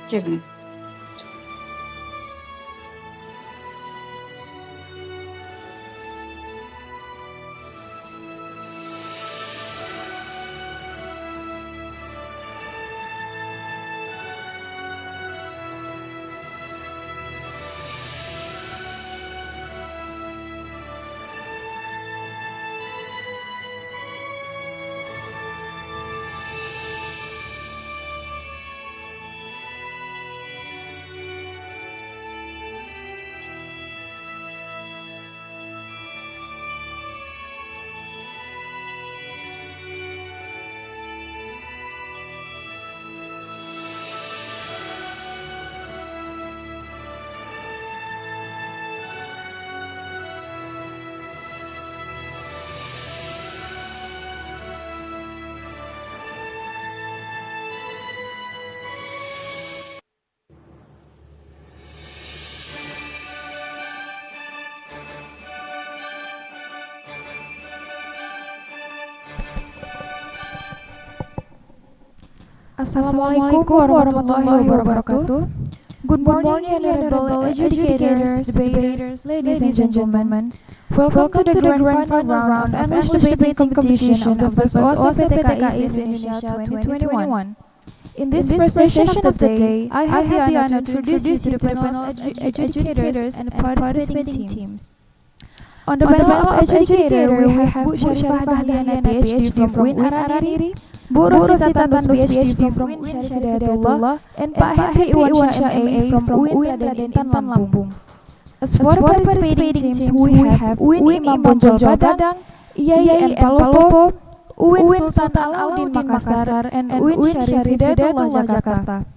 cek nih. Assalamualaikum warahmatullahi wabarakatuh. Good morning, honorable educators, debaters, ladies and gentlemen. Welcome to the grand final round of English debating competition of the OASE PTKI Indonesia 2021. In this first session of the day, I have the honor to introduce you to the panel of educators and participating teams. On the panel of educator, we have Bu Syarifah Dahliana, PhD from UIN AR-RANIRY, Bu Rosita Tandus, PhD from UIN Syarifah, and Pak Henry Iwansyah, MA from UIN Raden Intan Lampung. As for participating teams, we have UIN Imam Bonjol Padang, IAIN Palopo, UIN Sultan Alauddin Makassar, and UIN Syarif Hidayatullah Jakarta.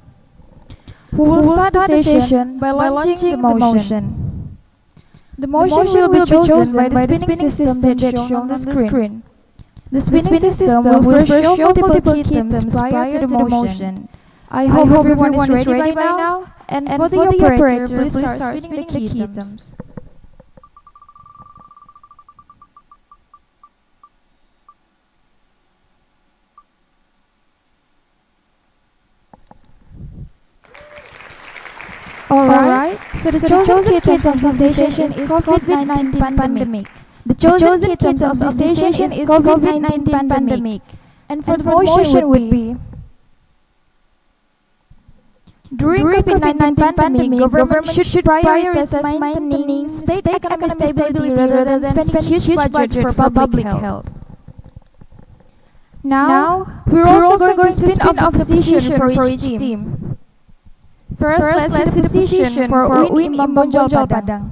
Who will start the session by launching the motion. The motion will be chosen by the spinning system that shown on the screen. The spinning system will first show multiple key terms prior to the motion. I hope everyone is ready by now, and for the operator, please start spinning the key terms. Alright, so the chosen key terms of this session is COVID-19 pandemic. The chosen key terms of this session is COVID-19 pandemic. And for the motion would be: during COVID-19 pandemic, government should prioritize maintaining state economic stability rather than spending huge budget for public health. Now, we're also going to spin off the position for each team. First, let's see the position for UIN Imam Bonjol Padang.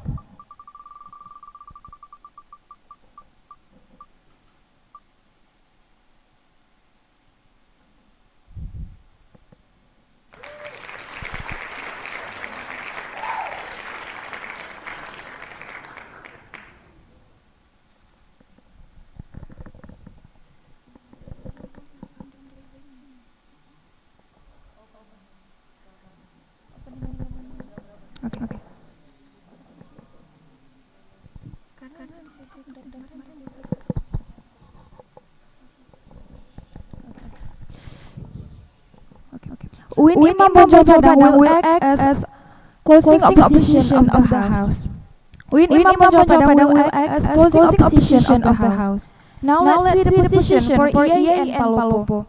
Okay. UIN Imam Bonjol Padang will act as closing opposition of the house. UIN Imam Bonjol Padang will act as closing opposition of the house. Now let's see the position for IAIN Palopo.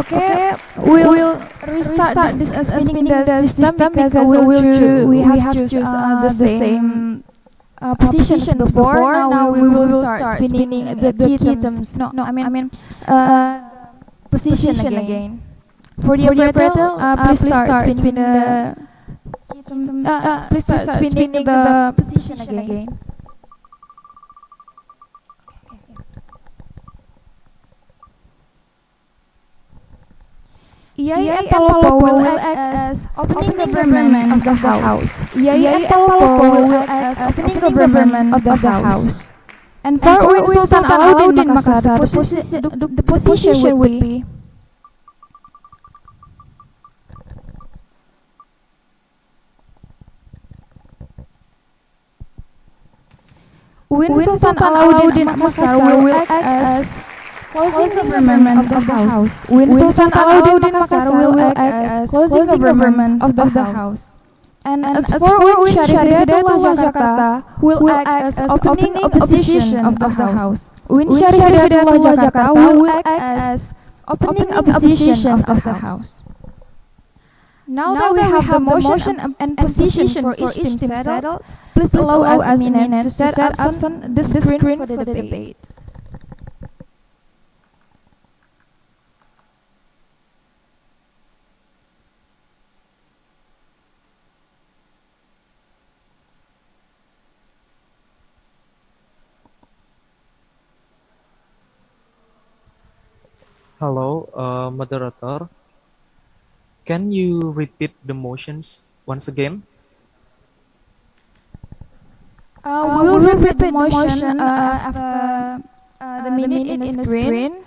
Okay, we'll restart this spinning the system because we have to choose the same positions before. Now we will start spinning the key terms. Position again. For the operator, please start spinning the key term. Please start spinning the position again. IAIN Palopo will act as opening government of the house. IAIN Palopo will act as opening government of the house. And for Uin Sultan Alauddin Makassar, the position would be Uin Sultan Alauddin Makassar will act as closing government of the house. Uin Sultan Alauddin Makassar will act as closing government of the house. And as for Uin Syarif Hidayatullah Jakarta will act as opening opposition of the house. Uin Syarif Hidayatullah Jakarta will act as opening opposition of the house. Now that we have the motion and position for each team settled, please allow us a minute to set up the screen for the debate. Hello, moderator. Can you repeat the motions once again? We will repeat the motion after the minute in the screen.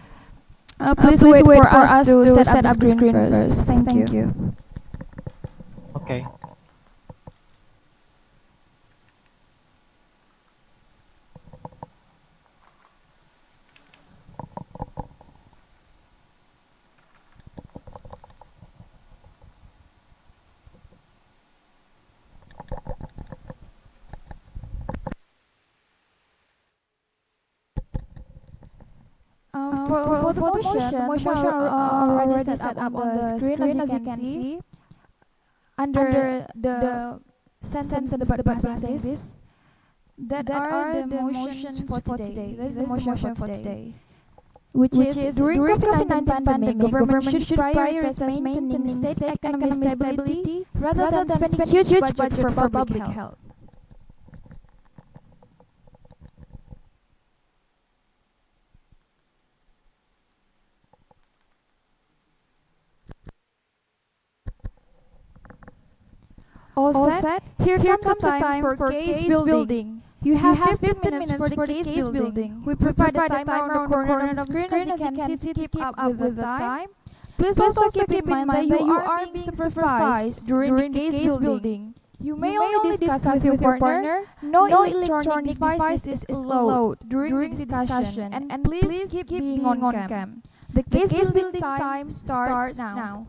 Please wait for us to set up the screen first. Thank you. Okay. For the motion already set up on the screen as you can see. Under the sentence debat bahasa Inggris, that are the motions for today. That is the motion for today. Which is during COVID-19 pandemic, government should prioritize maintaining state economic stability rather than spending huge budget for public health. All set? Here comes the time for case building. You have 15 minutes for the case building. We provide the timer on the corner of the screen as you can see to keep up with the time. Please also keep in mind that you are being supervised during the case building. You may only discuss with your partner. No electronic devices is allowed during the discussion. And please keep being on cam. The case building time starts now.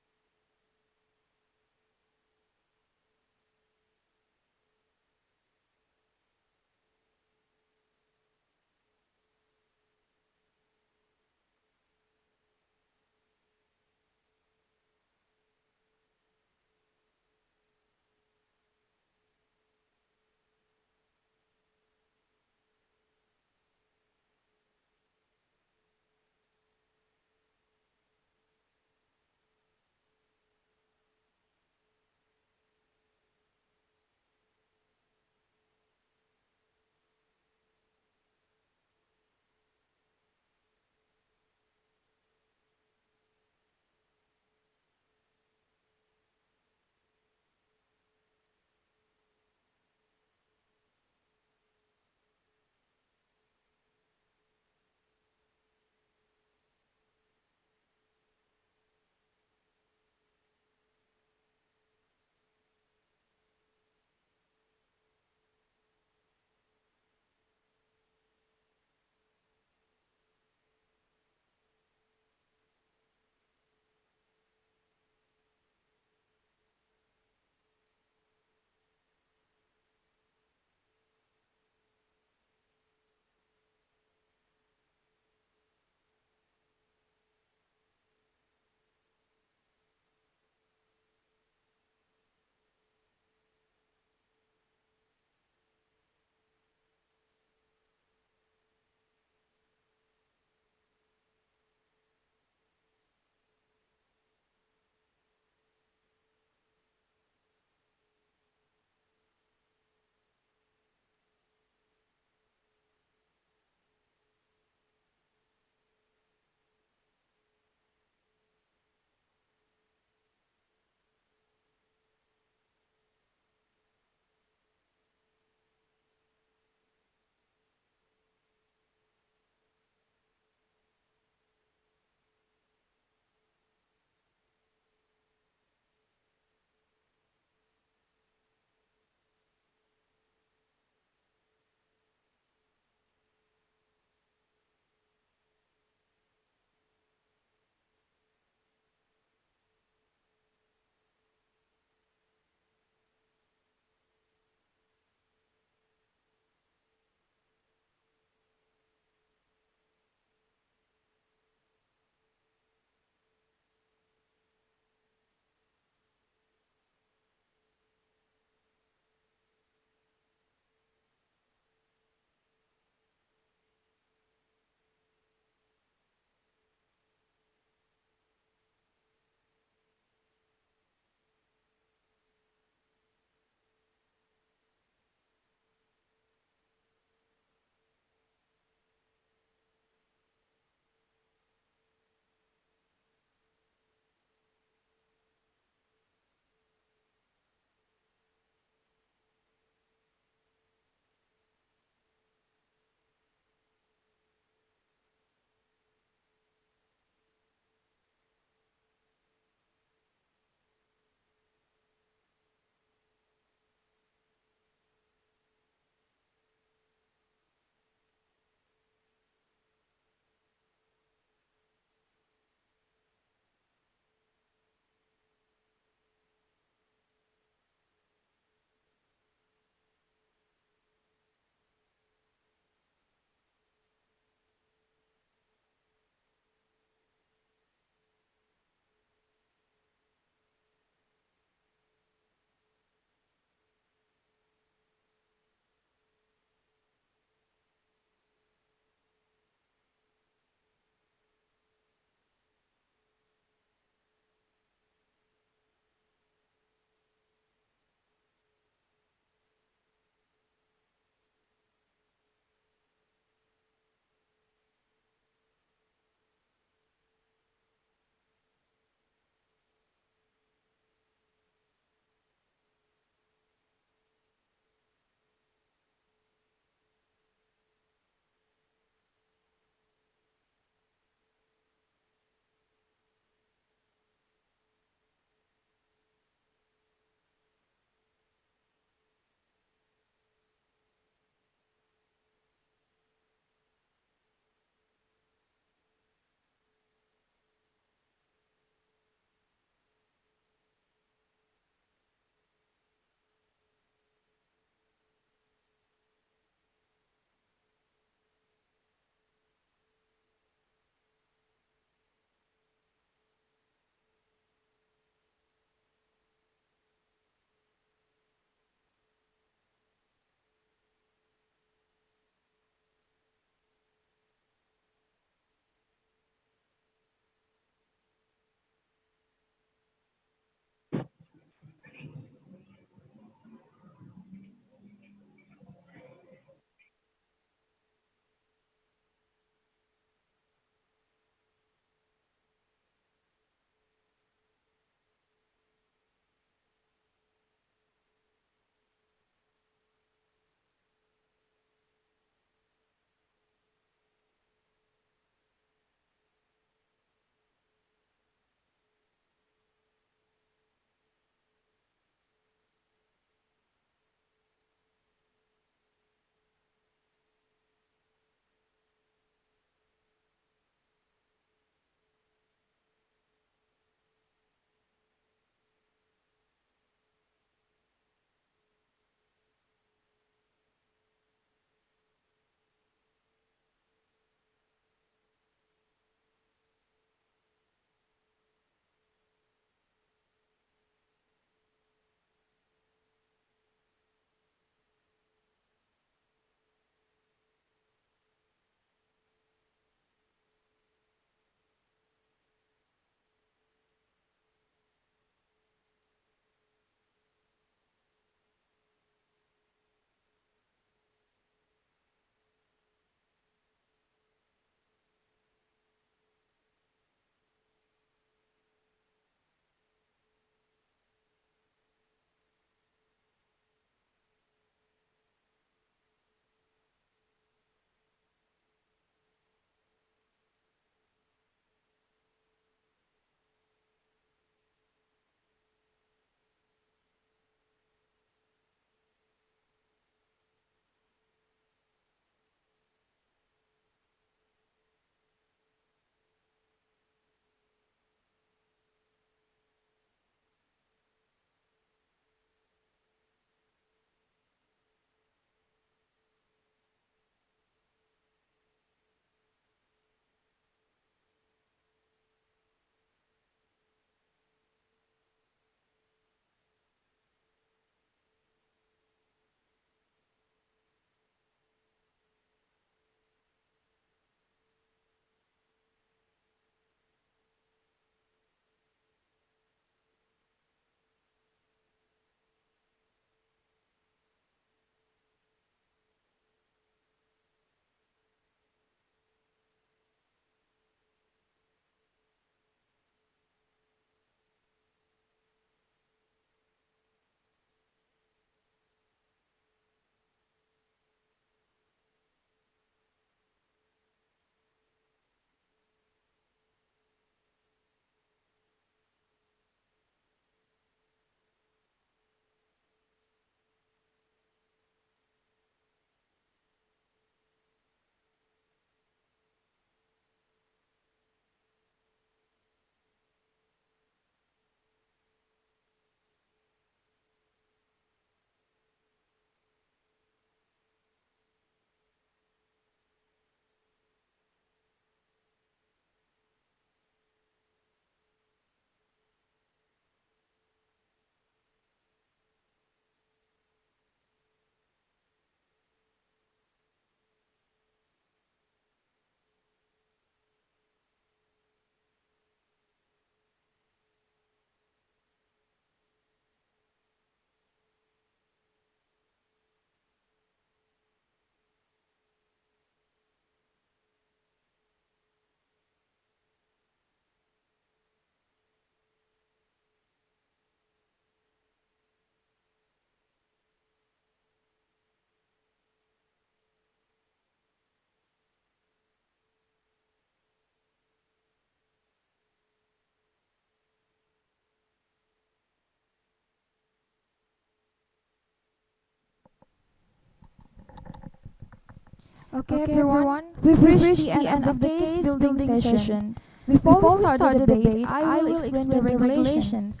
Okay, everyone, we've reached the end of the case building session. Before we start the debate, I will explain the regulations.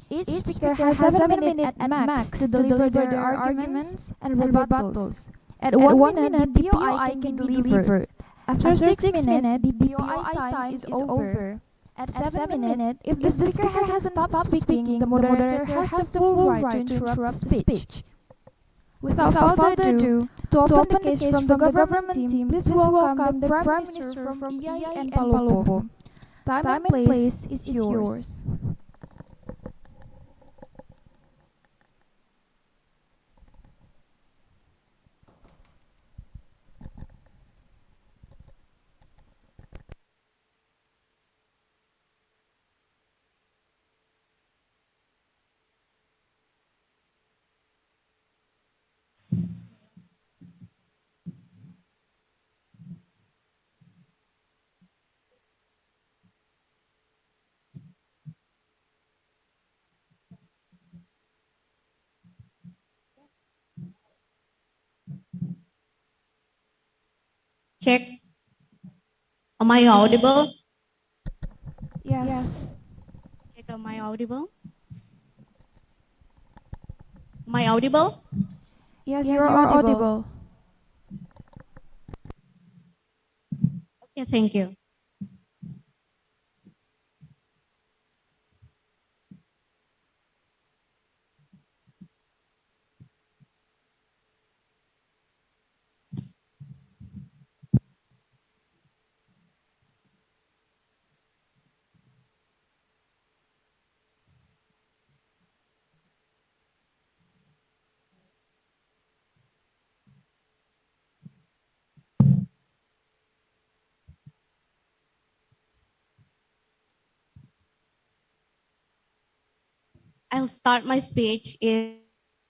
Each speaker has 7 minutes at max to deliver their arguments and rebuttals. At 1 minute, the POI can be delivered. After 6 minutes, the POI time is over. At 7 minutes, if the speaker hasn't stopped speaking, the moderator has the full right to interrupt speech. Without further ado, to open the case from the government team, please welcome the Prime Minister from EI and Palopo. Time and place is yours. Check. Am I audible? Yes. Check, am I audible? Am I audible? Yes, you're audible. Okay, thank you. I'll start my speech in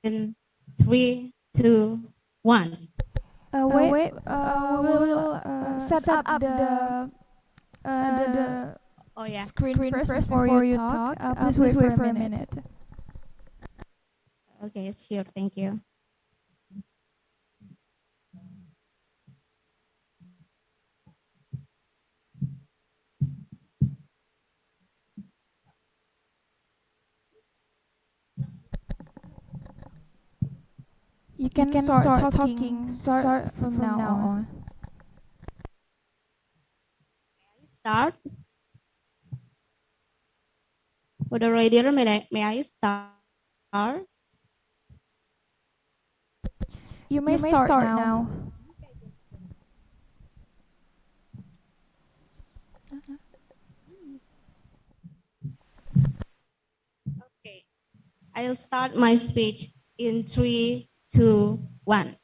3, 2, 1. Wait, we will set up the Oh yeah. screen first before you talk. Please wait for a minute. Okay, sure, thank you. You can start talking. Start from now on. Start. Moderator, may I start? You may start now. Okay. I'll start my speech in 3, 2, 1.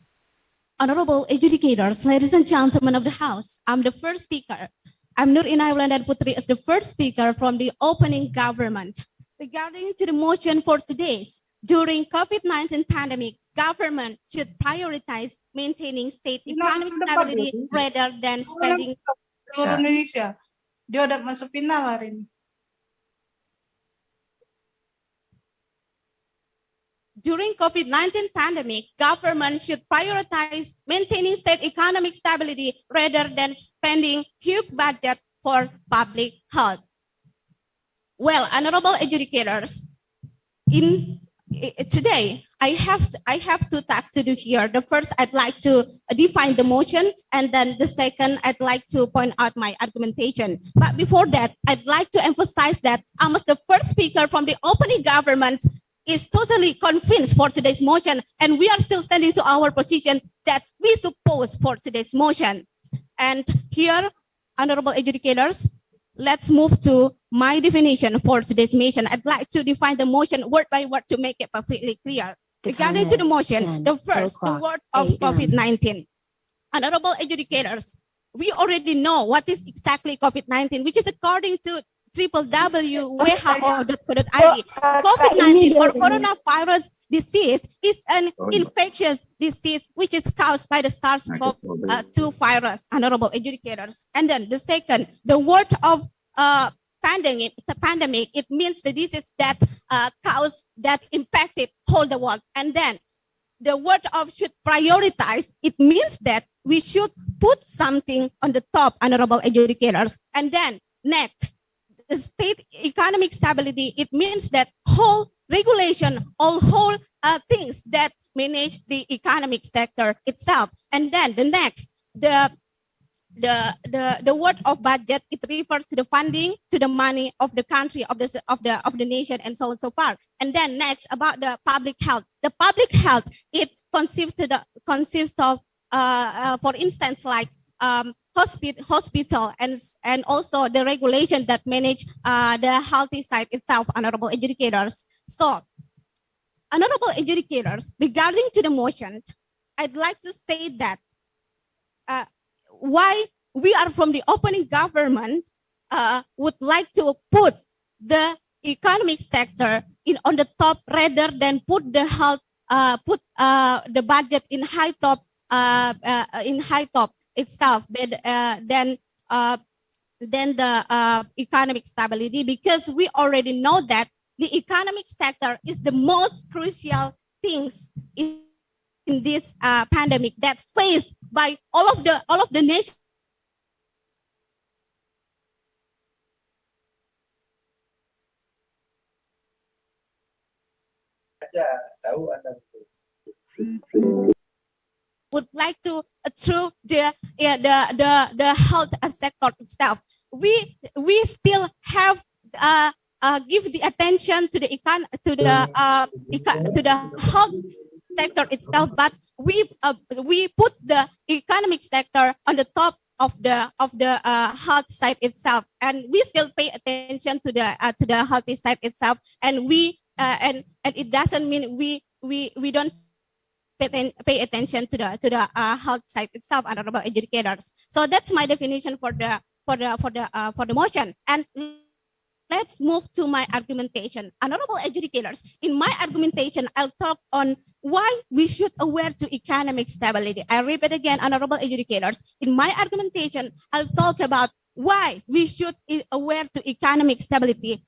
Honorable adjudicators, ladies and gentlemen of the House, I'm the first speaker. I'm Nur Inayulan dan Putri as the first speaker from the opening government. Regarding to the motion for today's, during COVID-19 pandemic, government should prioritize maintaining state economic stability rather than spending. Seluruh Indonesia. Dia udah masuk final hari ini. During COVID-19 pandemic, government should prioritize maintaining state economic stability rather than spending huge budget for public health. Well, honorable adjudicators, today I have two tasks to do here. The first, I'd like to define the motion, and then the second, I'd like to point out my argumentation. But before that, I'd like to emphasize that almost the first speaker from the opening governments is totally convinced for today's motion, and we are still standing to our position that we suppose for today's motion. And here, honorable adjudicators, let's move to my definition for today's motion. I'd like to define the motion word by word to make it perfectly clear. Regarding to the motion, the first, the word of COVID-19. Honorable adjudicators, we already know what is exactly COVID-19, which is according to www.who.co.id. COVID-19 or coronavirus disease is an infectious disease which is caused by the SARS-CoV-2 virus, honorable adjudicators. And then the second, the word of pandemic, it means the disease that caused, that impacted whole the world. And then the word of should prioritize, it means that we should put something on the top, honorable educators. And then next, the state economic stability, it means that whole regulation, all whole things that manage the economic sector itself. And then the next, the word of budget, it refers to the funding, to the money of the country, of the nation, and so on so far. And then next, about the public health. The public health, it consists of for instance, like hospital and also the regulation that manage the healthy side itself, honorable educators. So, honorable educators, regarding to the motion, I'd like to say that why we are from the opening government would like to put the economic sector on the top rather than put the health, put the budget in high top itself, then the economic stability, because we already know that the economic sector is the most crucial things in this pandemic that faced by all of the nations. Would like to through the health sector itself. We still have give the attention to the health sector itself, but we put the economic sector on the top of the health side itself, and we still pay attention to the healthy side itself, and we and it doesn't mean we don't pay attention to the health side itself, honorable educators. So that's my definition for the motion. And let's move to my argumentation. Honorable educators, in my argumentation, I'll talk on why we should aware to economic stability. I repeat again, honorable educators, in my argumentation, I'll talk about why we should aware to economic stability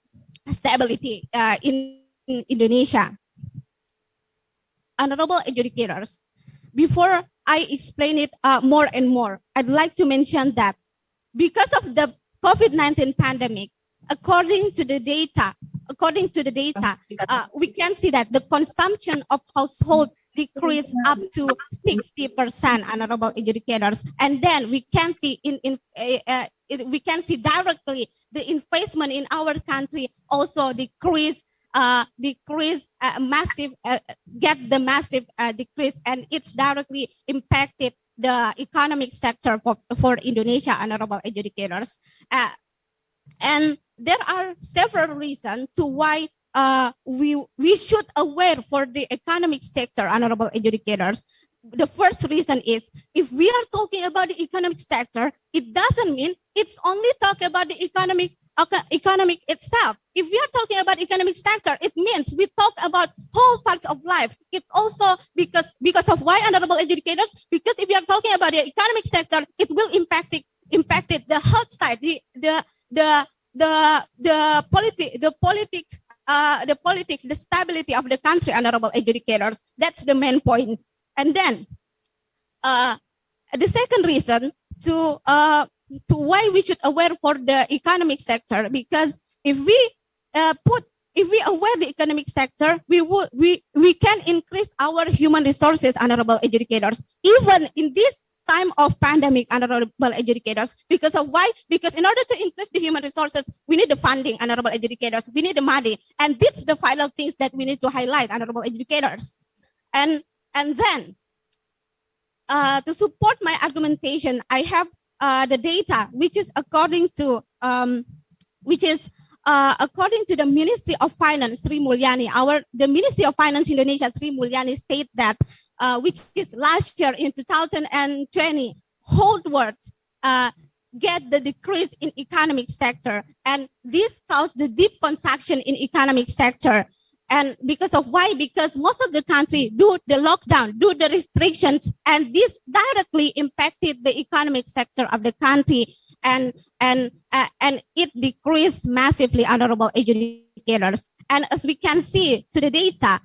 in Indonesia. Honorable educators, before I explain it more and more, I'd like to mention that because of the COVID-19 pandemic, according to the data, we can see that the consumption of household decreased up to 60%, honorable educators. And then we can see we can see directly the investment in our country also decrease, massive decrease, and it's directly impacted the economic sector for Indonesia, honorable educators. And there are several reasons to why we should aware for the economic sector, honorable educators. The first reason is, if we are talking about the economic sector, it doesn't mean it's only talk about the economic itself. If we are talking about economic sector, it means we talk about whole parts of life. It's also because of why, honorable educators? Because if we are talking about the economic sector, it will impact the health side, the politics, the stability of the country, honorable educators. That's the main point. And then the second reason to why we should aware for the economic sector, because if we aware the economic sector, we can increase our human resources, honorable educators, even in this time of pandemic, honorable educators. Because of why? Because in order to increase the human resources, we need the funding, honorable educators. We need the money, and that's the final things that we need to highlight, honorable educators. And then to support my argumentation, I have the data, which is according to the Ministry of Finance, Sri Mulyani. The Ministry of Finance Indonesia, Sri Mulyani, state that which is last year in 2020, whole world get the decrease in economic sector, and this caused the deep contraction in economic sector. And because of why? Because most of the country do the lockdown, do the restrictions, and this directly impacted the economic sector of the country, and it decreased massively, honorable educators. And as we can see to the data,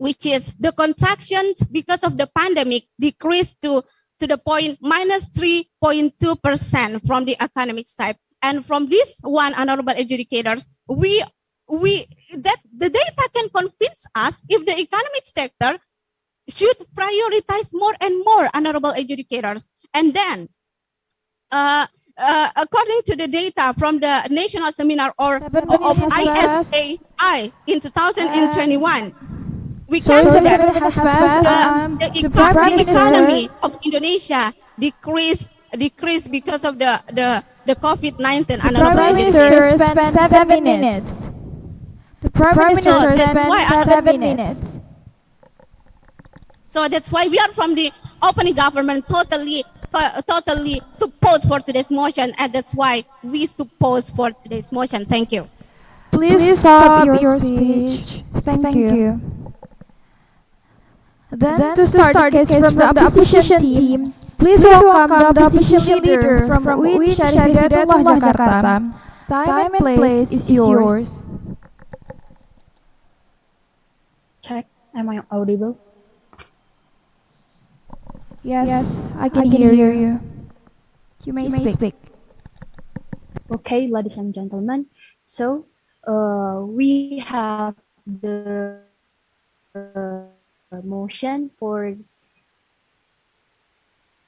which is the contractions because of the pandemic decreased to the point minus 3.2% from the economic side. And from this one, honorable adjudicators, that the data can convince us if the economic sector should prioritize more and more, honorable adjudicators. And then, according to the data from the National Seminar of ISAI in 2021, we can see that the economy of Indonesia decreased because of the COVID-19. Prime Minister spent 7 minutes. The Prime Minister spent 7 minutes. So that's why we are from the opening government totally suppose for today's motion, and that's why we suppose for today's motion. Thank you. Please stop your speech. Thank you. Then to start the case from the opposition team, please welcome the opposition leader from UIN Syarif Hidayatullah Jakarta. Time and place is yours. Check. Am I audible? Yes, I can hear you. You may speak. Okay, ladies and gentlemen. So, we have the motion for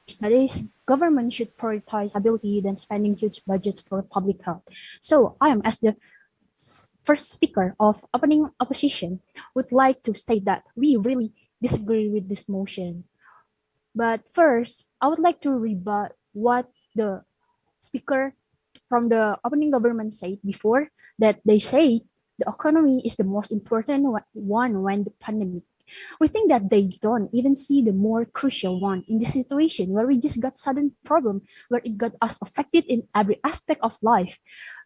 studies. Government should prioritize stability than spending huge budget for public health. So, I am as the first speaker of opening opposition would like to state that we really disagree with this motion. But first, I would like to rebut what the speaker from the opening government said before, that they say the economy is the most important one when the pandemic. We think that they don't even see the more crucial one in this situation where we just got sudden problem where it got us affected in every aspect of life.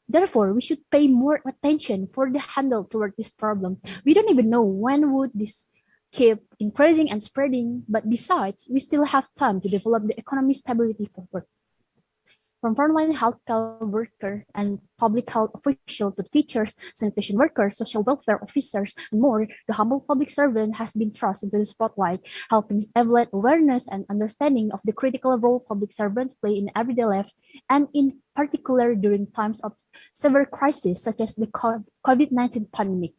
Therefore, we should pay more attention for the handle toward this problem. We don't even know when would this keep increasing and spreading, but besides, we still have time to develop the economic stability forward. From frontline healthcare workers and public health officials to teachers, sanitation workers, social welfare officers, and more, the humble public servant has been thrust into the spotlight, helping elevate awareness and understanding of the critical role public servants play in everyday life, and in particular during times of severe crises such as the COVID-19 pandemic.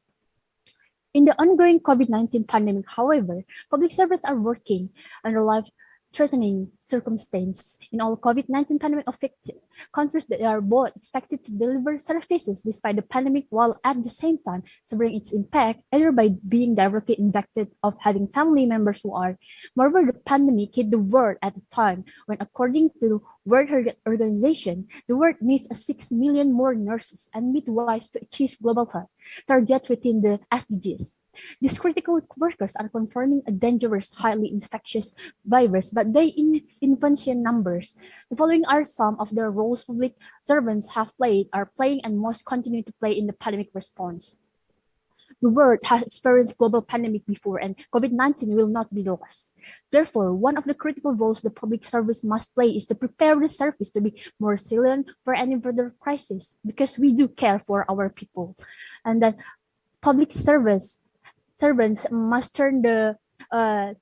In the ongoing COVID-19 pandemic, however, public servants are working under life-threatening circumstances. In all COVID-19 pandemic affected countries, they are both expected to deliver services despite the pandemic, while at the same time suffering its impact, either by being directly infected or having family members who are. Moreover, the pandemic hit the world at a time when, according to World Health Organization, the world needs 6 million more nurses and midwives to achieve global health targets within the SDGs. These critical workers are confronting a dangerous, highly infectious virus, but they invention numbers. The following are some of the roles public servants have played, are playing, and must continue to play in the pandemic response. The world has experienced global pandemic before, and COVID-19 will not be the last. Therefore, one of the critical roles the public service must play is to prepare the service to be more resilient for any further crisis, because we do care for our people. And that public servants must turn the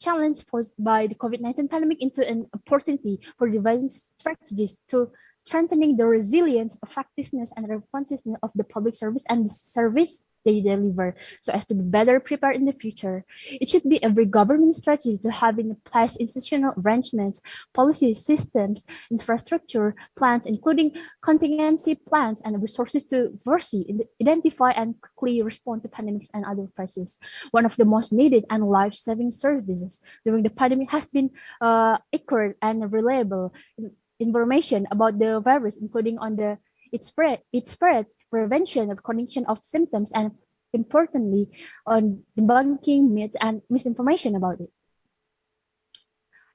challenge posed by the COVID-19 pandemic into an opportunity for devising strategies to strengthening the resilience, effectiveness, and responsiveness of the public service and the service they deliver, so as to be better prepared in the future. It should be every government strategy to have in place institutional arrangements, policy systems, infrastructure plans, including contingency plans and resources to foresee, identify, and quickly respond to pandemics and other crises. One of the most needed and life-saving services during the pandemic has been accurate and reliable information about the virus, including on its spread, prevention of condition of symptoms, and importantly, on debunking myths and misinformation about it.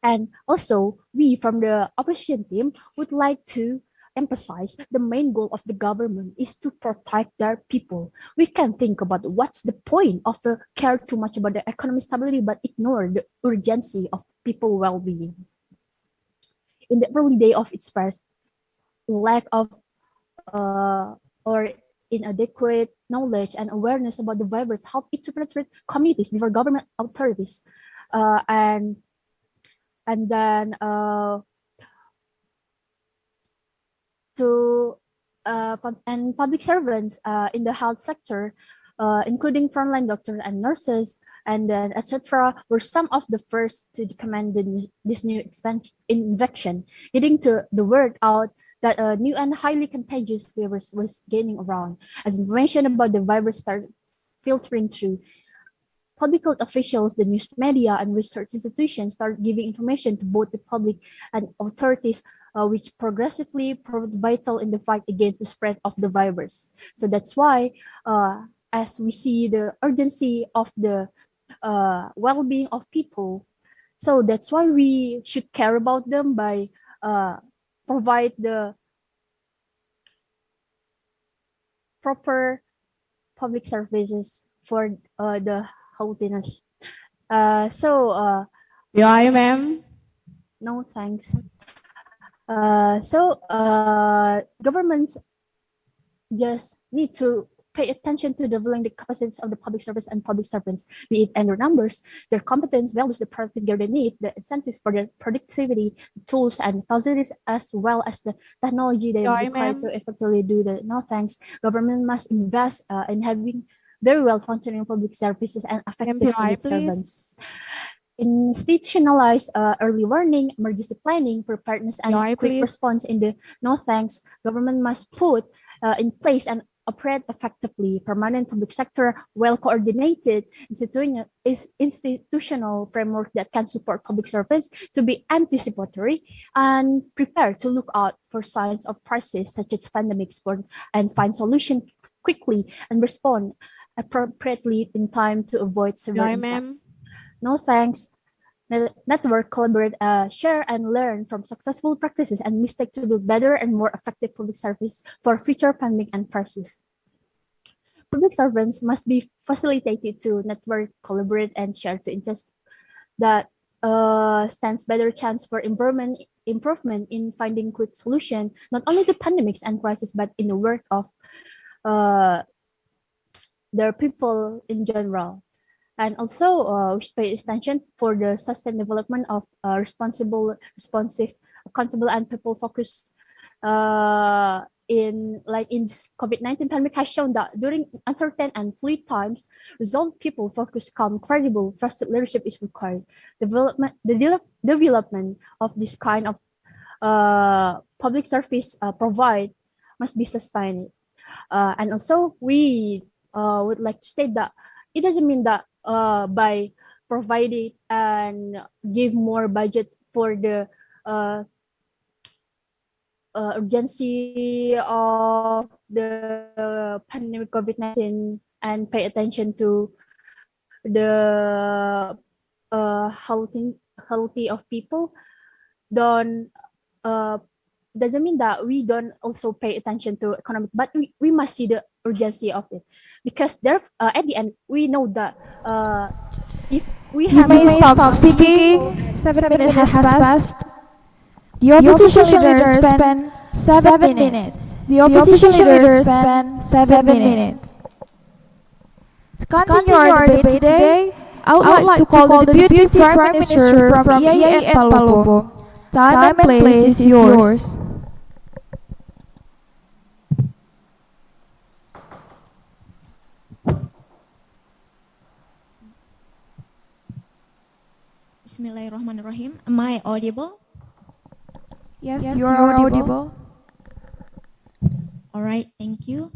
And also, we from the opposition team would like to emphasize the main goal of the government is to protect their people. We can think about what's the point of care too much about the economic stability but ignore the urgency of people well-being. In the early day of its first lack of or inadequate knowledge and awareness about the virus help it to penetrate communities before government authorities, and then to and public servants in the health sector, including frontline doctors and nurses, and then etc., were some of the first to recommend this new infection, leading to the word out that a new and highly contagious virus was gaining around. As information about the virus started filtering through, public health officials, the news media, and research institutions started giving information to both the public and authorities, which progressively proved vital in the fight against the spread of the virus. So that's why, as we see the urgency of the well-being of people, so that's why we should care about them by provide the proper public services for the healthiness. Yeah, ma'am. No, thanks. Governments just need to pay attention to developing the capacities of the public service and public servants, be it in their numbers, their competence, values, the productive gear they need, the incentives for their productivity, tools and facilities, as well as the technology they require to effectively do the. No thanks. Government must invest in having very well functioning public services and effective public servants. Institutionalize early warning, emergency planning, preparedness, and quick response in the. No thanks. Government must put in place and operate effectively permanent public sector, well-coordinated institutional framework that can support public service to be anticipatory and prepare to look out for signs of crisis such as pandemics and find solution quickly and respond appropriately in time to avoid severe impact. No thanks. Network, collaborate, share, and learn from successful practices and mistakes to build better and more effective public service for future pandemic and crisis. Public servants must be facilitated to network, collaborate, and share to interest that stands better chance for improvement in finding quick solution, not only to pandemics and crisis, but in the work of their people in general. And also, we should pay attention for the sustained development of responsive, accountable, and people-focused. In COVID-19 pandemic has shown that during uncertain and fluid times, resolved, people-focused, calm, credible, trusted leadership is required. The development of this kind of public service must be sustained. And also, we would like to state that it doesn't mean that by providing and give more budget for the urgency of the pandemic COVID-19 and pay attention to the healthy of people, doesn't mean that we don't also pay attention to economic, but we must see the urgency of it, because there at the end we know that if we have. You may stop speaking. 7 minutes has passed. The opposition leader spent 7 minutes. The opposition leader spent 7 minutes. To continue our debate today, I would like to call the Deputy Prime Minister from EAE and Palobo. Time and place is yours. Bismillahirrahmanirrahim. Am I audible? Yes, you are audible. All right, thank you.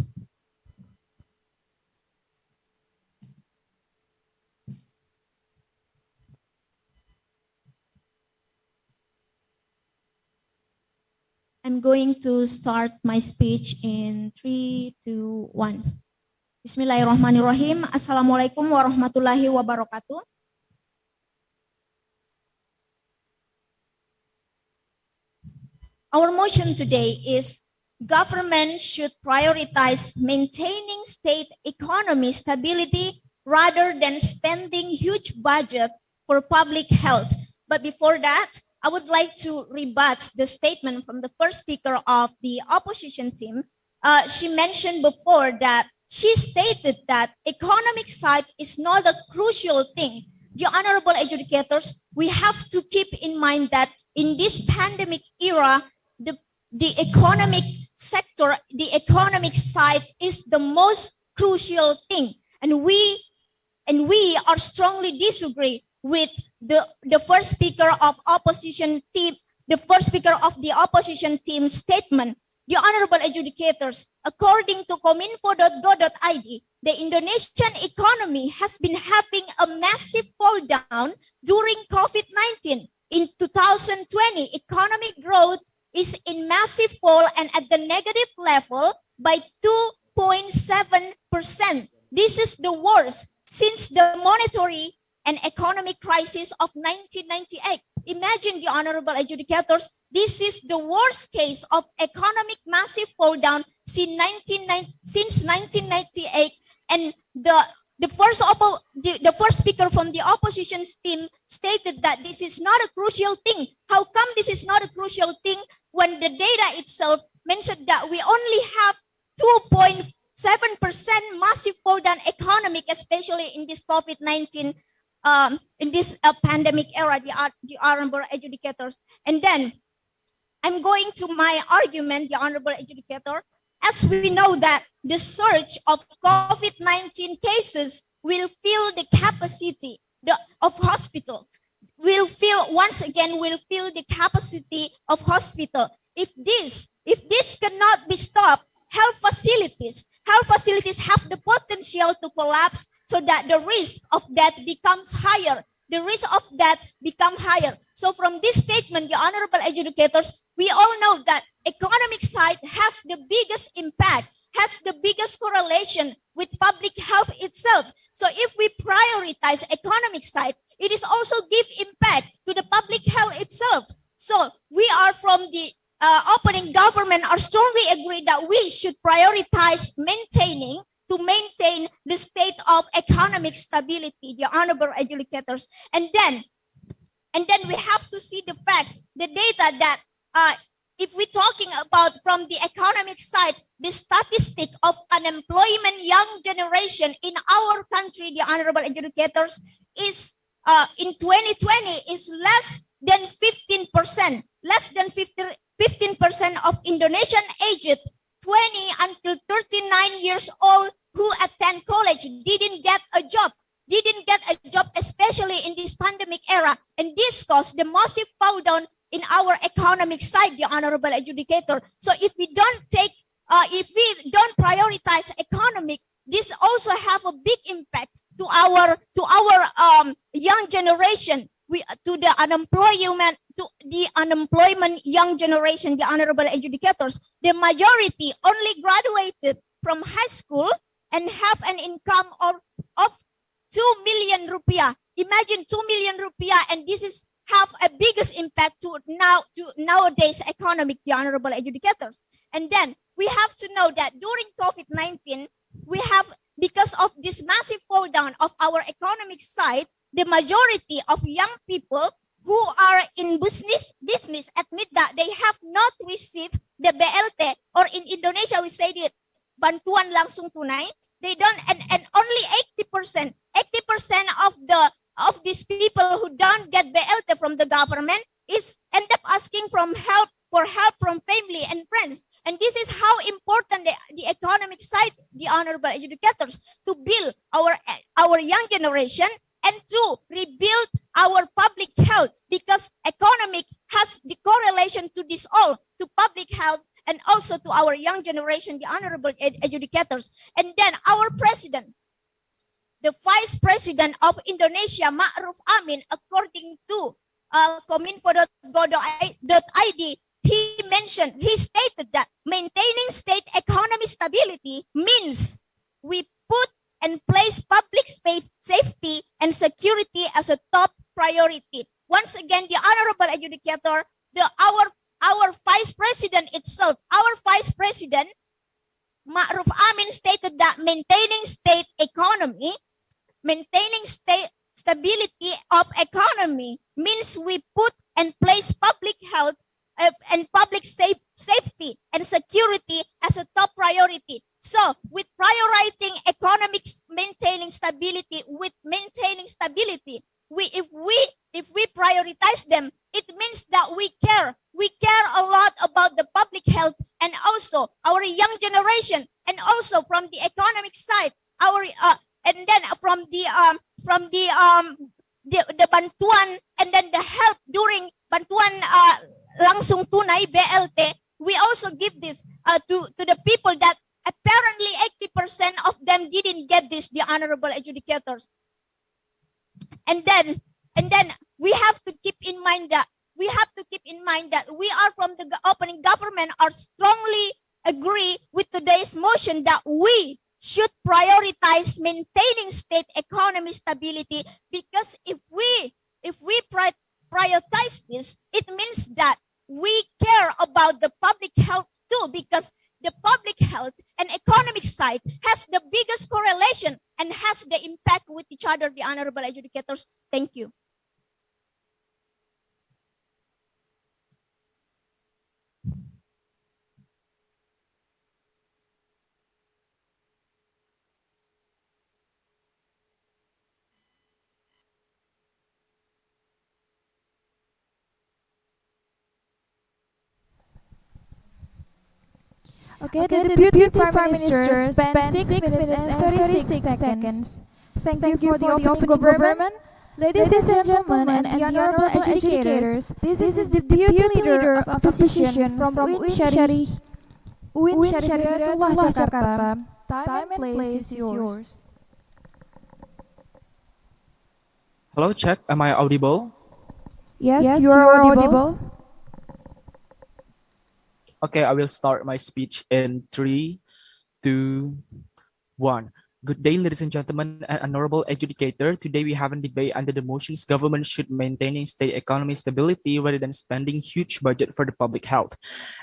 I'm going to start my speech in 3, 2, 1. Bismillahirrahmanirrahim. Assalamualaikum warahmatullahi wabarakatuh. Our motion today is government should prioritize maintaining state economy stability rather than spending huge budget for public health. But before that, I would like to rebut the statement from the first speaker of the opposition team she mentioned before that she stated that economic side is not a crucial thing. The honorable educators, we have to keep in mind that in this pandemic era, the economic sector, the economic side is the most crucial thing. And we are strongly disagree with the first speaker of opposition team, the first speaker of the opposition team statement. The honorable educators, according to cominfo.go.id, the Indonesian economy has been having a massive fall down during COVID-19. In 2020, economic growth is in massive fall and at the negative level by 2.7%. This is the worst since the monetary and economic crisis of 1998. Imagine, the honorable educators, this is the worst case of economic massive fall down since 1998. And the first speaker from the opposition team stated that this is not a crucial thing. How come this is not a crucial thing when the data itself mentioned that we only have 2.7% massive fall down economic, especially in this COVID-19 in this pandemic era, the honorable educators. And then I'm going to my argument, the honorable educator. As we know that the surge of COVID-19 cases will fill the capacity of hospitals, will fill the capacity of hospital. If this cannot be stopped, health facilities have the potential to collapse, so that the risk of death becomes higher. So from this statement, the honorable educators, we all know that economic side has the biggest impact, has the biggest correlation with public health itself. So if we prioritize economic side, it is also give impact to the public health itself. So we are from the opening government are strongly agree that we should prioritize maintain the state of economic stability, the honorable educators. And then we have to see the data that if we're talking about from the economic side, the statistic of unemployment young generation in our country, the honorable educators, is in 2020 is less than 15%, of Indonesian aged 20 until 39 years old who attend college didn't get a job, especially in this pandemic era. And this caused the massive fall down in our economic side, the honorable educator. So if we don't prioritize economic, this also have a big impact to our young generation. To the unemployment young generation, the honorable educators, the majority only graduated from high school and have an income of 2 million rupiah. Imagine 2 million rupiah, and this is have a biggest impact to nowadays economic, the honorable educators. And then we have to know that during COVID-19, we have, because of this massive fall down of our economic side, the majority of young people who are in business admit that they have not received the BLT, or in Indonesia we say it, bantuan langsung tunai. They don't, and only 80% of these people who don't get BLT from the government is end up asking for help from family and friends. And this is how important the economic side, the honorable educators, to build our young generation and to rebuild our public health, because economic has the correlation to this all, to public health and also to our young generation, the honorable educators. And then our president, the vice president of Indonesia, Ma'ruf Amin, according to cominfo.go.id, he stated that maintaining state economic stability means we put and place public safety and security as a top priority. Once again, the honorable educator, our vice president itself, our vice president, Ma'ruf Amin, stated that maintaining stability of economy means we put and place public health and public safety and security as a top priority. So with prioritizing economics, maintaining stability, if we prioritize them, it means that we care. We care a lot about the public health and also our young generation, and also from the economic side, and then from the bantuan, and then the help during bantuan langsung tunai BLT. We also give this to the people that apparently 80% of them didn't get this, the honorable adjudicators. And then we have to keep in mind that we are from the opening government are strongly agree with today's motion that we should prioritize maintaining state economy stability, because if we prioritize this, it means that we care about the public health too, because the public health and economic side has the biggest correlation and has the impact with each other, the honorable adjudicators. Thank you. Okay, the Deputy Prime Minister spent 6 minutes and 36 seconds. Thank you for the opening government. Ladies and gentlemen and the honorable educators, this is the Deputy Leader of Opposition from UIN Syariatullah Jakarta. Time and place is yours. Hello, check. Am I audible? Yes, you are audible. Okay, I will start my speech in 3, 2, 1. Good day, ladies and gentlemen, and honorable adjudicator. Today we have a debate under the motions government should maintaining state economy stability rather than spending huge budget for the public health.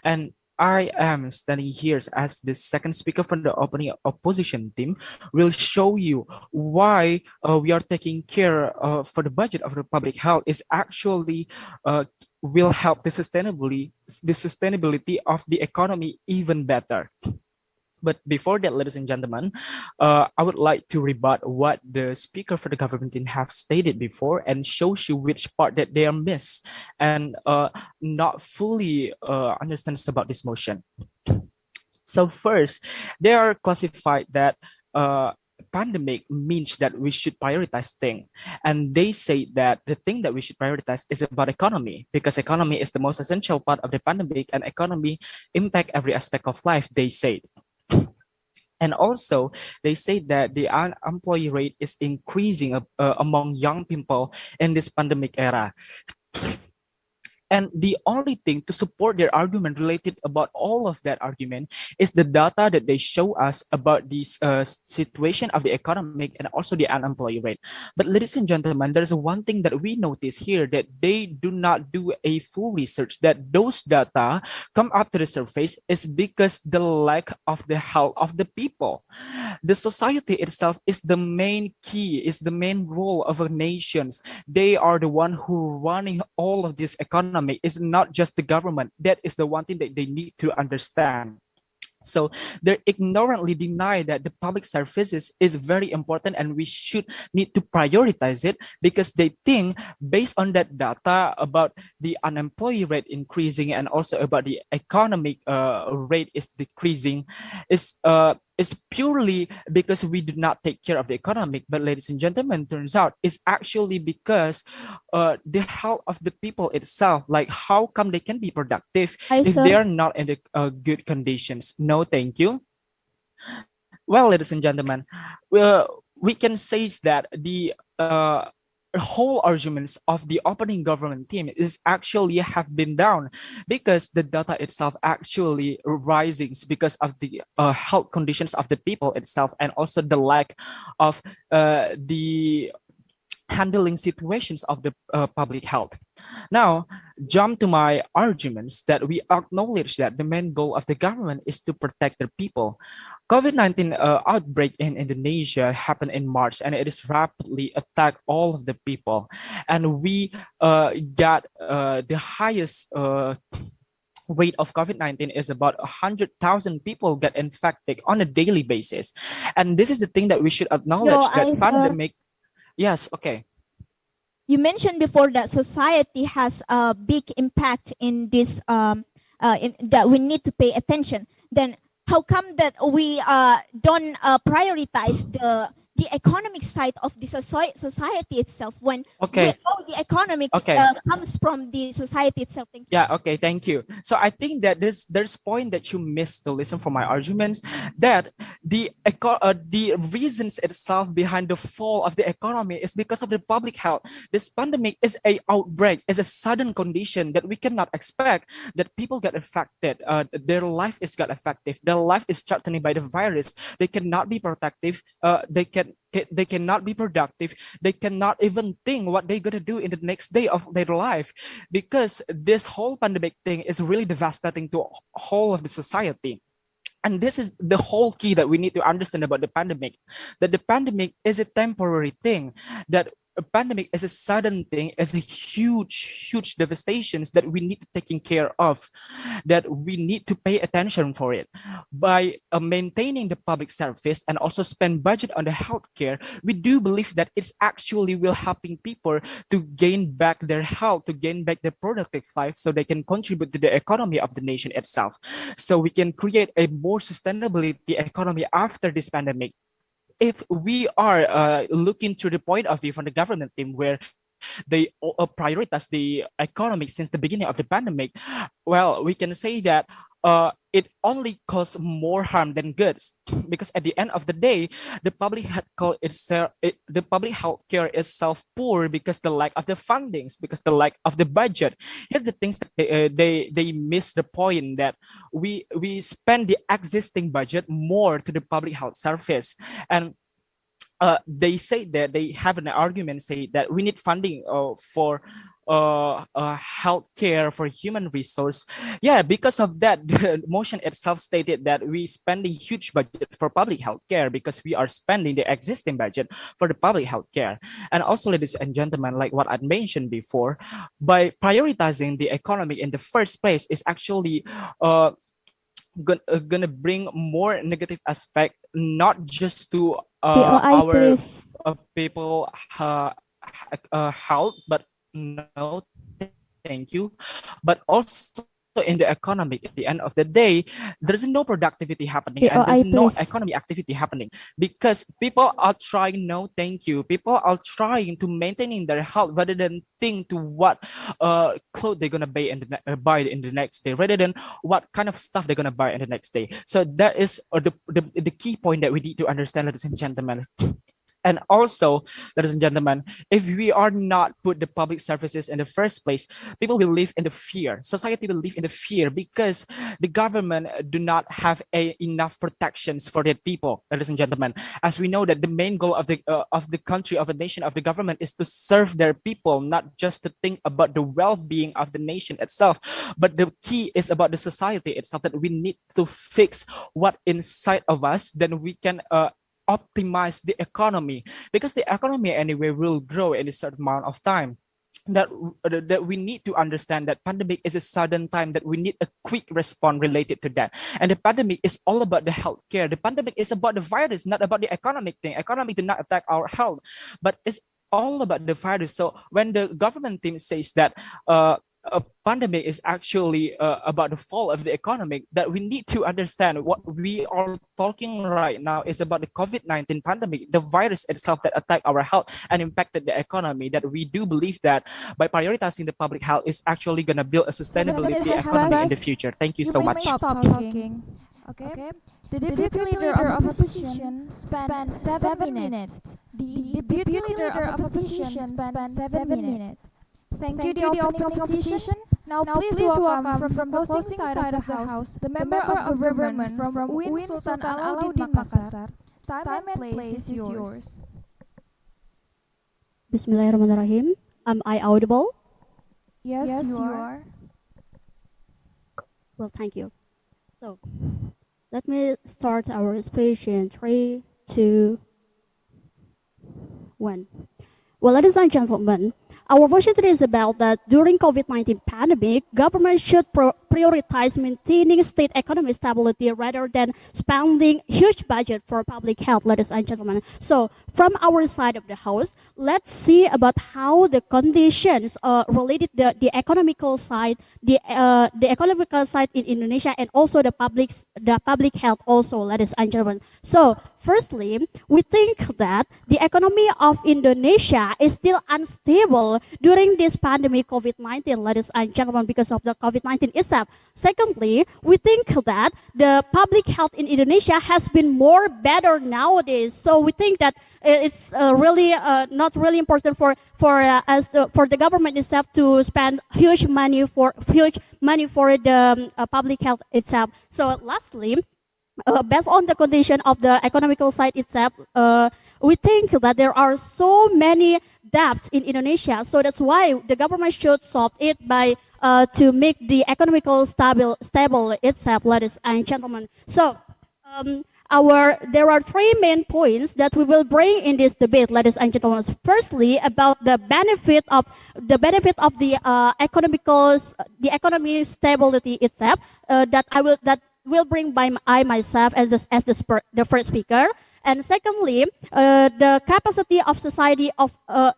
And I am standing here as the second speaker from the opening opposition team. Will show you why we are taking care for the budget of the public health is actually will help the sustainability of the economy even better. But before that, ladies and gentlemen, I would like to rebut what the speaker for the government team have stated before and shows you which part that they are missed and not fully understands about this motion. So first, they are classified that pandemic means that we should prioritize things, and they say that the thing that we should prioritize is about economy, because economy is the most essential part of the pandemic and economy impact every aspect of life, they say. And also, they say that the unemployment rate is increasing among young people in this pandemic era. And the only thing to support their argument related about all of that argument is the data that they show us about this situation of the economic and also the unemployment rate. But ladies and gentlemen, there's one thing that we notice here, that they do not do a full research, that those data come up to the surface is because the lack of the health of the people. The society itself is the main key, is the main role of a nations. They are the one who running all of this economy. Is not just the government. That is the one thing that they need to understand. So they ignorantly deny that the public services is very important and we should need to prioritize it, because they think based on that data about the unemployment rate increasing and also about the economic rate is decreasing is purely because we do not take care of the economic. But ladies and gentlemen, turns out it's actually because the health of the people itself, like how come they can be productive if they are not in the good conditions? No, thank you. Well, ladies and gentlemen, we can say that the whole arguments of the opening government team is actually have been down because the data itself actually rising because of the health conditions of the people itself, and also the lack of the handling situations of the public health. Now, jump to my arguments that we acknowledge that the main goal of the government is to protect their people. COVID-19 outbreak in Indonesia happened in March, and it is rapidly attacked all of the people. And we got the highest rate of COVID-19 is about 100,000 people get infected on a daily basis. And this is the thing that we should acknowledge, that pandemic. Yes, okay. You mentioned before that society has a big impact in this, that we need to pay attention. Then how come that we don't prioritize the economic side of the society itself, when Okay. we know the economic Okay. comes from the society itself? Thank you. Yeah, okay, thank you. So I think that there's point that you missed to listen for my arguments, that the reasons itself behind the fall of the economy is because of the public health. This pandemic is a outbreak, is a sudden condition that we cannot expect, that people get affected, their life is got affected, their life is threatened by the virus. They cannot be protective, they cannot be productive, they cannot even think what they're gonna do in the next day of their life, because this whole pandemic thing is really devastating to whole of the society. And this is the whole key that we need to understand about the pandemic, that the pandemic is a temporary thing, that a pandemic is a sudden thing, is a huge devastations that we need to taking care of, that we need to pay attention for it. By maintaining the public service and also spend budget on the healthcare, we do believe that it's actually will helping people to gain back their health, to gain back their productive life, so they can contribute to the economy of the nation itself. So we can create a more sustainability economy after this pandemic. If we are looking to the point of view from the government team, where they prioritize the economy since the beginning of the pandemic, well, we can say that it only causes more harm than goods, because at the end of the day, the public health care itself poor because the lack of the fundings, because the lack of the budget. Here are the things that they miss the point, that we spend the existing budget more to the public health service. And they say that they have an argument, say that we need funding for healthcare, for human resource. Yeah, because of that, the motion itself stated that we spending huge budget for public healthcare because we are spending the existing budget for the public healthcare. And also, ladies and gentlemen, like what I mentioned before, by prioritizing the economy in the first place is actually gonna bring more negative aspect, not just to our people health, but no, thank you, but also in the economy. At the end of the day, there's no productivity happening, and there's no economy activity happening, because people are trying, no thank you, people are trying to maintaining their health rather than think to what clothes they're gonna buy in the next day, rather than what kind of stuff they're gonna buy in the next day. So that is the key point that we need to understand, ladies and gentlemen. And also, ladies and gentlemen, if we are not put the public services in the first place, people will live in the fear. Society will live in the fear because the government do not have enough protections for their people, ladies and gentlemen. As we know that the main goal of the country, of a nation, of the government is to serve their people, not just to think about the well-being of the nation itself. But the key is about the society itself, that we need to fix what inside of us, then we can optimize the economy, because the economy anyway will grow in a certain amount of time. That we need to understand that pandemic is a sudden time, that we need a quick response related to that. And the pandemic is all about the healthcare. The pandemic is about the virus, not about the economic thing. Economic did not attack our health, but it's all about the virus. So when the government team says that a pandemic is actually about the fall of the economy, that we need to understand what we are talking right now is about the COVID-19 pandemic, the virus itself that attacked our health and impacted the economy. That we do believe that by prioritizing the public health is actually going to build a sustainability economy in the future. Thank you so much. Stop talking. Okay. The deputy leader of opposition spent 7 minutes. The deputy leader of opposition spent 7 minutes. Thank you, the opening opposition. Now please welcome from the opposing side of the House, the member of government from UIN Sultan Alauddin Makassar. Time and place is yours. Bismillahirrahmanirrahim. Am I audible? Yes, you are. Well, thank you. So, let me start our speech in 3, 2, 1. Well, ladies and gentlemen, our motion today is about that during COVID-19 pandemic, government should prioritize maintaining state economic stability rather than spending huge budget for public health, ladies and gentlemen. So from our side of the house, let's see about how the conditions related the economical side, the economical side in Indonesia, and also the public health also, ladies and gentlemen. So firstly, we think that the economy of Indonesia is still unstable during this pandemic COVID-19, ladies and gentlemen, because of the COVID-19 itself. Secondly, we think that the public health in Indonesia has been more better nowadays. So we think that it's really not really important for the government itself to spend huge money for the public health itself. So lastly, based on the condition of the economical side itself, we think that there are so many debts in Indonesia. So that's why the government should solve it by to make the economical stable itself, ladies and gentlemen. So there are three main points that we will bring in this debate, ladies and gentlemen. Firstly, about the benefit of the economic stability itself that will bring by I myself as the first speaker. And secondly, the capacity of society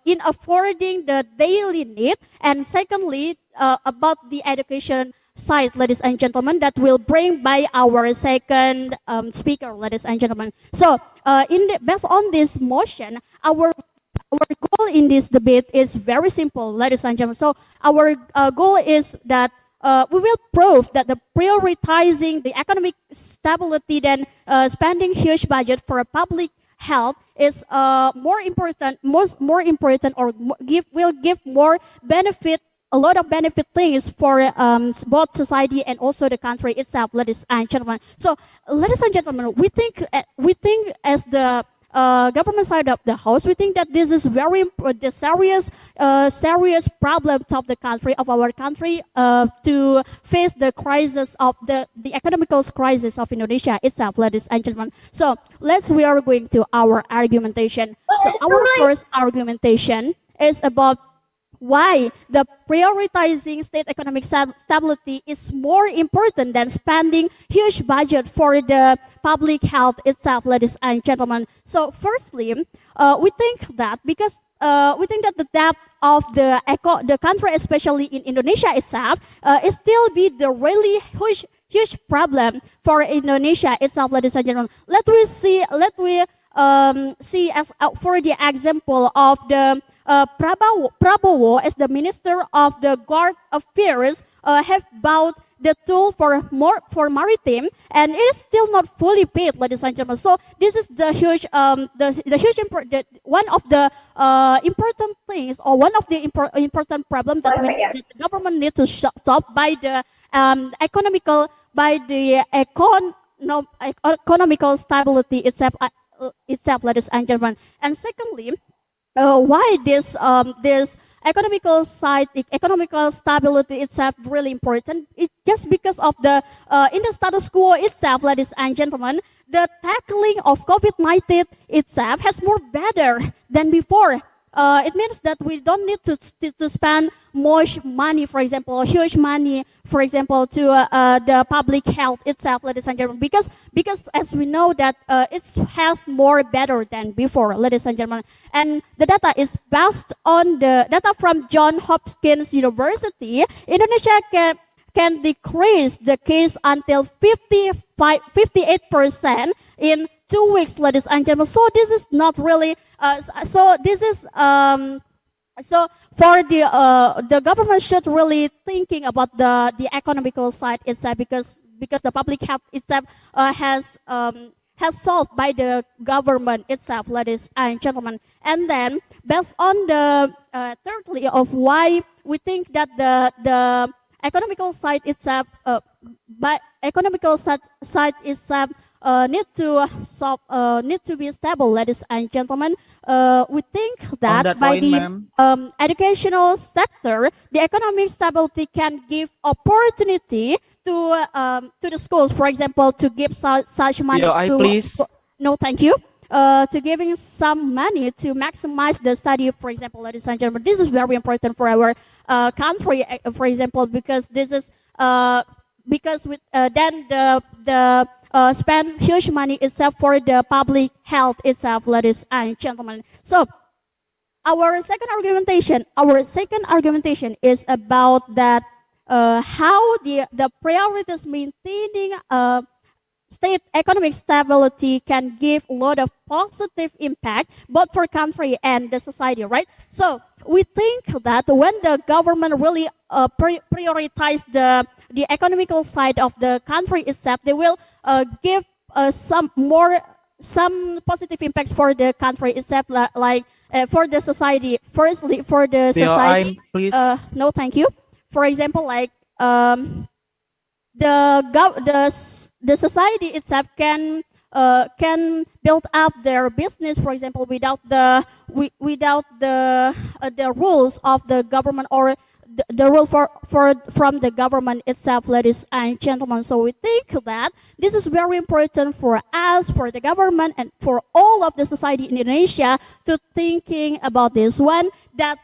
in affording the daily need. And secondly, about the education side, ladies and gentlemen, that will bring by our second speaker, ladies and gentlemen. So, based on this motion, our goal in this debate is very simple, ladies and gentlemen. So, our goal is that we will prove that the prioritizing the economic stability than spending huge budget for a public health is more important, or will give more benefit, a lot of benefit things for both society and also the country itself, ladies and gentlemen. So, ladies and gentlemen, we think as the government side of the house, we think that this is the serious problem of the country, of our country, to face the crisis of the economical crisis of Indonesia itself, ladies and gentlemen. So we are going to our argumentation. So our first argumentation is about why the prioritizing state economic stability is more important than spending huge budget for the public health itself, ladies and gentlemen. So firstly, we think that because we think that the debt of the country, especially in Indonesia itself, is still be the really huge problem for Indonesia itself, ladies and gentlemen. Let we see as for the example of the Prabowo as the Minister of the Guard Affairs have bought the tool for maritime, and it is still not fully paid, ladies and gentlemen. So this is the huge one of the important things, or one of the important problems that the government needs to solve by the economical stability itself, ladies and gentlemen. And secondly, why this economical stability itself really important? It's just because of the in the status quo itself, ladies and gentlemen, the tackling of COVID-19 itself has more better than before. It means that we don't need to spend much money, for example, huge money, for example, to the public health itself, ladies and gentlemen, because as we know that it has more better than before, ladies and gentlemen. And the data is based on the data from Johns Hopkins University. Indonesia can decrease the case until 58% in 2 weeks, ladies and gentlemen. So this is not really. So for the government should really thinking about the economical side itself, because the public health itself has solved by the government itself, ladies and gentlemen. And then based on the thirdly of why we think that the economical side itself, need to be stable, ladies and gentlemen. We think that by the educational sector, the economic stability can give opportunity to the schools, for example, to give such money. No, thank you. To giving some money to maximize the study, for example, ladies and gentlemen. This is very important for our country, for example, because this is because with then the spend huge money itself for the public health itself, ladies and gentlemen. So our second argumentation is about that how the priorities maintaining state economic stability can give a lot of positive impact both for country and the society, right? So we think that when the government really prioritize the economical side of the country itself, they will give some positive impacts for the country itself, like for the society. Firstly, for the society, please. no, thank you. For example, like the society itself can build up their business, for example, without the rules of the government, or the rule from the government itself, ladies and gentlemen. So we think that this is very important for us, for the government, and for all of the society in Indonesia to thinking about this one, that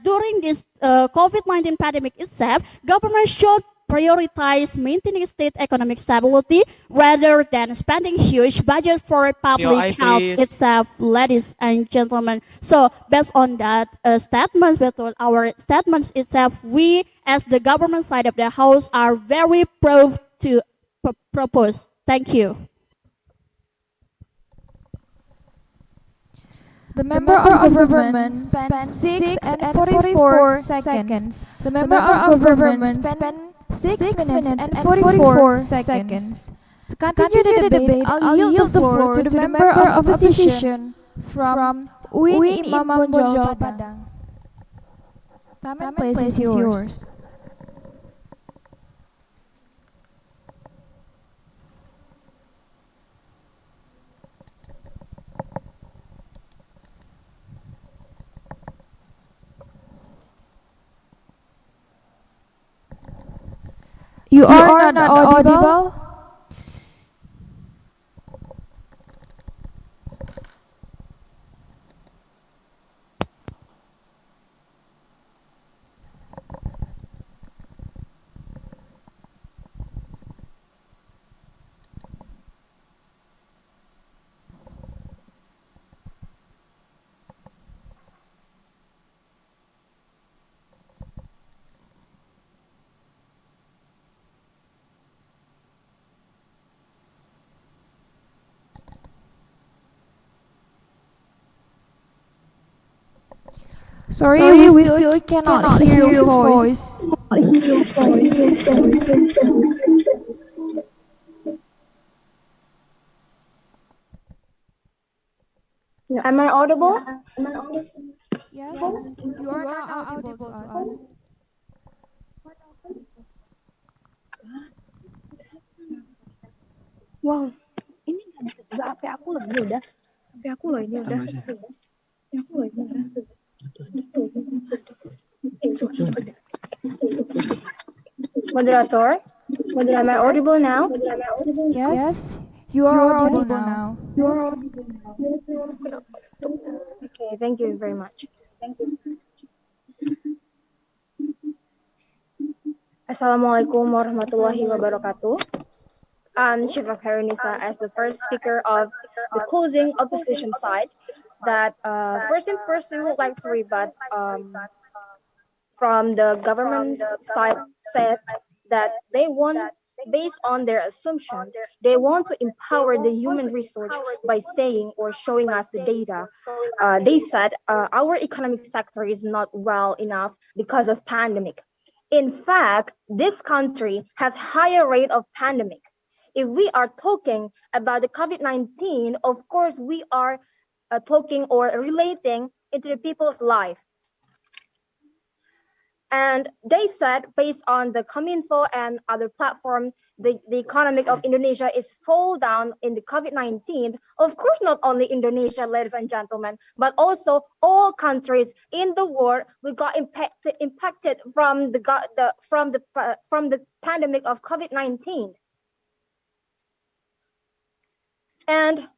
during this COVID-19 pandemic itself, government should prioritize maintaining state economic stability rather than spending huge budget for public health itself, ladies and gentlemen. So based on that statements, based on our statements itself, we as the government side of the house are very proud to propose. Thank you. The member of government spent 6 and 44 seconds. The member of government spent 6 minutes and 44 seconds. To continue the debate, I'll yield the floor to the member of opposition from UIN Imam Bonjol Padang. Time and place is yours. You are not audible. Sorry, we still cannot hear your voice. Am I audible? Yes, you are not audible to us. Wow, ini nggak bisa juga HP aku loh, ini udah. HP aku loh ini udah. Moderator, am I audible now? Yes, you are audible now. Okay, thank you very much. Assalamualaikum warahmatullahi wabarakatuh. Shiva Karenisa as the first speaker of the closing opposition side. That first, we would like to rebut from the government side said that they want, based on their assumption, they want to empower the human resource by saying or showing us the data. They said our economic sector is not well enough because of pandemic. In fact, this country has higher rate of pandemic. If we are talking about the COVID-19, of course, we are talking or relating into the people's life. And they said, based on the Cominfo and other platforms, the economic of Indonesia is fall down in the COVID-19. Of course, not only Indonesia, ladies and gentlemen, but also all countries in the world we got impacted from the pandemic of COVID-19. And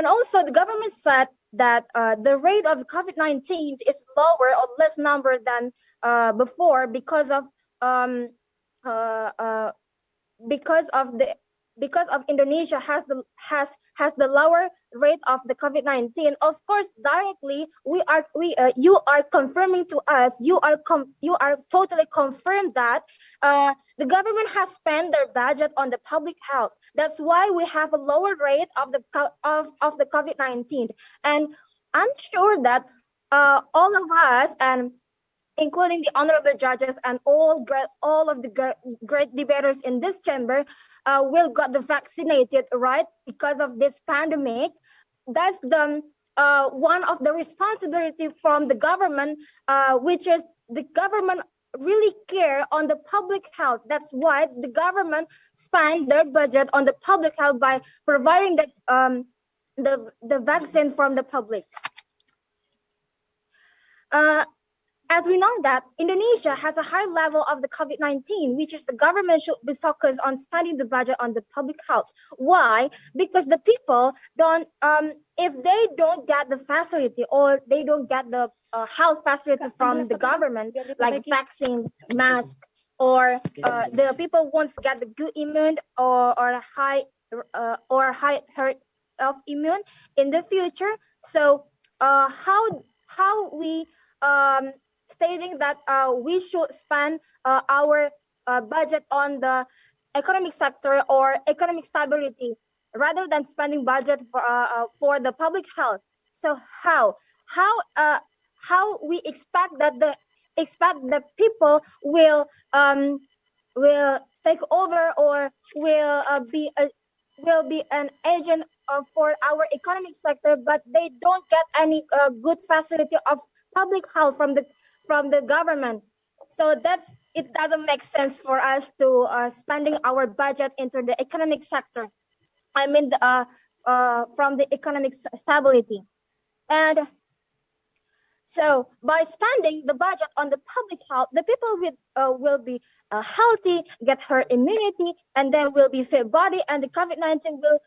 also the government said that the rate of COVID-19 is lower or less number than before because of because of Indonesia has the lower rate of the COVID-19. Of course, directly you are confirming to us, you are totally confirmed that the government has spent their budget on the public health. That's why we have a lower rate of the COVID-19. And I'm sure that all of us, and including the honorable judges and all of the great debaters in this chamber, will got the vaccinated, right? Because of this pandemic. That's the one of the responsibility from the government, which is the government really care on the public health. That's why the government spend their budget on the public health by providing the vaccine from the public. As we know that Indonesia has a high level of the COVID-19, which is the government should be focused on spending the budget on the public health. Why? Because the people don't, if they don't get the facility or they don't get the health facility from the government, like vaccine, mask, or the people won't get the good immune or high herd of immune in the future. So how we stating that we should spend our budget on the economic sector or economic stability rather than spending budget for the public health. So how we expect that the people will take over or will be an agent for our economic sector, but they don't get any good facility of public health from the government. So it doesn't make sense for us to spending our budget into the economic sector. I mean, from the economic stability. And so by spending the budget on the public health, the people will be healthy, get herd immunity, and then will be fit body, and the COVID-19 will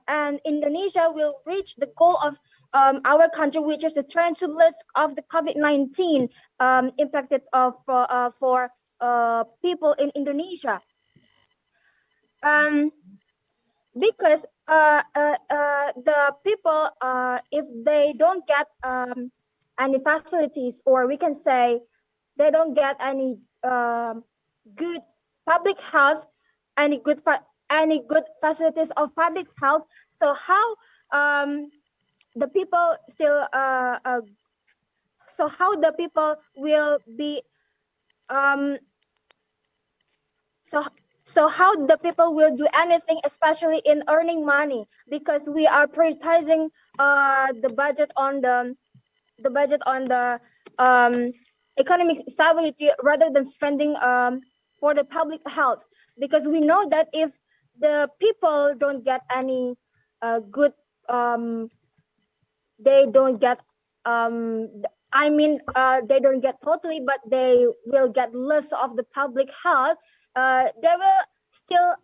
and Indonesia will reach the goal of our country, which is the trend to list of the COVID-19 impacted for people in Indonesia. Because the people, if they don't get any facilities, or we can say they don't get any good public health, any good facilities of public health, so how the people still so how the people will be so how the people will do anything, especially in earning money, because we are prioritizing the budget on the economic stability rather than spending for the public health, because we know that if the people don't get any good they don't get they don't get totally, but they will get less of the public health. They will still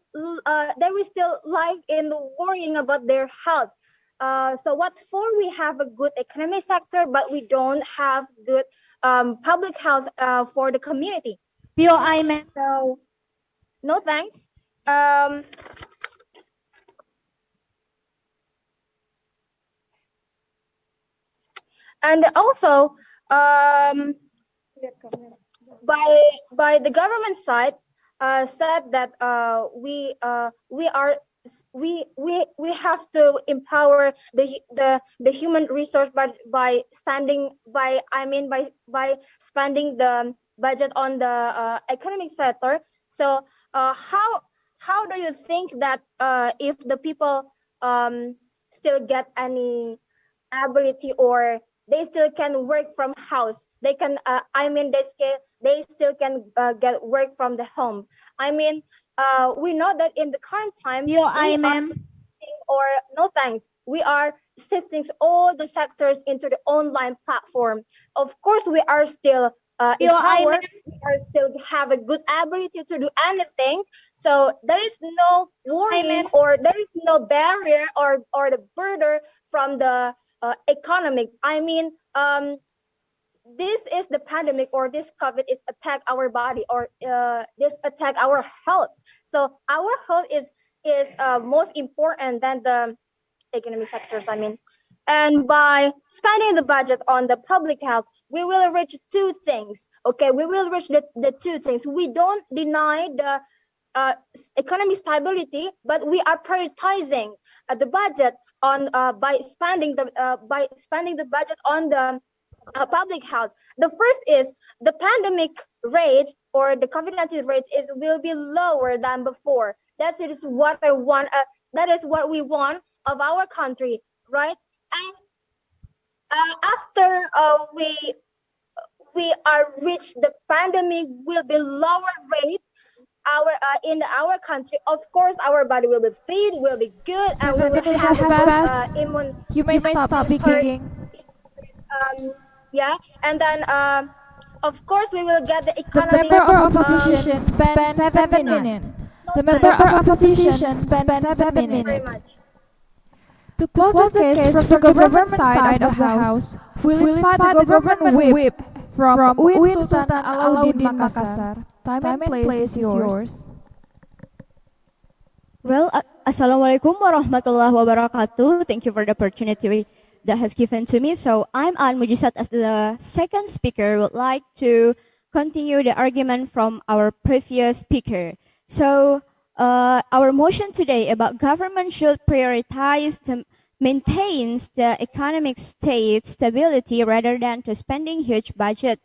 live in worrying about their health. So what for we have a good economic sector, but we don't have good public health for the community? POI, ma'am. So no thanks. And also by the government side said that we have to empower the human resource by spending the budget on the economic sector. So how do you think that if the people still get any ability, or they still can work from house, they can they still can get work from the home? I mean, we know that in the current time, POI, ma'am. Or no thanks, we are shifting all the sectors into the online platform. Of course, we are still empowered, we are still have a good ability to do anything. So there is no worrying, or there is no barrier or the burden from the economic. I mean, this is the pandemic, or this COVID is attack our body, or this attack our health. So our health is most important than the economic sectors, I mean. And by spending the budget on the public health, we will reach two things. Okay, we will reach the two things. We don't deny the economic stability, but we are prioritizing the budget on by spending the budget on the public health. The first is the pandemic rate, or the COVID-19 rate will be lower than before. That is what I want. That is what we want of our country, right? And after we are reached, the pandemic will be lower rate in our country. Of course, our body will be fit, will be good, and we will have immune. You may stop speaking. Yeah, and then of course we will get the The economy. member of opposition spent 7 minutes. The member of opposition spent 7 Very minutes. much. To close the case from the government side of the House, will invite the government whip from UIN Sultan Alauddin Makassar. Time and place is yours. Well, Assalamualaikum warahmatullahi wabarakatuh. Thank you for the opportunity that has given to me. So I'm An Mujisat as the second speaker. Would like to continue the argument from our previous speaker. So our motion today about government should prioritize to maintain the economic state stability rather than to spending huge budget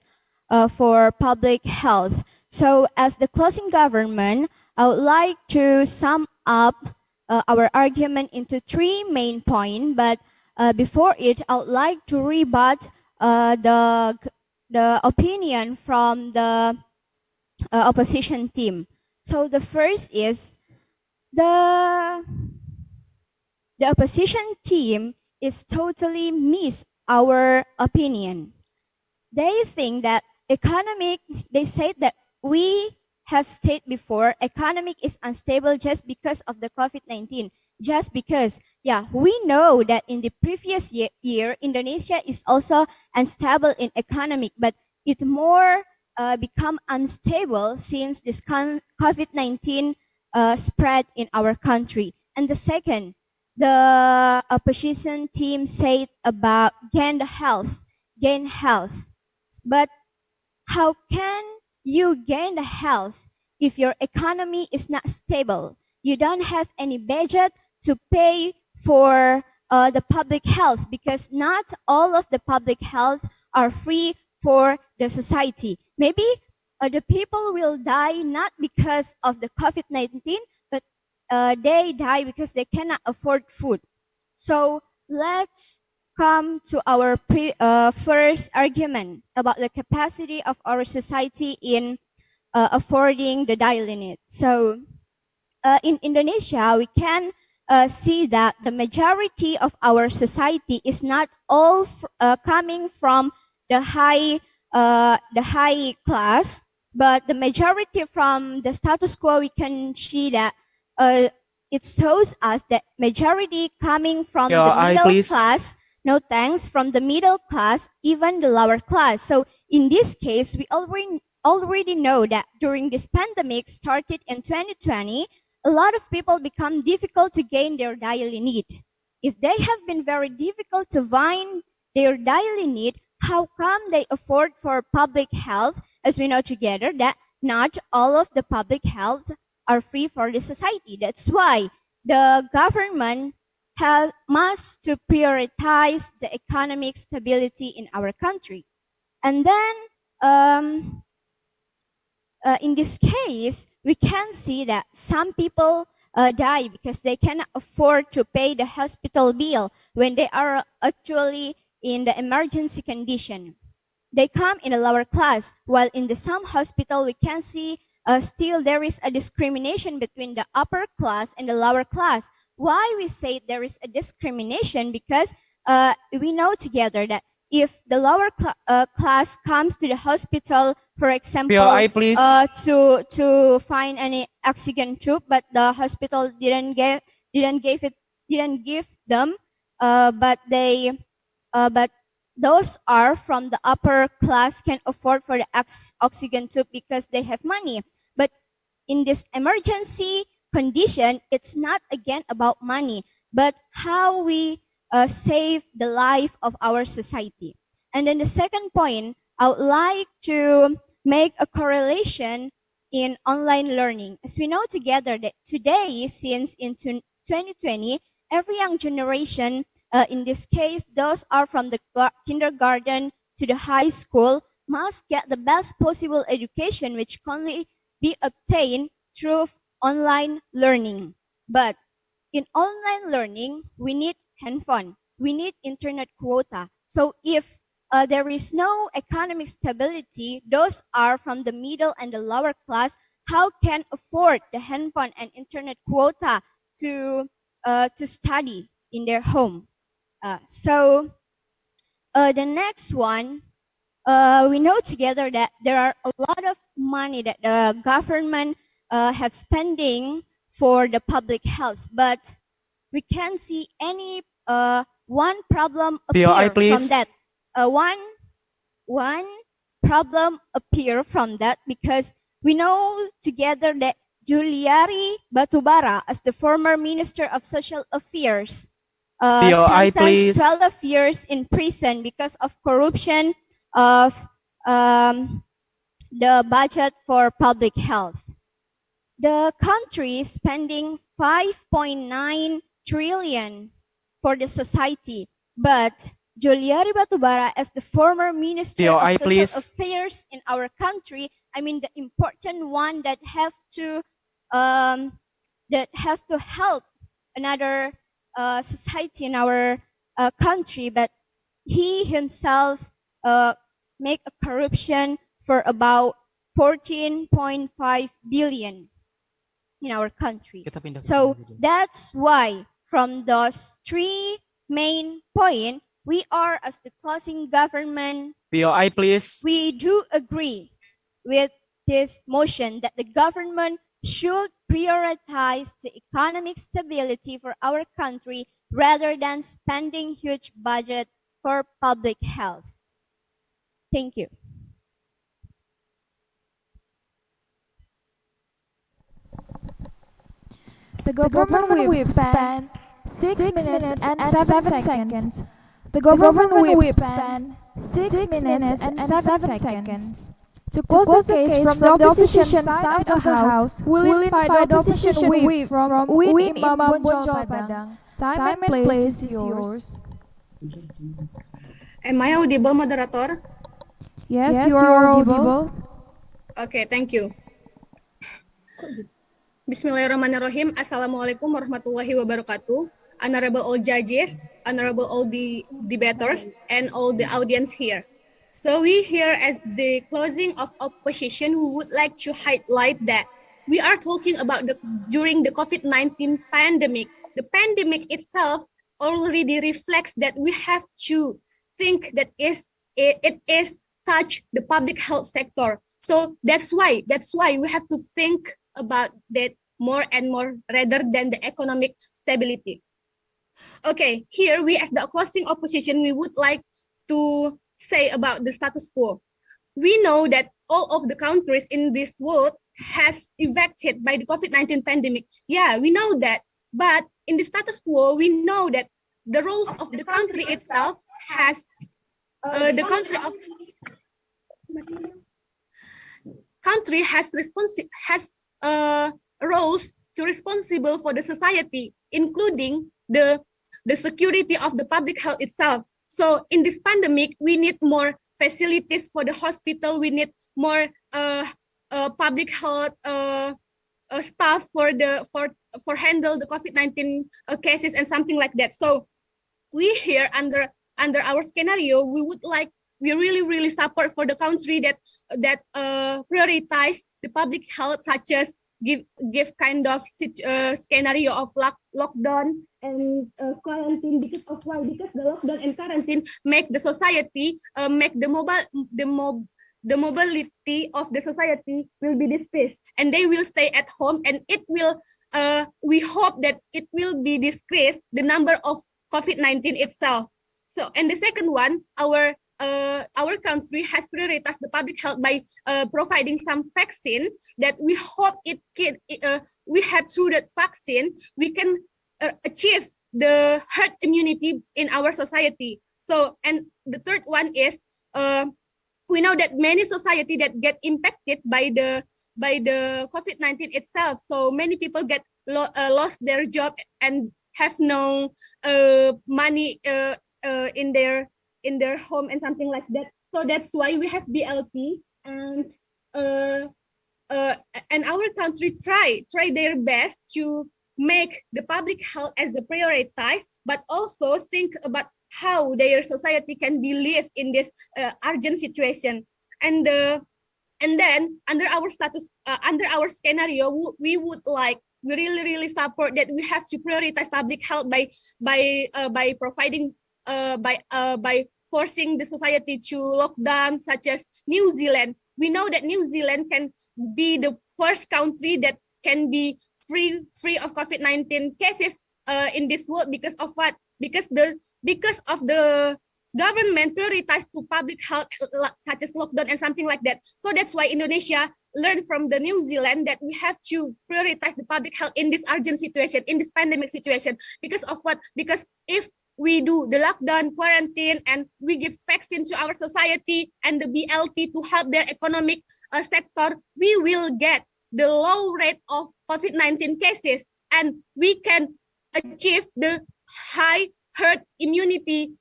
for public health. So as the closing government, I would like to sum up our argument into 3 main points, but before it, I would like to rebut the opinion from the opposition team. So the first is the opposition team is totally miss our opinion. They think that they said that we have stated before, economic is unstable just because of the COVID-19. Just because, yeah, we know that in the previous year, Indonesia is also unstable in economic, but it more become unstable since this COVID-19 spread in our country. And the second, the opposition team said about gain health. But how can you gain the health if your economy is not stable? You don't have any budget to pay for the public health, because not all of the public health are free for the society. Maybe the people will die not because of the COVID-19, but they die because they cannot afford food. So let's come to our first argument about the capacity of our society in affording the daily needs. So in Indonesia, we can see that the majority of our society is not all coming from the high class, but the majority from the status quo. We can see that it shows us that majority coming from the middle class. No thanks, from the middle class, even the lower class. So in this case, we already know that during this pandemic started in 2020, a lot of people become difficult to gain their daily need. If they have been very difficult to find their daily need, how come they afford for public health? As we know together that not all of the public health are free for the society. That's why the government must to prioritize the economic stability in our country. And then in this case, we can see that some people die because they cannot afford to pay the hospital bill when they are actually in the emergency condition. They come in a lower class, while in the some hospital we can see still there is a discrimination between the upper class and the lower class. Why we say there is a discrimination? Because we know together that if the lower class comes to the hospital, for example, to find any oxygen tube, but the hospital didn't give them, but those are from the upper class can afford for the oxygen tube because they have money. But in this emergency condition, it's not again about money, but how we save the life of our society. And then the second point, I would like to make a correlation in online learning. As we know together that today, since in 2020, every young generation, in this case, those are from the kindergarten to the high school, must get the best possible education which can only be obtained through online learning. But in online learning, we need handphone, we need internet quota. So if there is no economic stability, those are from the middle and the lower class, how can afford the handphone and internet quota to study in their home? So the next one, we know together that there are a lot of money that the government have spending for the public health, but we can't see any one problem appear from that. One problem appear from that because we know together that Juliari Batubara, as the former Minister of Social Affairs, sentenced 12 years in prison because of corruption of the budget for public health. The country is spending 5.9 trillion for the society, but Juliari Batubara, as the former Minister of Social Affairs in our country, I mean the important one that have to help another society in our country, but he himself make a corruption for about 14.5 billion in our country. So that's why from those three main points, we are as the closing government, POI please. We do agree with this motion that the government should prioritize the economic stability for our country rather than spending huge budget for public health. Thank you. The government whip spent 6 minutes and 7 seconds. The government whip spent 6 minutes and 7 seconds. To close the case from the opposition side of the House, will invite the opposition whip from Uin Imam Bonjol Padang. Time and place is yours. Am I audible, moderator? Yes, you are audible. Okay, thank you. Bismillahirrahmanirrahim. Assalamualaikum warahmatullahi wabarakatuh. Honorable all judges, honorable all the debaters, and all the audience here. So we here as the closing of opposition, we would like to highlight that we are talking about during the COVID-19 pandemic. The pandemic itself already reflects that we have to think that it is touch the public health sector. So that's why we have to think about that more and more rather than the economic stability. Okay, here we as the closing opposition, we would like to say about the status quo. We know that all of the countries in this world has affected by the COVID-19 pandemic. Yeah, we know that. But in the status quo, we know that the roles of the country itself has roles to responsible for the society, including the security of the public health itself. So in this pandemic, we need more facilities for the hospital. We need more public health staff for handle the COVID-19 cases and something like that. So we here under our scenario, we really support for the country that prioritize the public health, such as give kind of scenario of lockdown and quarantine. Because of why? Because the lockdown and quarantine make the society make the mobility of the society will be decreased, and they will stay at home, and it will we hope that it will be decreased the number of COVID-19 itself. So, and the second one, our country has prioritized the public health by providing some vaccine that we hope it can, we have through that vaccine, we can achieve the herd immunity in our society. So, and the third one is, we know that many society that get impacted by the COVID-19 itself. So many people get lost their job and have no money in their home and something like that. So that's why we have BLT, and our country try their best to make the public health as the priority, but also think about how their society can be lived in this urgent situation. And then under our status, under our scenario, we really support that we have to prioritize public health by providing by forcing the society to lock down, such as New Zealand. We know that New Zealand can be the first country that can be free of COVID-19 cases in this world. Because of what? Because of the government prioritized to public health, such as lockdown and something like that. So that's why Indonesia learned from the New Zealand that we have to prioritize the public health in this urgent situation, in this pandemic situation. Because of what? Because if we do the lockdown, quarantine, and we give vaccine to our society and the BLT to help their economic sector, we will get the low rate of COVID-19 cases, and we can achieve the high herd immunity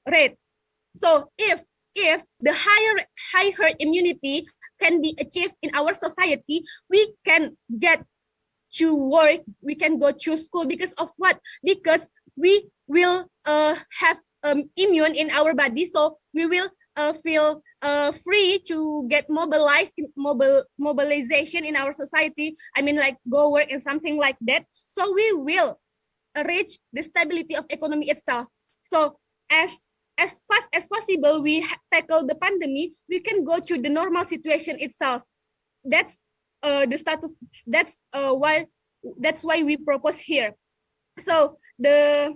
rate. So if the high herd immunity can be achieved in our society, we can get to work, we can go to school. Because of what? Because we will have immune in our body, so we will feel free to get mobilization in our society. I mean, like go work and something like that. So we will reach the stability of economy itself. So as fast as possible, we tackle the pandemic, we can go to the normal situation itself. That's the status. That's why we propose here. So the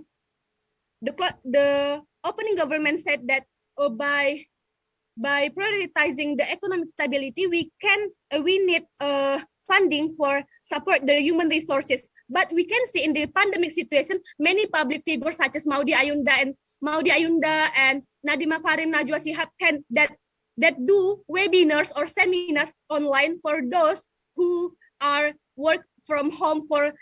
opening government said that by prioritizing the economic stability, we need funding for support the human resources. But we can see in the pandemic situation, many public figures such as Maudy Ayunda and Nadima Karim Najwa Shihab that do webinars or seminars online for those who are work from home for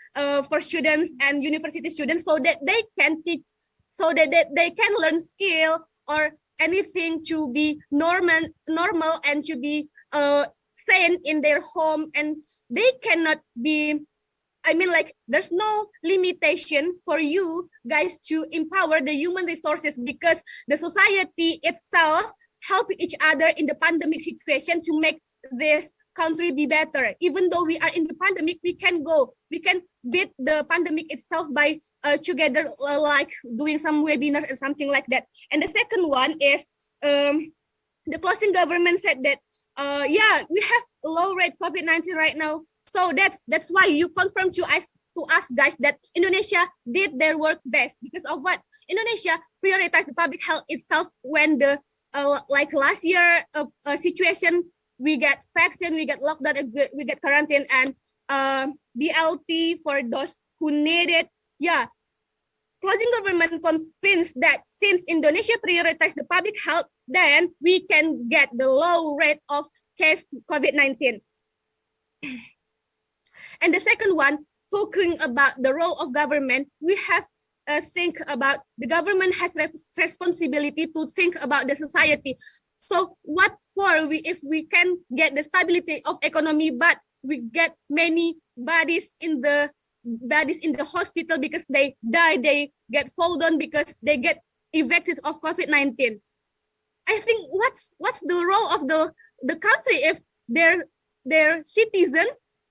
students and university students, so that they can teach, so that they can learn skill or anything to be normal and to be sane in their home, and they cannot be, I mean, like there's no limitation for you guys to empower the human resources, because the society itself help each other in the pandemic situation to make this country be better. Even though we are in the pandemic, we can beat the pandemic itself by together, like doing some webinars and something like that. And the second one is the closing government said that yeah, we have low rate COVID-19 right now. So that's why you confirm to us guys that Indonesia did their work best. Because of what? Indonesia prioritized the public health itself when the like last year situation, we get vaccine, we get lockdown, we get quarantine, and BLT for those who need it. Yeah, closing government convinced that since Indonesia prioritized the public health, then we can get the low rate of case COVID-19. And the second one, talking about the role of government, we have think about the government has responsibility to think about the society. So what for if we can get the stability of economy, but we get many bodies in the hospital because they die, they get fall down because they get infected of COVID-19. I think what's the role of the country if their citizen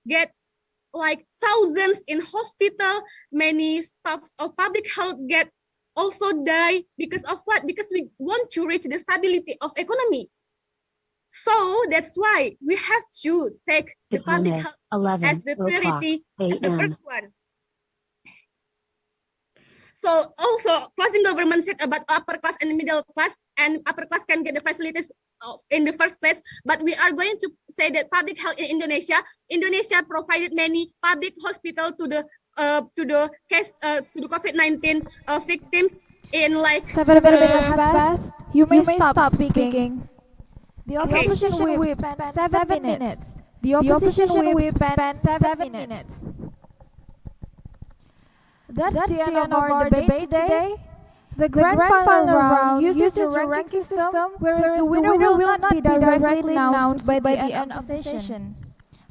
get like thousands in hospital, many staffs of public health get also die because of what? Because we want to reach the stability of economy. So that's why we have to take the public health as the priority, as the first one. So also closing government said about upper class and middle class, and upper class can get the facilities in the first place. But we are going to say that public health in Indonesia provided many public hospital to the COVID-19 victims in like 7 minutes has passed. You may stop speaking. The Okay. opposition whip spent 7 minutes. The opposition whip spent 7 minutes. That's the end of our debate today. The grand final round uses a ranking system, whereas the winner will not be directly announced by the end of the session.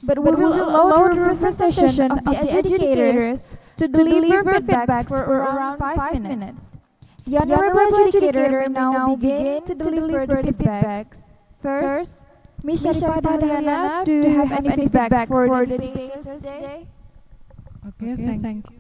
But we will allow the representation of the educators to deliver feedbacks for around 5 minutes. The honorable educator may now begin to deliver the feedbacks. First, Ms. Sharifa Dahliana, do you have any feedback for the debaters today? Okay, thank you.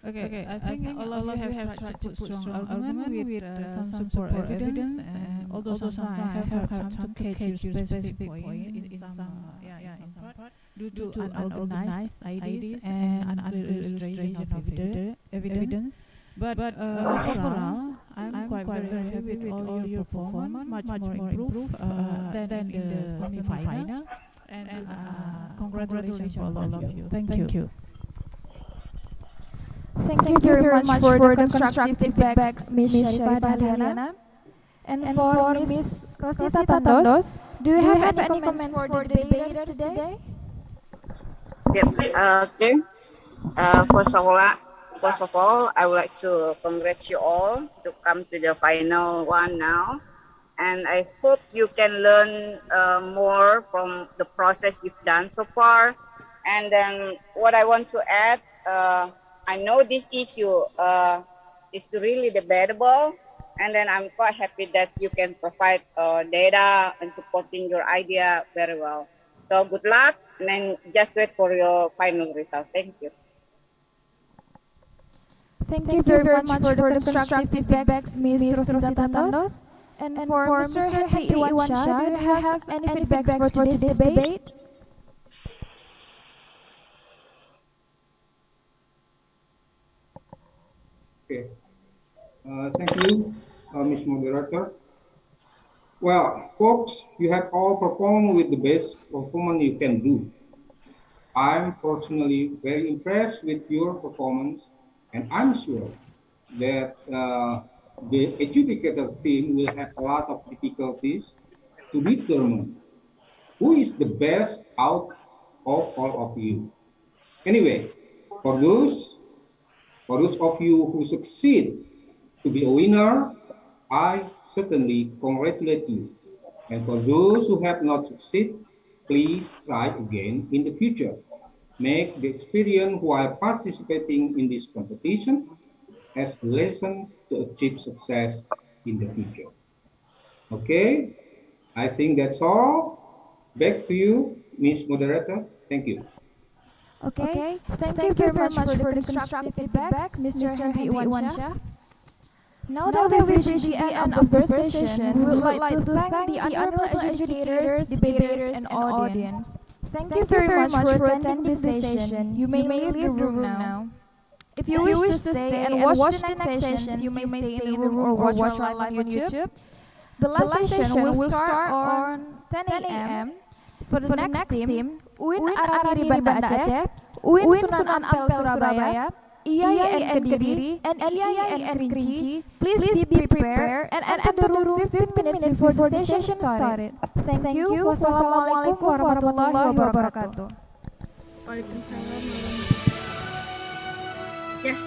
Okay. I think all of you have tried to put strong argument with some support evidence, and although sometimes I have had time to catch your specific point in some part due to unorganized ideas and unclear illustration of evidence. But overall, I'm quite very happy with all your performance, much more improved than in the semi-final. And congratulations for all of you. Thank you. Thank you very much for the constructive feedbacks, Ms. Sharifa Dahliana. And for Ms. Rosita Tandos, do you have any comments for the debaters today? Okay. First of all, I would like to congratulate you all to come to the final one now. And I hope you can learn more from the process you've done so far. And then what I want to add, I know this issue is really debatable, and then I'm quite happy that you can provide data and supporting your idea very well. So good luck, and then just wait for your final result. Thank you. Thank you very much for the constructive feedbacks, Ms. Rosita Tandos. And for Mr. Henry Iwansha, do you have any feedbacks for today's debate? Okay. Thank you, Ms. Moderator. Well, folks, you have all performed with the best performance you can do. I'm personally very impressed with your performance, and I'm sure that the educator team will have a lot of difficulties to determine who is the best out of all of you. Anyway, for those of you who succeed to be a winner, I certainly congratulate you. And for those who have not succeeded, please try again in the future. Make the experience while participating in this competition as a lesson to achieve success in the future. Okay, I think that's all. Back to you, Ms. Moderator. Thank you. Okay, thank you very much for the constructive feedbacks, Mr. Henry Iwansha. Now that we've reached the end of the session, we would like to thank the honorable educators, debaters, and audience. Thank you very much for attending this session. You may leave the room now. If you wish to stay and watch the next sessions, you may stay in the room or watch our live on YouTube. The last session will start on 10 a.m. For the next team, UIN AR-RANIRY Banda Aceh, UIN Sunan Ampel Surabaya, IAIN Kediri, and IAIN Kerinci. Please be prepared and enter the room 15 minutes before the session started. Thank you. Wassalamualaikum warahmatullahi wabarakatuh. Waalaikumsalam. Yes.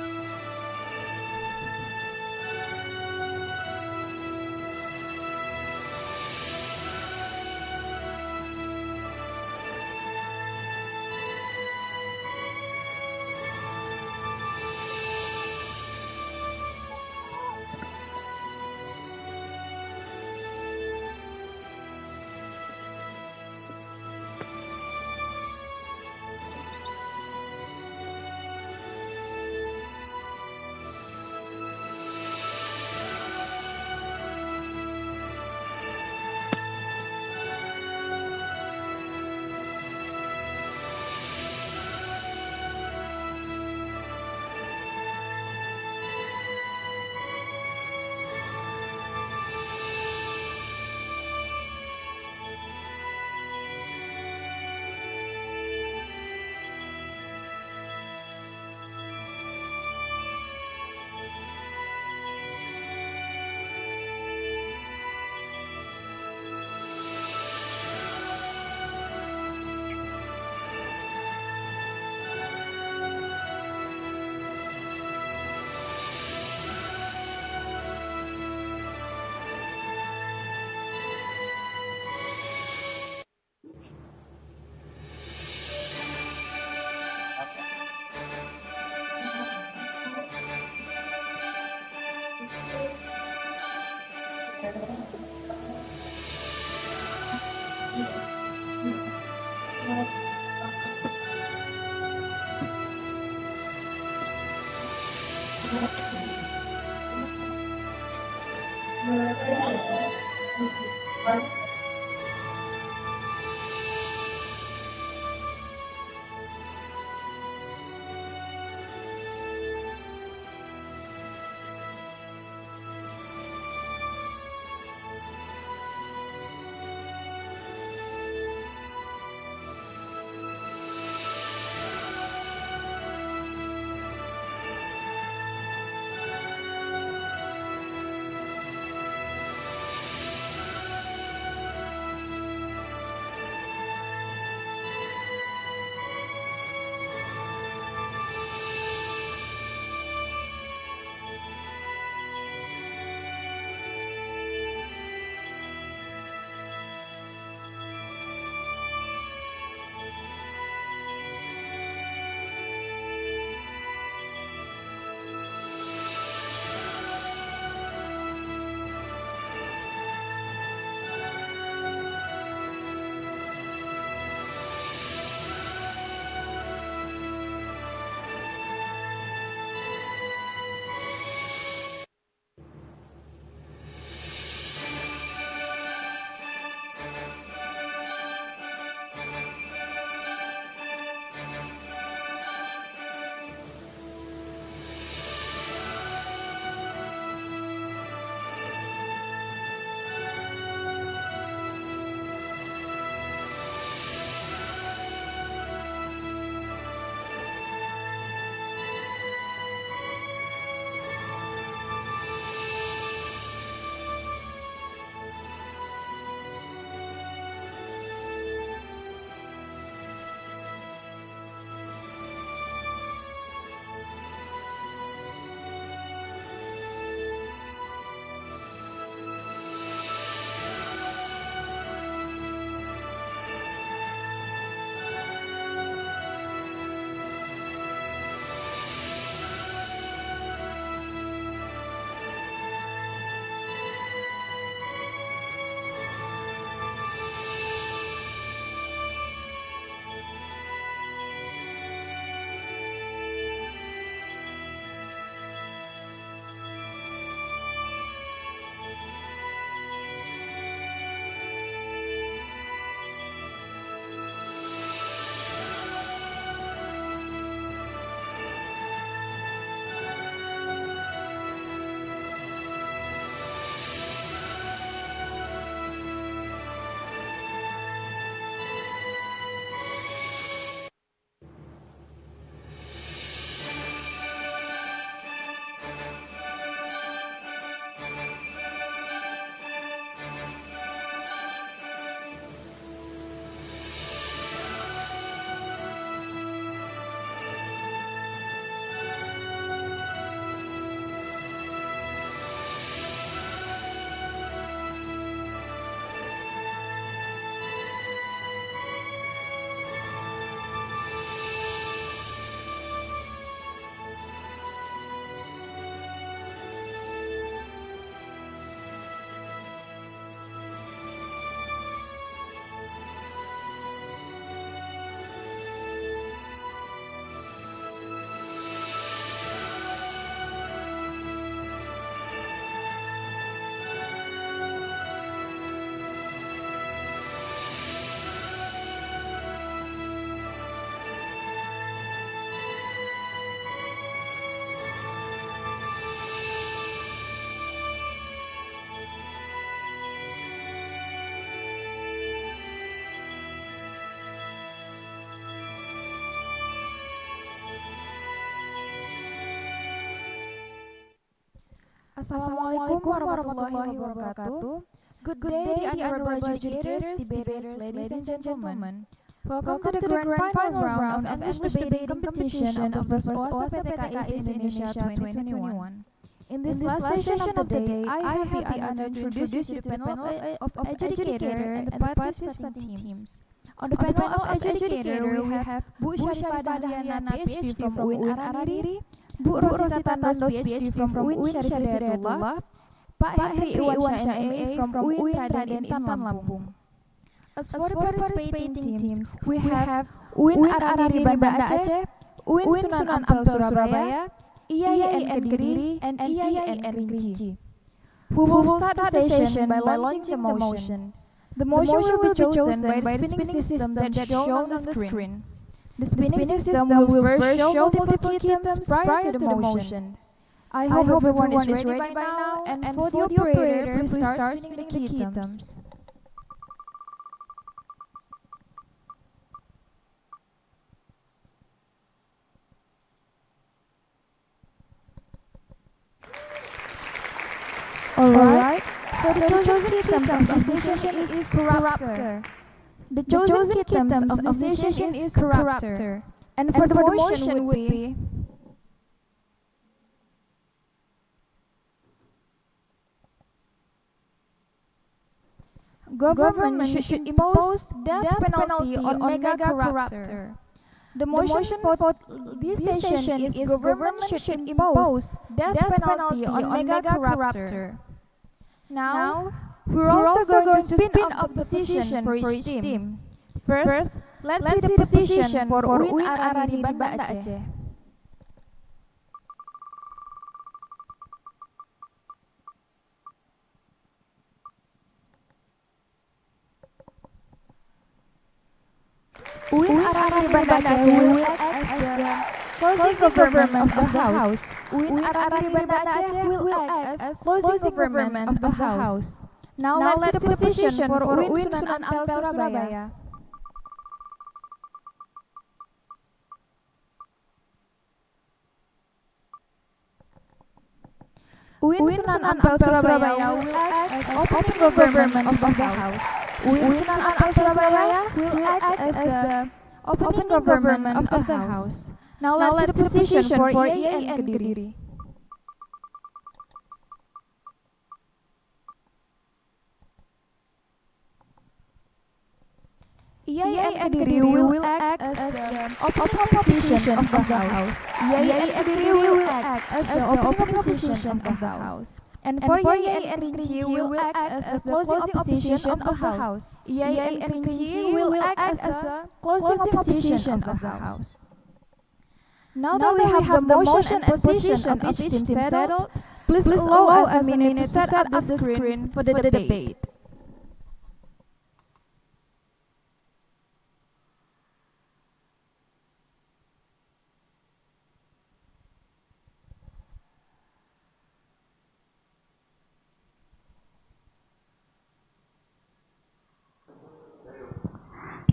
Assalamualaikum warahmatullahi wabarakatuh. Good day, the honorable educators, debaters, ladies and gentlemen. Welcome to the grand final round of English debating competition of the first OASE PTKI Indonesia 2021. In this last session of the day, I have the honor to introduce you to the panel of educator and the participating teams. On the panel of educator, we have Bu Syarifah Dahliana, PhD from UIN AR-RANIRY, Bu Rosita Tandos, PhD from UIN Syarif Hidayatullah, Pak Henry Iwan Syah, MA from UIN Raden Intan Lampung. As for the participating teams, we have UIN AR-RANIRY Banda Aceh, UIN Sunan Ampel Surabaya, IAIN Kediri, and IAIN Kerinci. We will start the session by launching the motion. The motion will be chosen by the spinning system that's shown on the screen. The spinning system will first show multiple key terms prior to the motion. I hope everyone is ready by now, and for the operator, please start spinning the key terms. Alright, so the chosen key terms of the session is corrupter. The chosen key terms of the session is corrupter. And for the motion would be government should impose death penalty on mega corrupter. The motion for this session is government should impose death penalty on mega corrupter. Now, we're also going to spin up the position for each team. First, let's see the position for UIN AR-RANIRY Banda Aceh. UIN AR-RANIRY Banda Aceh will act as the closing government of the House. UIN AR-RANIRY Banda Aceh will act as closing government of the House. Now let's see the position for UIN Sunan Ampel Surabaya. UIN Sunan Ampel Surabaya will act as opening government of the House. UIN Sunan Ampel Surabaya will act as the opening government of the House. Now let's see the position for IAI and Kediri. IAI and Kediri will act as the opening position of the House. IAI and Kediri will act as the opening position of the House. And for IAI and Kerinci will act as the closing position of the House. IAI and Kerinci will act as the closing position of the House. Now that we have the motion and position of each team settled, please allow us a minute to set up the screen for the debate.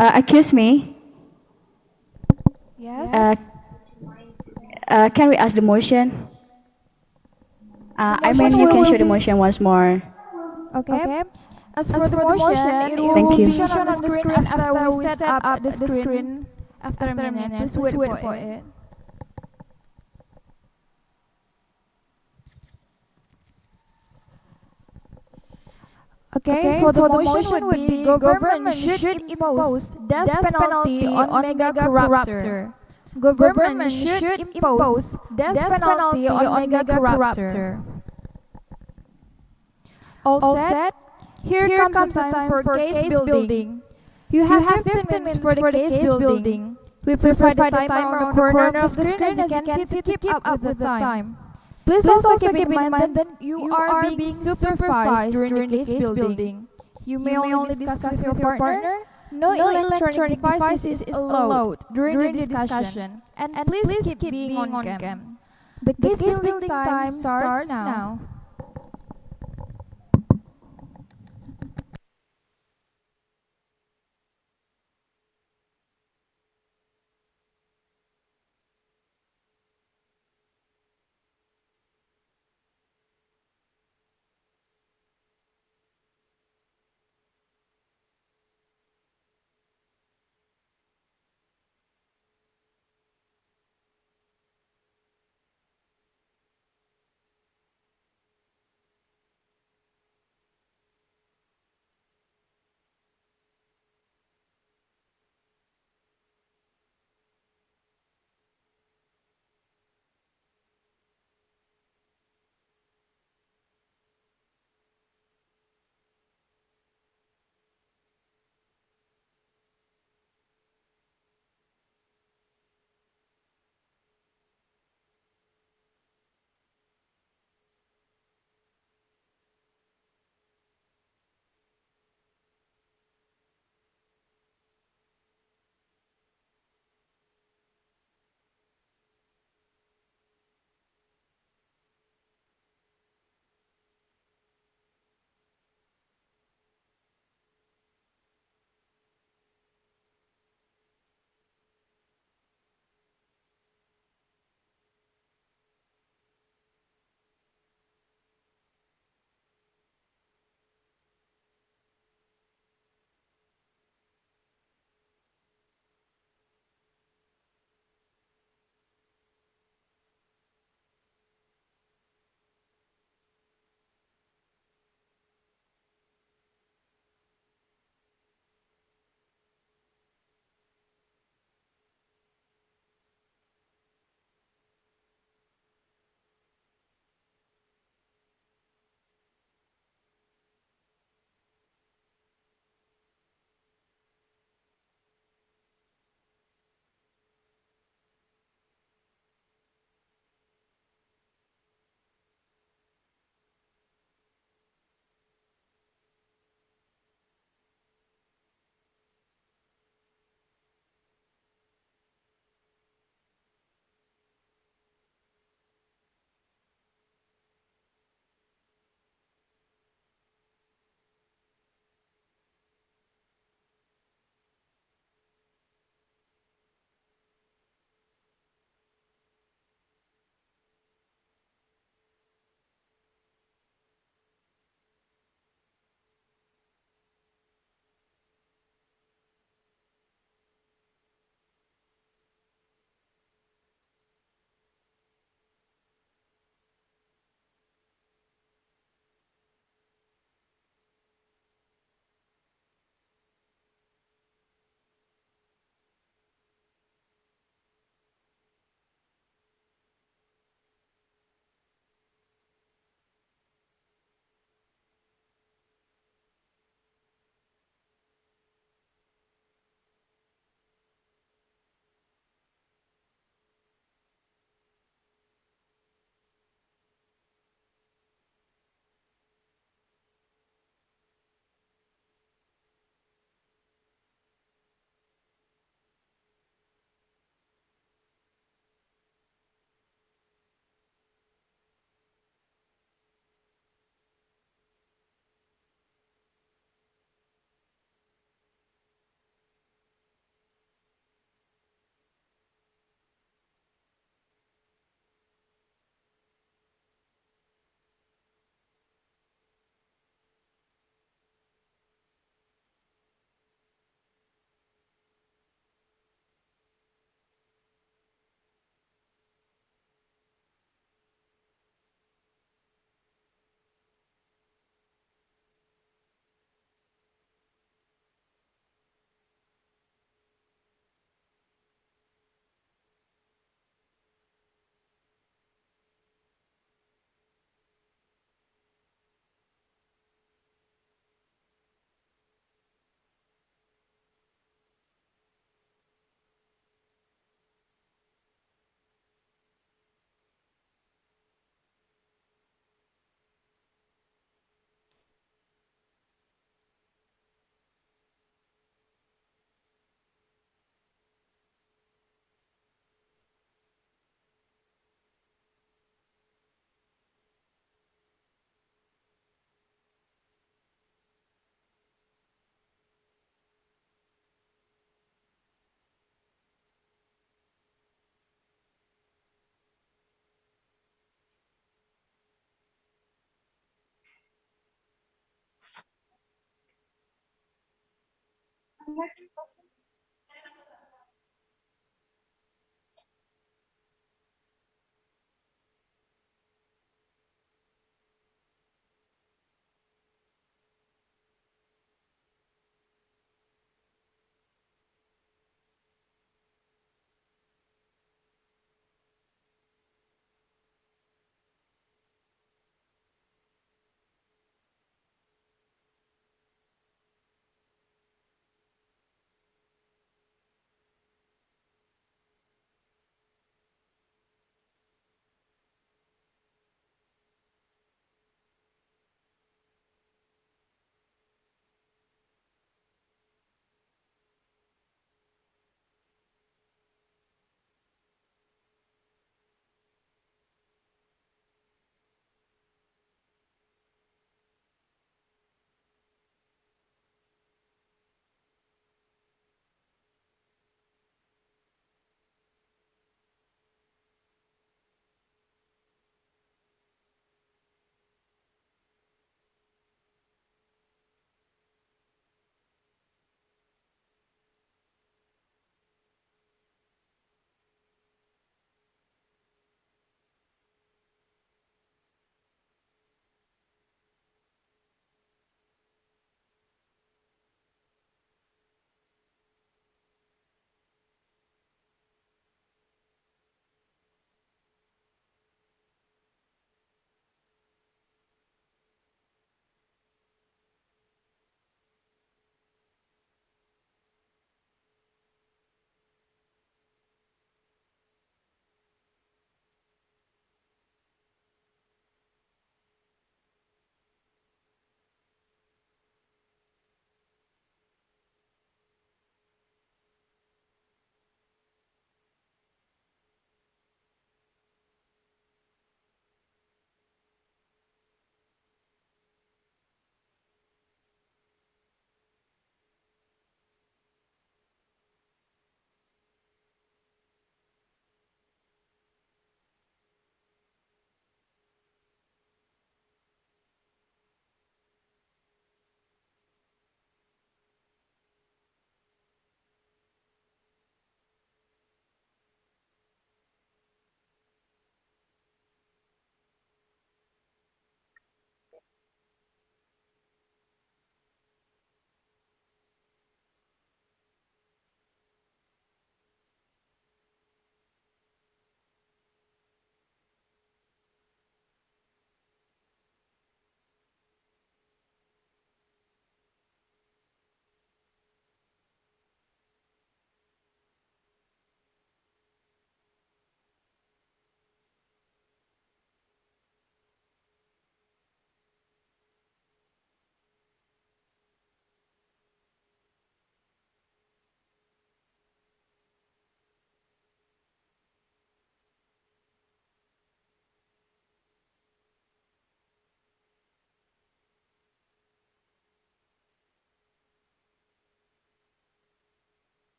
Excuse me. Yes. Can we ask the motion? I mean, you can show the motion once more. Okay. As for the motion, it will be shown on the screen after we set up the screen. After a minute, please wait for it. Okay, for the motion would be government should impose death penalty on mega corrupter. Government should impose death penalty on mega corrupter. All set? Here comes the time for case building. You have 15 minutes for the case building. We provide the timer on the corner of the screen as you can see to keep up with the time. Please also keep in mind that you are being supervised during the case building. You may only discuss with your partner. No electronic devices is allowed during the discussion. And please keep being on cam. The case building time starts now.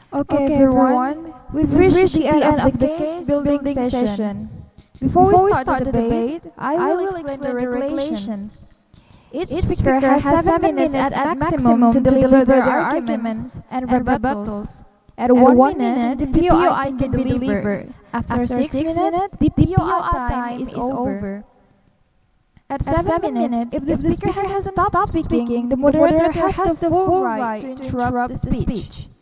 Okay, everyone, we've reached the end of the case building session. Before we start the debate, I will explain the regulations. Each speaker has 7 minutes at maximum to deliver their arguments and rebuttals. At 1 minute, the POI can be delivered. After 6 minutes, the POI time is over. At 7 minutes, if the speaker has stopped speaking, the moderator has the full right to interrupt the speech.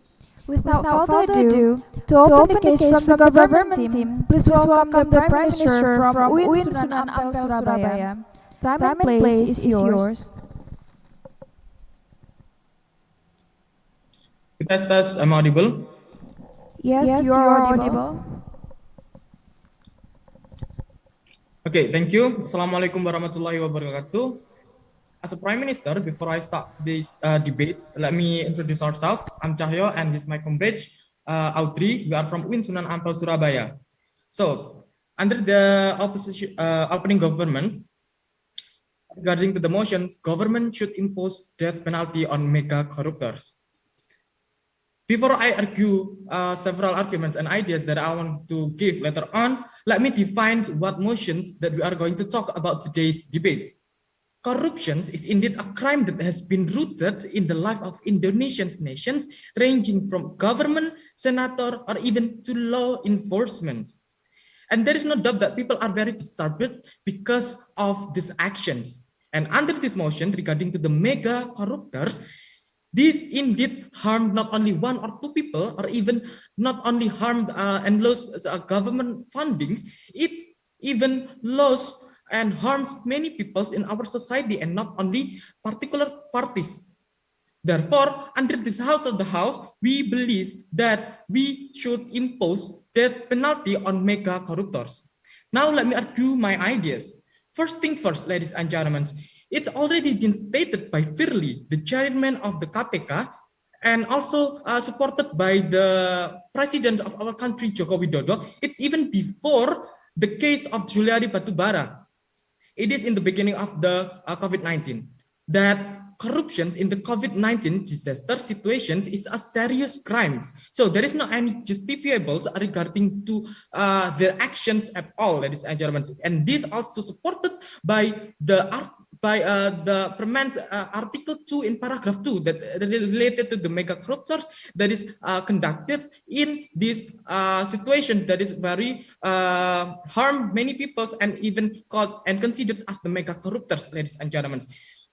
Without further ado, to open the case from the government team, please welcome the Prime Minister from UIN Sunan Ampel Surabaya. Time and place is yours. Tes, am I audible? Yes, you are audible. Okay, thank you. Assalamualaikum warahmatullahi wabarakatuh. As a Prime Minister, before I start today's debate, let me introduce ourselves. I'm Cahyo and this is my comrade, Audrey. We are from UIN Sunan Ampel, Surabaya. So, under the opposition opening governments, regarding to the motions, government should impose death penalty on mega corruptors. Before I argue several arguments and ideas that I want to give later on, let me define what motions that we are going to talk about today's debates. Corruption is indeed a crime that has been rooted in the life of Indonesian nations, ranging from government, senator, or even to law enforcement. And there is no doubt that people are very disturbed because of these actions. And under this motion regarding to the mega corruptors, this indeed harmed not only one or two people, or even not only harmed and lost government fundings, it even lost and harms many people in our society and not only particular parties. Therefore, under this House of the House, we believe that we should impose death penalty on mega corruptors. Now, let me argue my ideas. First thing first, ladies and gentlemen, it's already been stated by Firly, the chairman of the KPK, and also supported by the president of our country, Joko Widodo. It's even before the case of Juliari Batubara. It is in the beginning of the COVID-19 that corruption in the COVID-19 disaster situations is a serious crime. So there is no any justifiables regarding to their actions at all, ladies and gentlemen. And this also supported by the Parliament's Article 2 in paragraph 2 that related to the mega corruptors that is conducted in this situation that is very harm many peoples and even called and considered as the mega corruptors, ladies and gentlemen.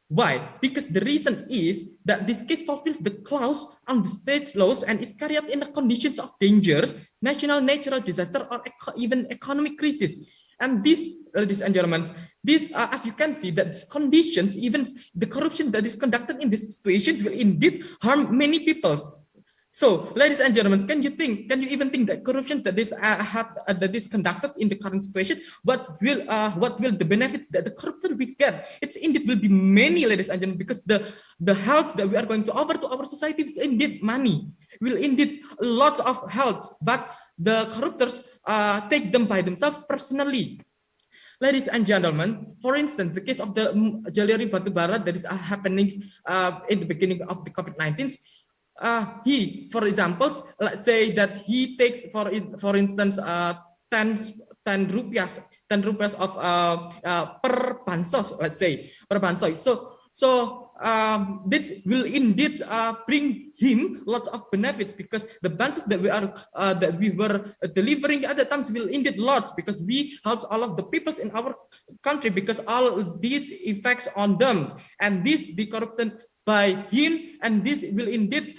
Why? Because the reason is that this case fulfills the clause on the state laws and is carried out in the conditions of dangers, national natural disaster, or even economic crisis. And this, ladies and gentlemen, this, as you can see, that conditions, even the corruption that is conducted in these situations will indeed harm many peoples. So, ladies and gentlemen, can you even think that corruption that is conducted in the current situation, what will the benefits that the corruptor will get? It's indeed will be many, ladies and gentlemen, because the help that we are going to offer to our society is indeed money, will indeed lots of help, but the corruptors take them by themselves personally. Ladies and gentlemen, for instance, the case of the Juliari Batubara that is happening in the beginning of the COVID-19. He, for example, let's say that he takes, for instance, 10 rupiahs of per bansos, let's say per bansos. So this will indeed bring him lots of benefits because the bansos that we were delivering at the times will indeed lots because we help all of the peoples in our country because all these effects on them and this the corruption by him, and this will indeed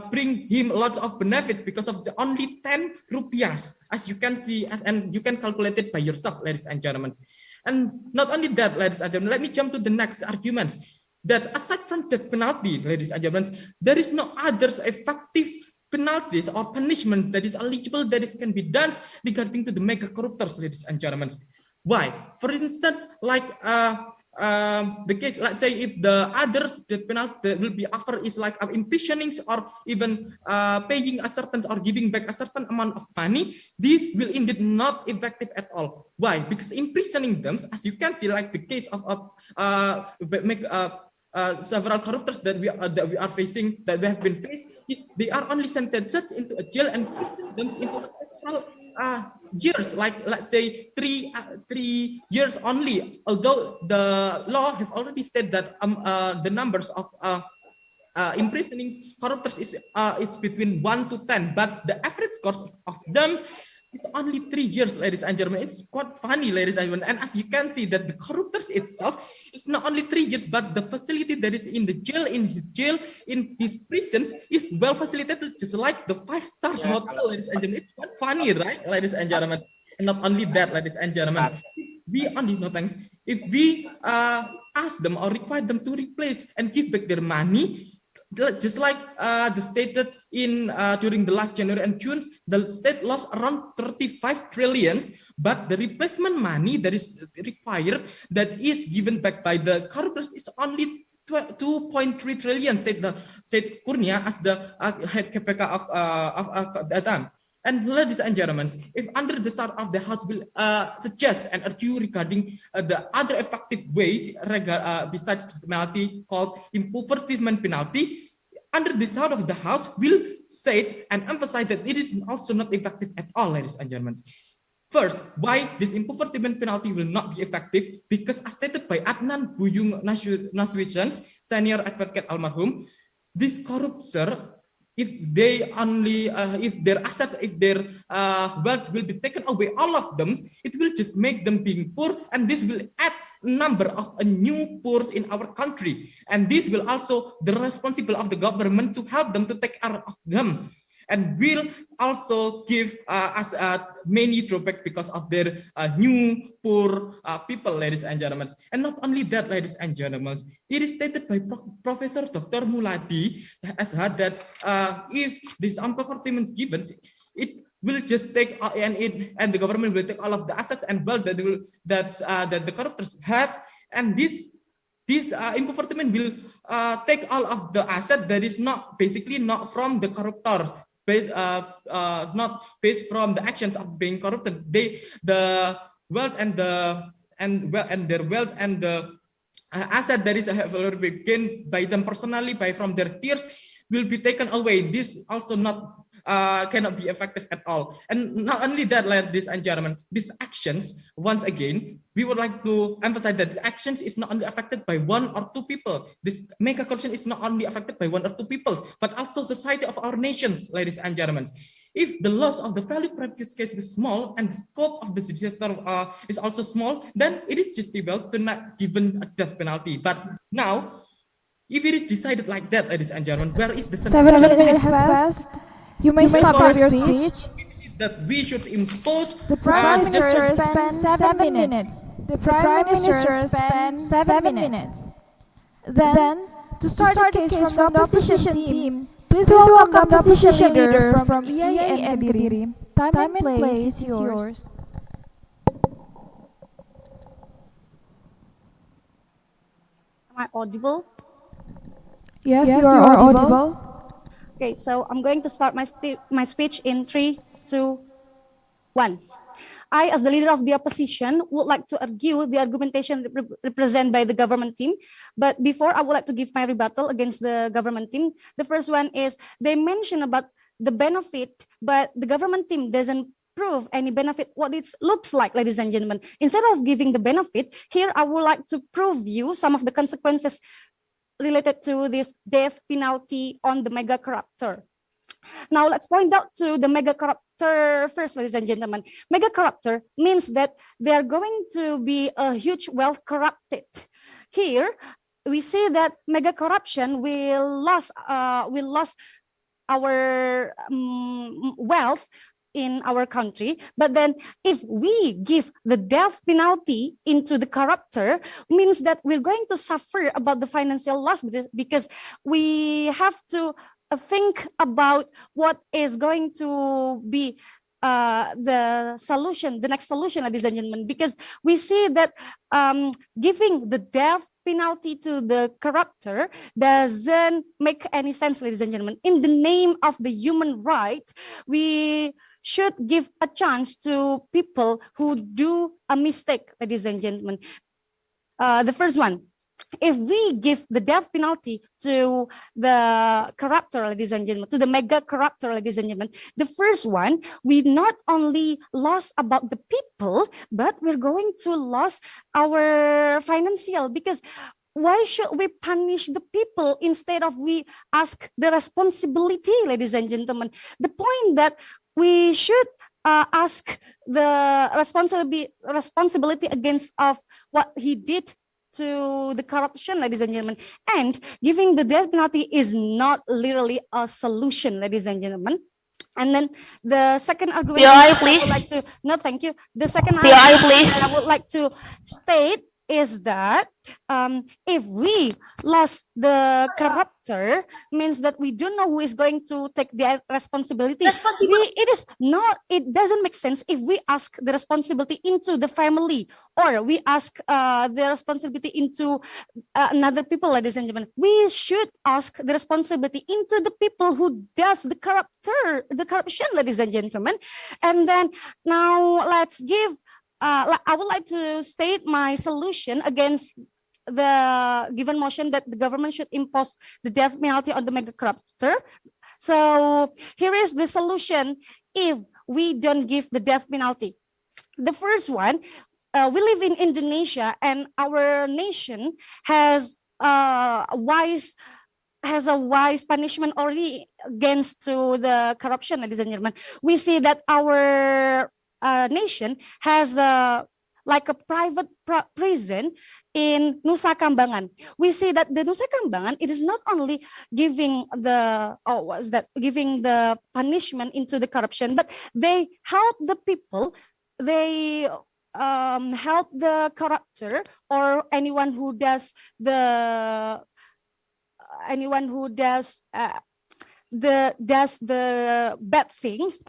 bring him lots of benefits because of the only 10 rupiahs, as you can see, and you can calculate it by yourself, ladies and gentlemen. And not only that, ladies and gentlemen, let me jump to the next argument, that aside from death penalty, ladies and gentlemen, there is no other effective penalties or punishment that is eligible that can be done regarding to the mega corruptors, ladies and gentlemen. Why? For instance, like the case, let's say if the others death penalty that will be offered is like imprisoning or even paying a certain or giving back a certain amount of money, this will indeed not effective at all. Why? Because imprisoning them, as you can see, like the case of several corruptors that we are facing, that we have been faced, is they are only sentenced into a jail and prison them into several years, like let's say 3 years only, although the law have already said that the numbers of imprisoning corruptors is it's between 1 to 10, but the average course of them is only 3 years, ladies and gentlemen. It's quite funny, ladies and gentlemen. And as you can see that the corruptors itself is not only 3 years, but the facility that is in the jail, in his prisons is well facilitated, just like the 5-star hotel, ladies and gentlemen. It's quite funny, right, ladies and gentlemen? And not only that, ladies and gentlemen, we only know thanks if we ask them or require them to replace and give back their money, just like the stated in during the last January and June, the state lost around 35 trillions, but the replacement money that is required that is given back by the corruptors is only 2.3 trillion, said Kurnia as the head KPK of that time. And ladies and gentlemen, if under the start of the House will suggest and argue regarding the other effective ways besides the penalty called impoverishment penalty, under the start of the House will say and emphasize that it is also not effective at all, ladies and gentlemen. First, why this impoverishment penalty will not be effective? Because as stated by Adnan Buyung Nasution, senior advocate almarhum, this corruptor, if they only, if their assets, if their wealth will be taken away, all of them, it will just make them being poor, and this will add number of new poor in our country, and this will also the responsible of the government to help them to take care of them, and will also give us many drawback because of their new poor people, ladies and gentlemen. And not only that, ladies and gentlemen, it is stated by Professor Dr. Muladi as that if this impoverishment given, it will just take and the government will take all of the assets and wealth that the corruptors have, and this impoverishment will take all of the asset that is not basically not from the corruptors, not based from the actions of being corrupted. The wealth and their wealth and the asset that is already gained by them personally, from their peers, will be taken away. This also cannot be effective at all. And not only that, ladies and gentlemen, these actions, once again, we would like to emphasize that the actions is not only affected by one or two people. This mega corruption is not only affected by one or two people, but also society of our nations, ladies and gentlemen. If the loss of the value previous case is small and the scope of the disaster is also small, then it is justifiable to not given a death penalty. But now, if it is decided like that, ladies and gentlemen, where is the 7 minutes has passed. You may stop your speech. That we should impose The Prime Minister spent 7 minutes. The Prime Minister spent 7 minutes. Then, to start the case from the opposition team, please welcome the opposition leader from EIA and Kediri. Time and place is yours. Am I audible? Yes, you are audible. Okay, so I'm going to start my speech in 3, 2, 1. I, as the leader of the opposition, would like to argue the argumentation represented by the government team. But before, I would like to give my rebuttal against the government team. The first one is they mention about the benefit, but the government team doesn't prove any benefit what it looks like, ladies and gentlemen. Instead of giving the benefit, here I would like to prove you some of the consequences related to this death penalty on the mega corruptor. Now let's point out to the mega corruptor first, ladies and gentlemen. Mega corruptor means that they are going to be a huge wealth corrupted. Here we see that mega corruption will lose our wealth in our country, but then if we give the death penalty into the corruptor, means that we're going to suffer about the financial loss, because we have to think about what is going to be the solution, the next solution, ladies and gentlemen, because we see that giving the death penalty to the corruptor doesn't make any sense, ladies and gentlemen. In the name of the human right, we should give a chance to people who do a mistake, ladies and gentlemen. The first one, if we give the death penalty to the corruptor, ladies and gentlemen, to the mega corruptor, ladies and gentlemen, the first one, we not only lost about the people, but we're going to lose our financial, because why should we punish the people instead of we ask the responsibility, ladies and gentlemen? The point that we should ask the responsibility against of what he did to the corruption, ladies and gentlemen. And giving the death penalty is not literally a solution, ladies and gentlemen. And then the second argument, PI, please. no, thank you. The second PI, argument please. I would like to state is that if we lost the corruptor, means that we don't know who is going to take the responsibility. It doesn't make sense if we ask the responsibility into the family, or we ask the responsibility into another people, ladies and gentlemen. We should ask the responsibility into the people who does the corruption, ladies and gentlemen. And then now let's give, I would like to state my solution against the given motion that the government should impose the death penalty on the mega corruptor. So here is the solution if we don't give the death penalty. The first one, we live in Indonesia, and our nation has a wise punishment already against to the corruption, ladies and gentlemen. We see that our nation has like a private prison in Nusa Kambangan. We see that the Nusa Kambangan, it is not only giving the giving the punishment into the corruption, but they help the people. They help the corruptor or anyone who does the bad things.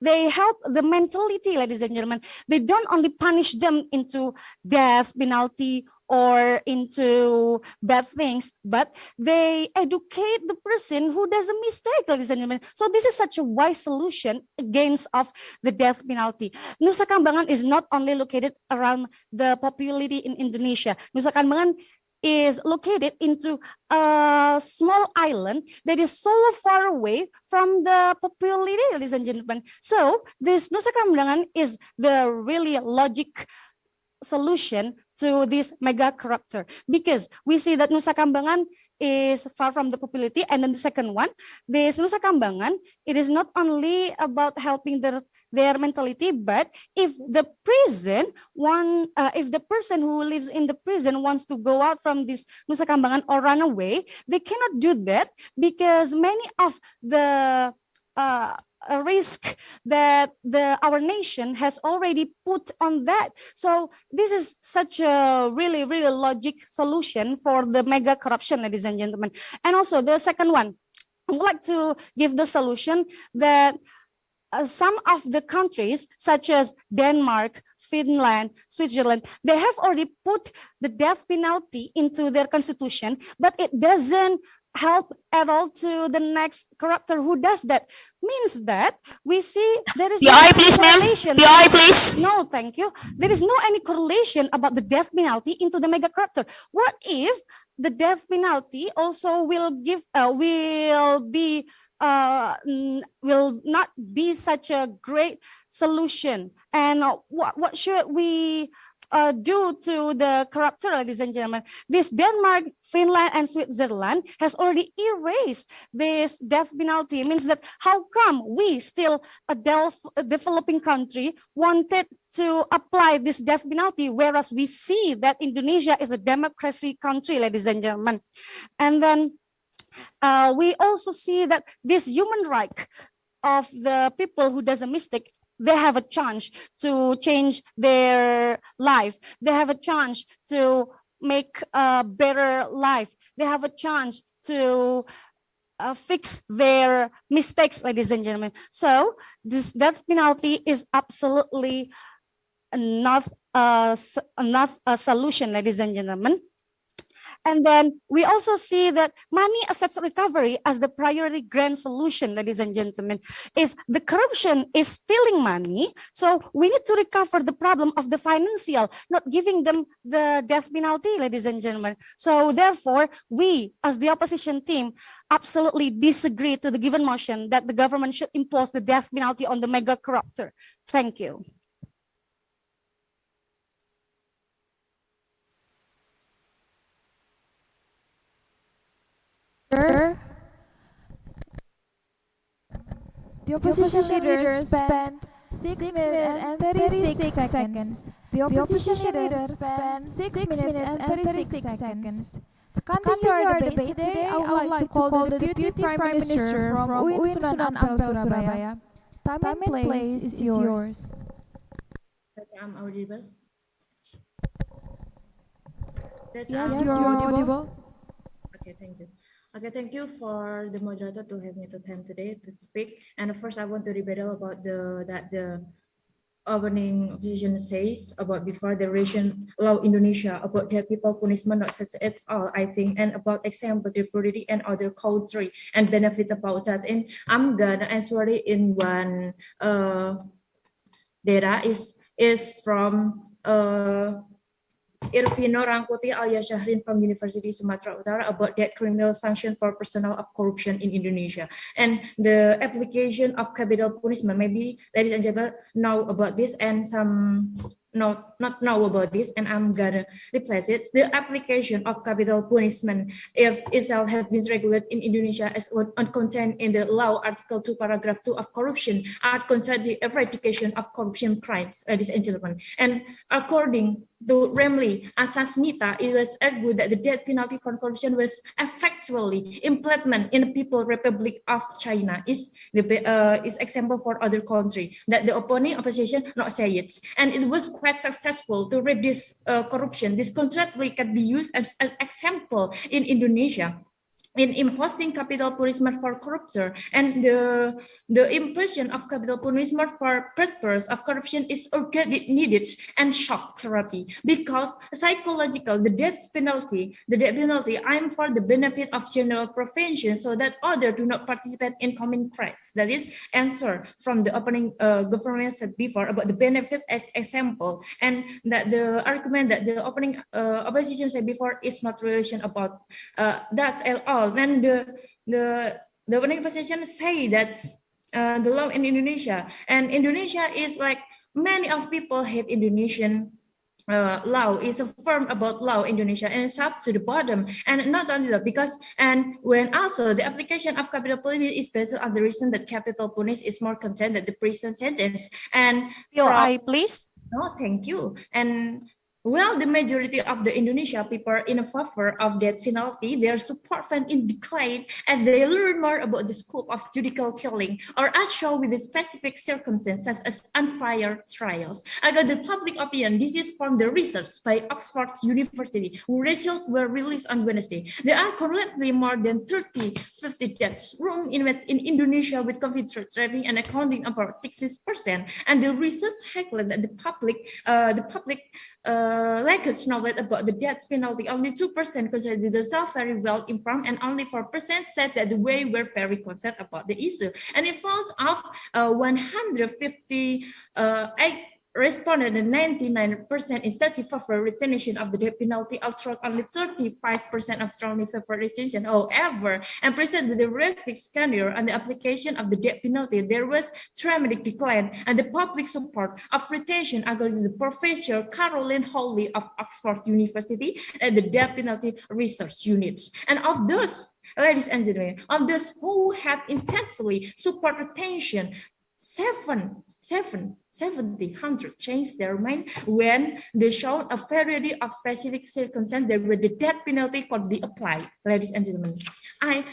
They help the mentality, ladies and gentlemen. They don't only punish them into death penalty or into bad things, but they educate the person who does a mistake, ladies and gentlemen. So this is such a wise solution against of the death penalty. Nusa Kambangan is not only located around the popularity in Indonesia. Nusa Kambangan is located into a small island that is so far away from the popularity, ladies and gentlemen. So this Nusa Kambangan is the really logic solution to this mega corruptor, because we see that Nusa Kambangan is far from the popularity. And then the second one, this Nusa Kambangan, it is not only about helping their mentality, but if the person who lives in the prison wants to go out from this Nusa Kambangan or run away, they cannot do that because many of the risk that our nation has already put on that. So this is such a really logic solution for the mega corruption, ladies and gentlemen. And also the second one, I would like to give the solution that some of the countries such as Denmark, Finland, Switzerland, they have already put the death penalty into their constitution, but it doesn't help at all to the next corruptor who does that. Means that we see there is PI, please, ma'am. PI, please. No, thank you. There is no any correlation about the death penalty into the mega corruptor. What if the death penalty also will not be such a great solution? And what should we do to the corruptor, ladies and gentlemen? This Denmark, Finland, and Switzerland has already erased this death penalty. It means that how come we still, a developing country, wanted to apply this death penalty, whereas we see that Indonesia is a democracy country, ladies and gentlemen. And then we also see that this human right of the people who does a mistake, they have a chance to change their life. They have a chance to make a better life. They have a chance to fix their mistakes, ladies and gentlemen. So this death penalty is absolutely not a solution, ladies and gentlemen. And then we also see that money assets recovery as the priority grand solution, ladies and gentlemen. If the corruption is stealing money, so we need to recover the problem of the financial, not giving them the death penalty, ladies and gentlemen. So therefore, we as the opposition team absolutely disagree to the given motion that the government should impose the death penalty on the mega corruptor. Thank you. The opposition leader spent 6 minutes and 36 seconds. The opposition leader spent 6 minutes and 36 seconds. To continue our debate today, I would like to call the Deputy Prime Minister from UIN Sunan Ampel, Surabaya. Time and place is yours. I'm audible. Yes, you are audible. Okay, thank you. Okay, thank you for the moderator to have me to time today to speak. And first, I want to rebuttal about the opening opposition says about before the region law Indonesia about dead people punishment not such at all, I think, and about example security and other country and benefits about that. And I'm gonna answer it in one data is from Irvino Rangkuti alias Syahrin from University Sumatera Utara about that criminal sanction for personnel of corruption in Indonesia and the application of capital punishment. Maybe ladies and gentlemen know about this and some not know about this, and I'm gonna replace it. The application of capital punishment, if itself has been regulated in Indonesia as contained in the law Article 2, Paragraph 2 of corruption, are concerned the eradication of corruption crimes, ladies and gentlemen. And according to Remley Asasmita, it was argued that the death penalty for corruption was effectually implemented in the People's Republic of China. Is example for other country that the opposition not say it, and it was quite successful to reduce corruption. This contract can be used as an example in Indonesia in imposing capital punishment for corruption, and the imposition of capital punishment for purpose of corruption is urgently needed and shock therapy, because psychological the death penalty I'm for the benefit of general prevention so that others do not participate in common crimes. That is answer from the opening government said before about the benefit example, and that the argument that the opening opposition said before is not relation about that's at all. Then the opening position say that the law in Indonesia, and Indonesia is like many of people hate Indonesian law is a firm about law in Indonesia, and it's up to the bottom. And not only that, because and when also the application of capital punishment is based on the reason that capital punishment is more content than the prison sentence. And please. No, thank you. And well, the majority of the Indonesia people in favor of death penalty, their support fan in decline as they learn more about the scope of judicial killing, or as shown with the specific circumstances as unfair trials. About the public opinion, this is from the research by Oxford University, whose results were released on Wednesday. There are currently more than 50 deaths room in Indonesia with conflict rating and accounting about 60%. And the research highlighted that the public records knowledge about the death penalty. Only 2% considered themselves very well informed, and only 4% said that they were very concerned about the issue. And in front of 158 responded, and 99% is that favor retention of the death penalty, although only 35% of strongly favor retention. However, and present with the realistic scenario and the application of the death penalty, there was dramatic decline and the public support of retention, according to the Professor Caroline Hawley of Oxford University and the death penalty research units. And of those, ladies and gentlemen, of those who have intensely support retention, 700 changed their mind when they showed a variety of specific circumstances where the death penalty could be applied. Ladies and gentlemen, I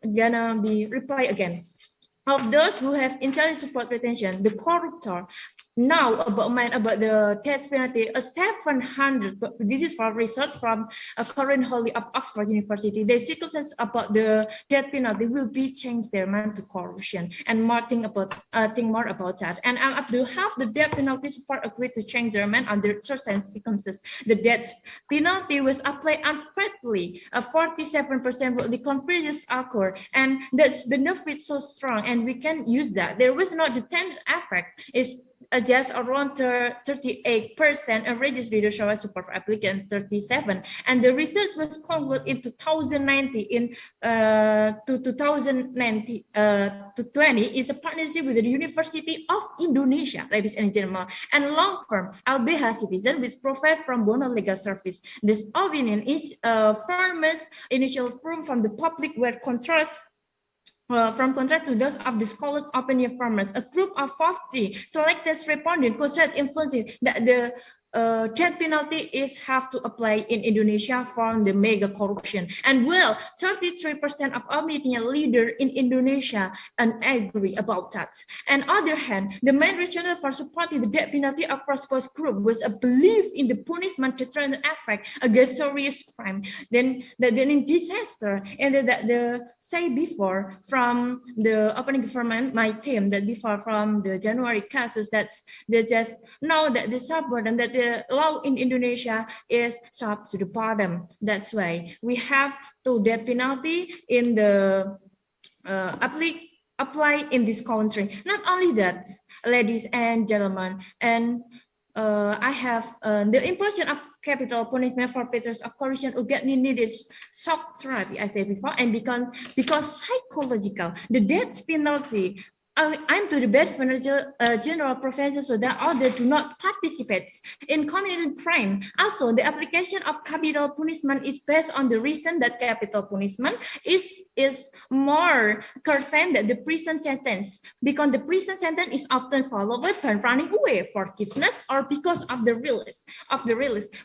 gonna be reply again. Of those who have intelligent support retention, the corruptor now about the death penalty, 700. This is from research from Corinne Hawley of Oxford University. The circumstances about the death penalty will be changed their mind to corruption, and more think more about that. And up to half the death penalty support agreed to change their mind under certain circumstances. The death penalty was applied unfairly. 47% of the conferences occur, and that's benefit so strong, and we can use that. There was not the 10 effect is just around 38%, and registered reader show support for applicant 37%. And the research was concluded in 2019 to 2020 is a partnership with the University of Indonesia, ladies and gentlemen, and law firm LBH Citizen, which provide from Bono Legal Service. This opinion is firmest initial from the public where contrast to those of the scholar opinion farmers. A group of 40 selected respondents considered influencing that the death penalty is have to apply in Indonesia from the mega corruption. And well, 33% of opinion leader in Indonesia and agree about that. And other hand, the main rationale for supporting the death penalty across both group was a belief in the punishment deterrent effect against serious crime. Then in disaster, and the say before from the opening government, my team that before from the January cases that they just know that the subburden that the law in Indonesia is top to the bottom. That's why we have to death penalty in the apply in this country. Not only that, ladies and gentlemen, and I have the imposition of capital punishment for perpetrators of corruption urgently needed shock therapy, I said before, and because psychological, the death penalty. I'm to debate financial general professor so that others do not participate in committed crime. Also, the application of capital punishment is based on the reason that capital punishment is more curtailed than the prison sentence, because the prison sentence is often followed by running away, forgiveness, or because of the release.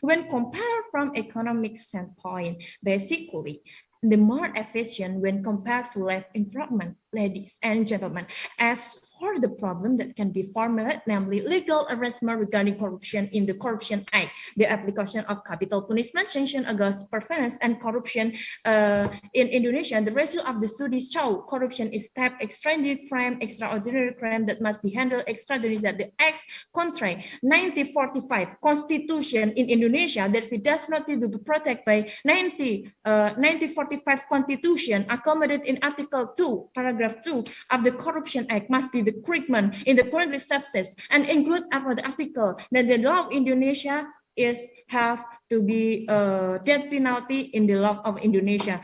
When compared from economic standpoint, basically, the more efficient when compared to life improvement, ladies and gentlemen. As for the problem that can be formulated, namely legal arrangement regarding corruption in the Corruption Act, the application of capital punishment sanction against prevalence and corruption in Indonesia, the result of the study show corruption is type extraordinary crime that must be handled extraordinarily that the Act contrary 1945 Constitution in Indonesia that it does not need to be protected by 1945 Constitution accommodated in Article 2, Paragraph 2 of the Corruption Act must be the correctment in the current substance and include after the article that the law of Indonesia is have to be death penalty in the law of Indonesia.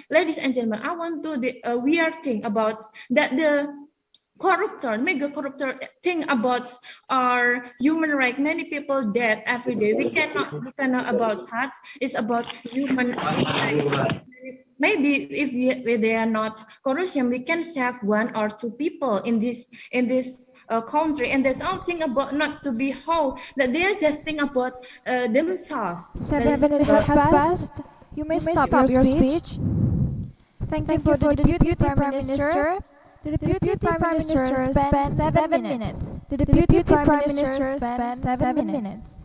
Ladies and gentlemen, I want to the weird thing about that the mega corruptor think about our human right. Many people dead every day. We cannot about that. It's about human right. Maybe if they are not corruption, we can save 1 or 2 people in this country. And there's something about not to be whole that they are just think about themselves. 7 minutes has passed. You may stop your speech. Thank you for the Deputy Prime Minister. The Deputy Prime Minister spent 7 minutes. The Deputy Prime Minister spent 7 minutes.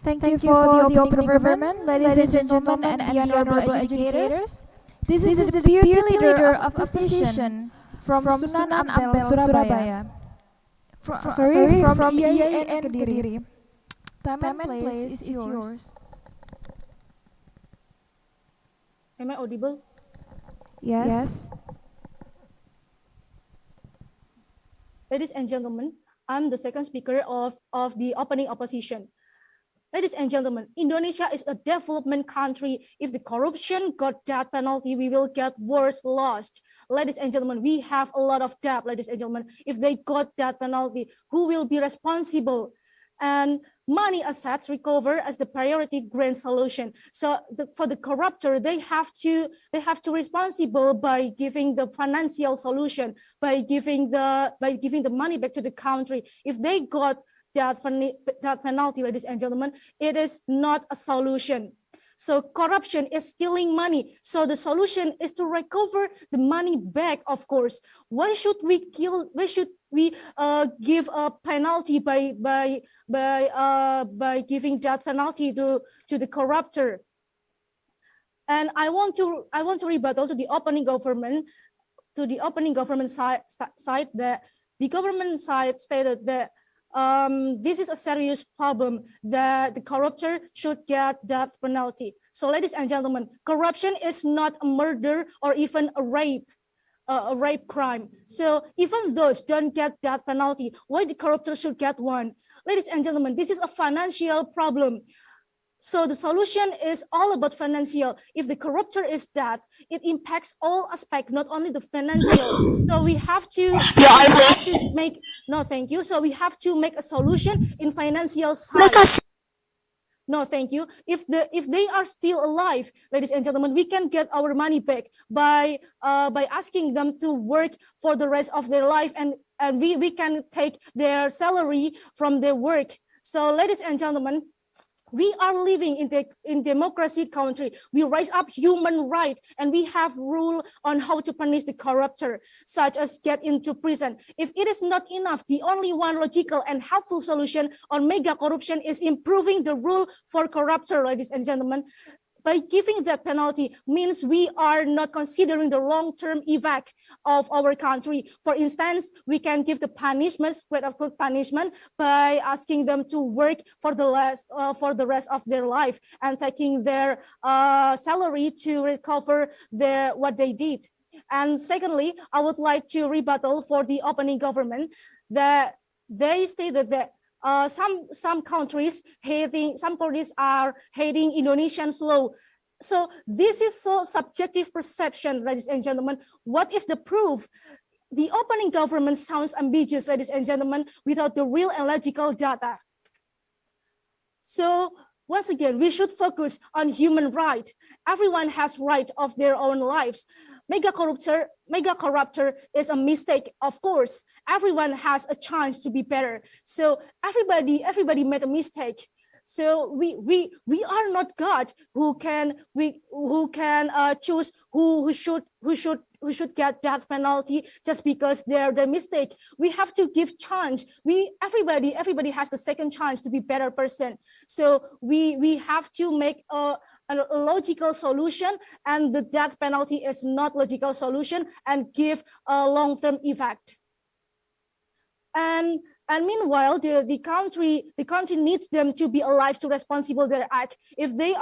Thank you for the opening government, ladies and gentlemen, and the honorable educators. This is the Deputy Leader of Opposition from Sunan Ampel, Surabaya. From IAIN Kediri. Time and place is yours. Am I audible? Yes. Ladies and gentlemen, I'm the second speaker of the opening opposition. Ladies and gentlemen, Indonesia is a development country. If the corruption got death penalty, we will get worse lost. Ladies and gentlemen, we have a lot of debt, ladies and gentlemen. If they got death penalty, who will be responsible? And money assets recover as the priority grand solution. So for the corruptor, they have to responsible by giving the financial solution, by giving the money back to the country. If they got that penalty, ladies and gentlemen, it is not a solution. So corruption is stealing money. So the solution is to recover the money back, of course. Why should we give a penalty by giving that penalty to the corruptor? And I want to rebuttal to the opening government side that the government side stated that this is a serious problem that the corruptor should get death penalty. So, ladies and gentlemen, corruption is not a murder or even a rape crime. So even those don't get death penalty, why the corruptor should get one? Ladies and gentlemen, this is a financial problem. So the solution is all about financial. If the corruptor is dead, it impacts all aspects, not only the financial. So we have to make, no, thank you. So we have to make a solution in financial side. No, thank you. If they are still alive, ladies and gentlemen, we can get our money back by asking them to work for the rest of their life, and we can take their salary from their work. So ladies and gentlemen, We are living in democracy country. We raise up human right, and we have rule on how to punish the corrupter, such as get into prison. If it is not enough, the only one logical and helpful solution on mega corruption is improving the rule for corruptor, ladies and gentlemen. By giving that penalty means we are not considering the long-term effect of our country. For instance, we can give the punishment, quote unquote punishment, by asking them to work for the rest of their life and taking their salary to recover what they did. And secondly, I would like to rebuttal for the opening government that they stated that some countries are hating Indonesian's law. So this is so subjective perception, ladies and gentlemen. What is the proof? The opening government sounds ambiguous, ladies and gentlemen, without the real and logical data. So once again, we should focus on human right. Everyone has right of their own lives. Mega corruptor is a mistake, of course. Everyone has a chance to be better. So everybody made a mistake. So we are not God who can choose who should get death penalty just because they're the mistake. We have to give chance. Everybody has the second chance to be better person. So we have to make a logical solution, and the death penalty is not logical solution and give a long-term effect. And meanwhile, the country needs them to be alive to responsible their act. If they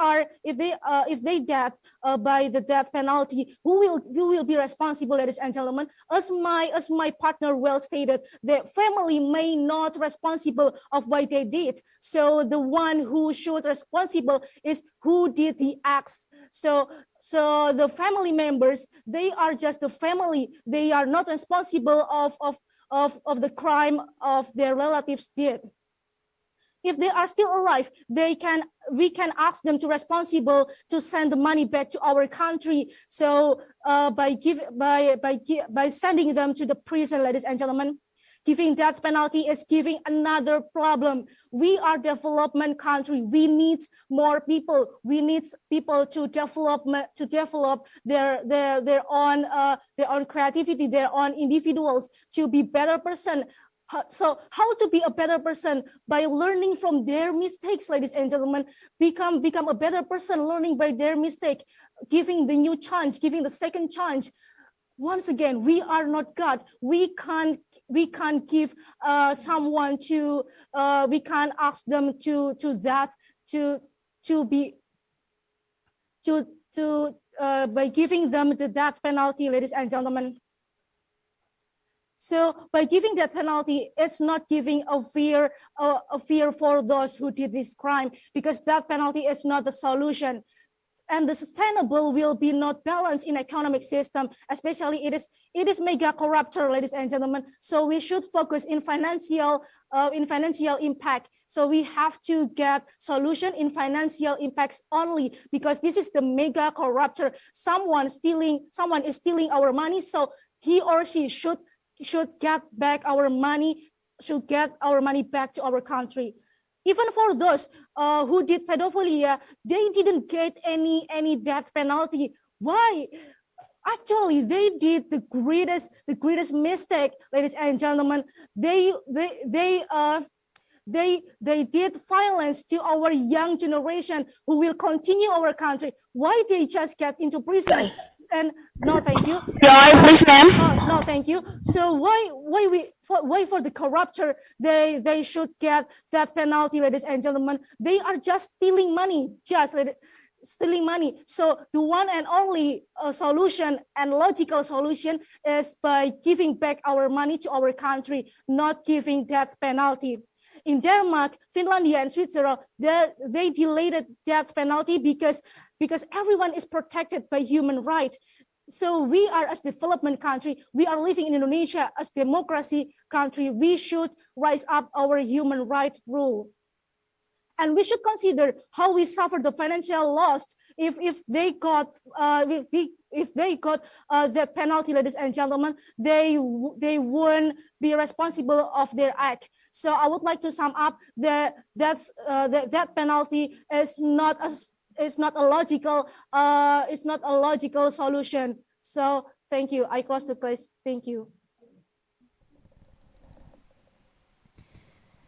death by the death penalty, who will be responsible, ladies and gentlemen? As my partner well stated, the family may not responsible of what they did. So the one who should responsible is who did the acts. So the family members, they are just the family. They are not responsible of the crime of their relatives did. If they are still alive, we can ask them to responsible to send the money back to our country. So by sending them to the prison, ladies and gentlemen, giving death penalty is giving another problem. We are development country. We need more people. We need people to develop their own creativity, their own individuals to be better person. So how to be a better person? By learning from their mistakes, ladies and gentlemen. Become a better person, learning by their mistake, giving the new chance, giving the second chance. Once again, we are not God. We can't give someone to we can't ask them to by giving them the death penalty, ladies and gentlemen. So by giving death penalty, it's not giving a fear for those who did this crime, because death penalty is not the solution. And the sustainable will be not balanced in economic system, especially it is mega corruptor, ladies and gentlemen. So we should focus in financial impact. So we have to get solution in financial impacts only, because this is the mega corruptor. Someone is stealing our money, so he or she should get back our money, should get our money back to our country. Even for those who did pedophilia, they didn't get any death penalty. Why? Actually, they did the greatest mistake, ladies and gentlemen. They did violence to our young generation who will continue our country. Why they just get into prison? And no, thank you. Please, ma'am. No, thank you. So why for the corruptor they should get that penalty, ladies and gentlemen? They are just stealing money, stealing money. So the one and only solution and logical solution is by giving back our money to our country, not giving death penalty. In Denmark, Finland, and Switzerland, they delayed death penalty because everyone is protected by human rights. So we are, as development country, we are living in Indonesia as democracy country. We should rise up our human rights rule. And we should consider how we suffer the financial loss if if they got that penalty, ladies and gentlemen, they won't be responsible of their act. So I would like to sum up that penalty is not a logical solution. So thank you. I close the case. Thank you.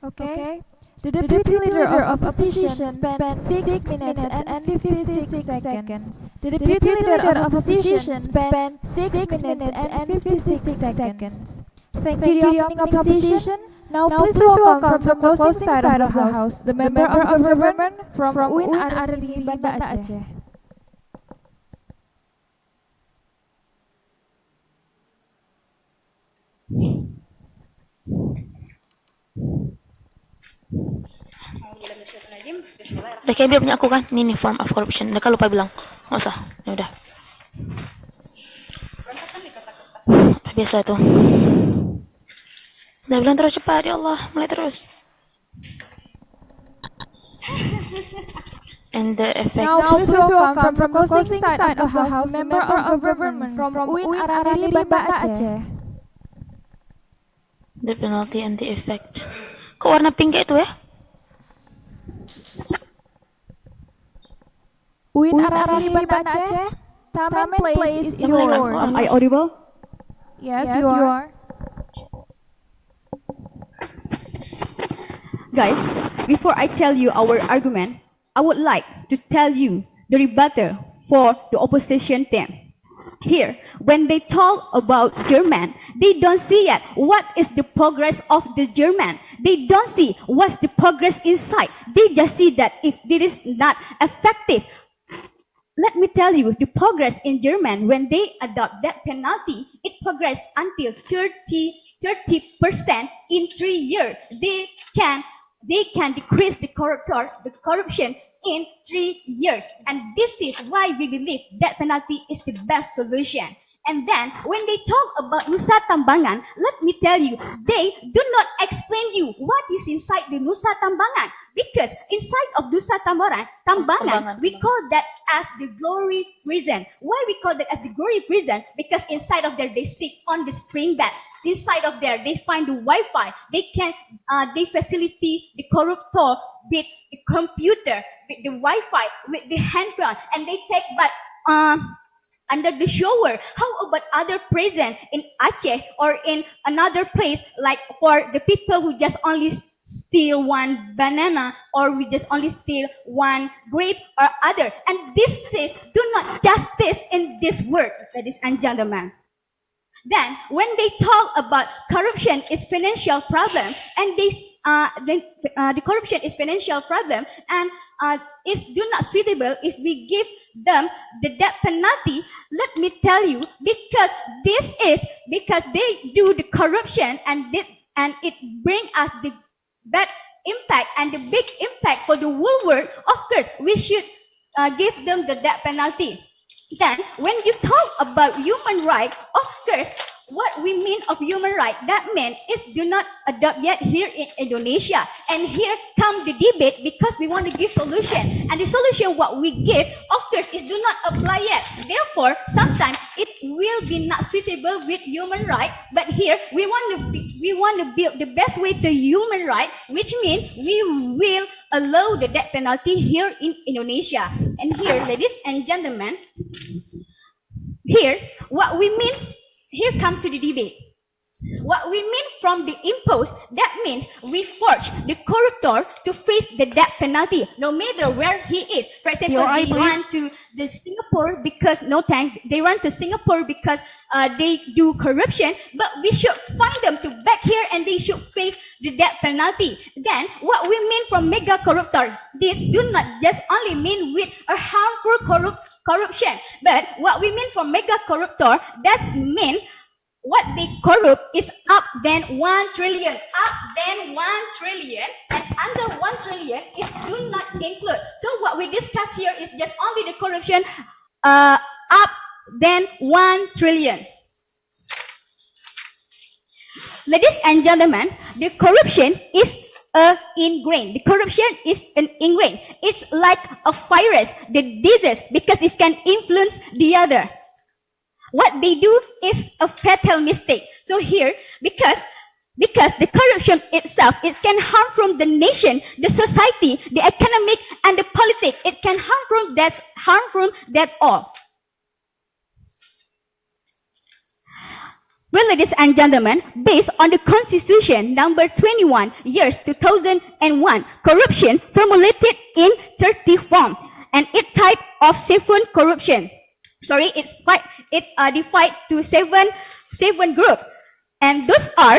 Okay. The Deputy Leader of Opposition spent 6 minutes and 56 seconds. The Deputy Leader of Opposition spent 6 minutes and 56 seconds. Thank you, the opening opposition. Now please welcome from the closing side of the House, the Member of Government from UIN AR-RANIRY Banda Aceh. Udah kayak biar punya aku kan. Ini nih form of corruption. Udah lupa bilang. Nggak usah. Ya udah. Biasa tuh. Udah bilang terus cepat ya Allah. Mulai terus. And the effect. Now please welcome from the closing side of the House, Member of Government from UIN AR-RANIRY Banda Aceh. The penalty and the effect. Kok warna pink kayak itu ya? UIN AR-RANIRY Banda Aceh, time and place is yours. Am I audible? Yes, you are. Guys, before I tell you our argument, I would like to tell you the rebuttal for the opposition team. Here, when they talk about German, they don't see yet what is the progress of the German. They don't see what's the progress inside. They just see that if it is not effective. Let me tell you, the progress in German, when they adopt that penalty, it progressed until 30% in 3 years. They can decrease the corruption in 3 years. And this is why we believe that penalty is the best solution. And then when they talk about Nusa Tambangan, let me tell you, they do not explain you what is inside the Nusa Tambangan. Because inside of Nusa Tambangan, we call that as the glory prison. Why we call that as the glory prison? Because inside of there, they sit on the spring bed. Inside of there, they find the Wi-Fi. They facilitate the corruptor with the computer, with the Wi-Fi, with the handphone, and they take back under the shower. How about other prison in Aceh or in another place, like for the people who just only steal one banana or we just only steal one grape or other? And this is do not justice in this world, ladies and gentlemen. Then when they talk about corruption is financial problem, and the corruption is financial problem, and is do not suitable if we give them the death penalty. Let me tell you, because they do the corruption and it bring us the bad impact and the big impact for the whole world. Of course, we should give them the death penalty. Then, when you talk about human rights, of course, what we mean of human rights, that means is do not adopt yet here in Indonesia. And here come the debate because we want to give solution. And the solution what we give, of course, is do not apply yet. Therefore, sometimes it will be not suitable with human rights. But here, we want to build the best way to human rights, which means we will allow the death penalty here in Indonesia. And here, ladies and gentlemen, here, what we mean, here come to the debate. What we mean from the impose, that means we force the corruptor to face the death penalty, no matter where he is. For example, they run to the Singapore because they run to Singapore because they do corruption, but we should find them to back here and they should face the death penalty. Then what we mean from mega corruptor, this do not just only mean with a harmful corruption, but what we mean from mega corruptor, that mean what they corrupt is up than 1 trillion, and under 1 trillion is do not include. So what we discuss here is just only the corruption up than 1 trillion. Ladies and gentlemen, the corruption is ingrained. The corruption is ingrained. It's like a virus, the disease, because it can influence the other. what they do is a fatal mistake. So here, because the corruption itself, it can harm from the nation, the society, the economic, and the politics. It can harm from that all. Well, ladies and gentlemen, based on the Constitution number 21, years 2001, corruption formulated in 30 forms, and each type of seven corruption. Sorry, divided to seven groups, and those are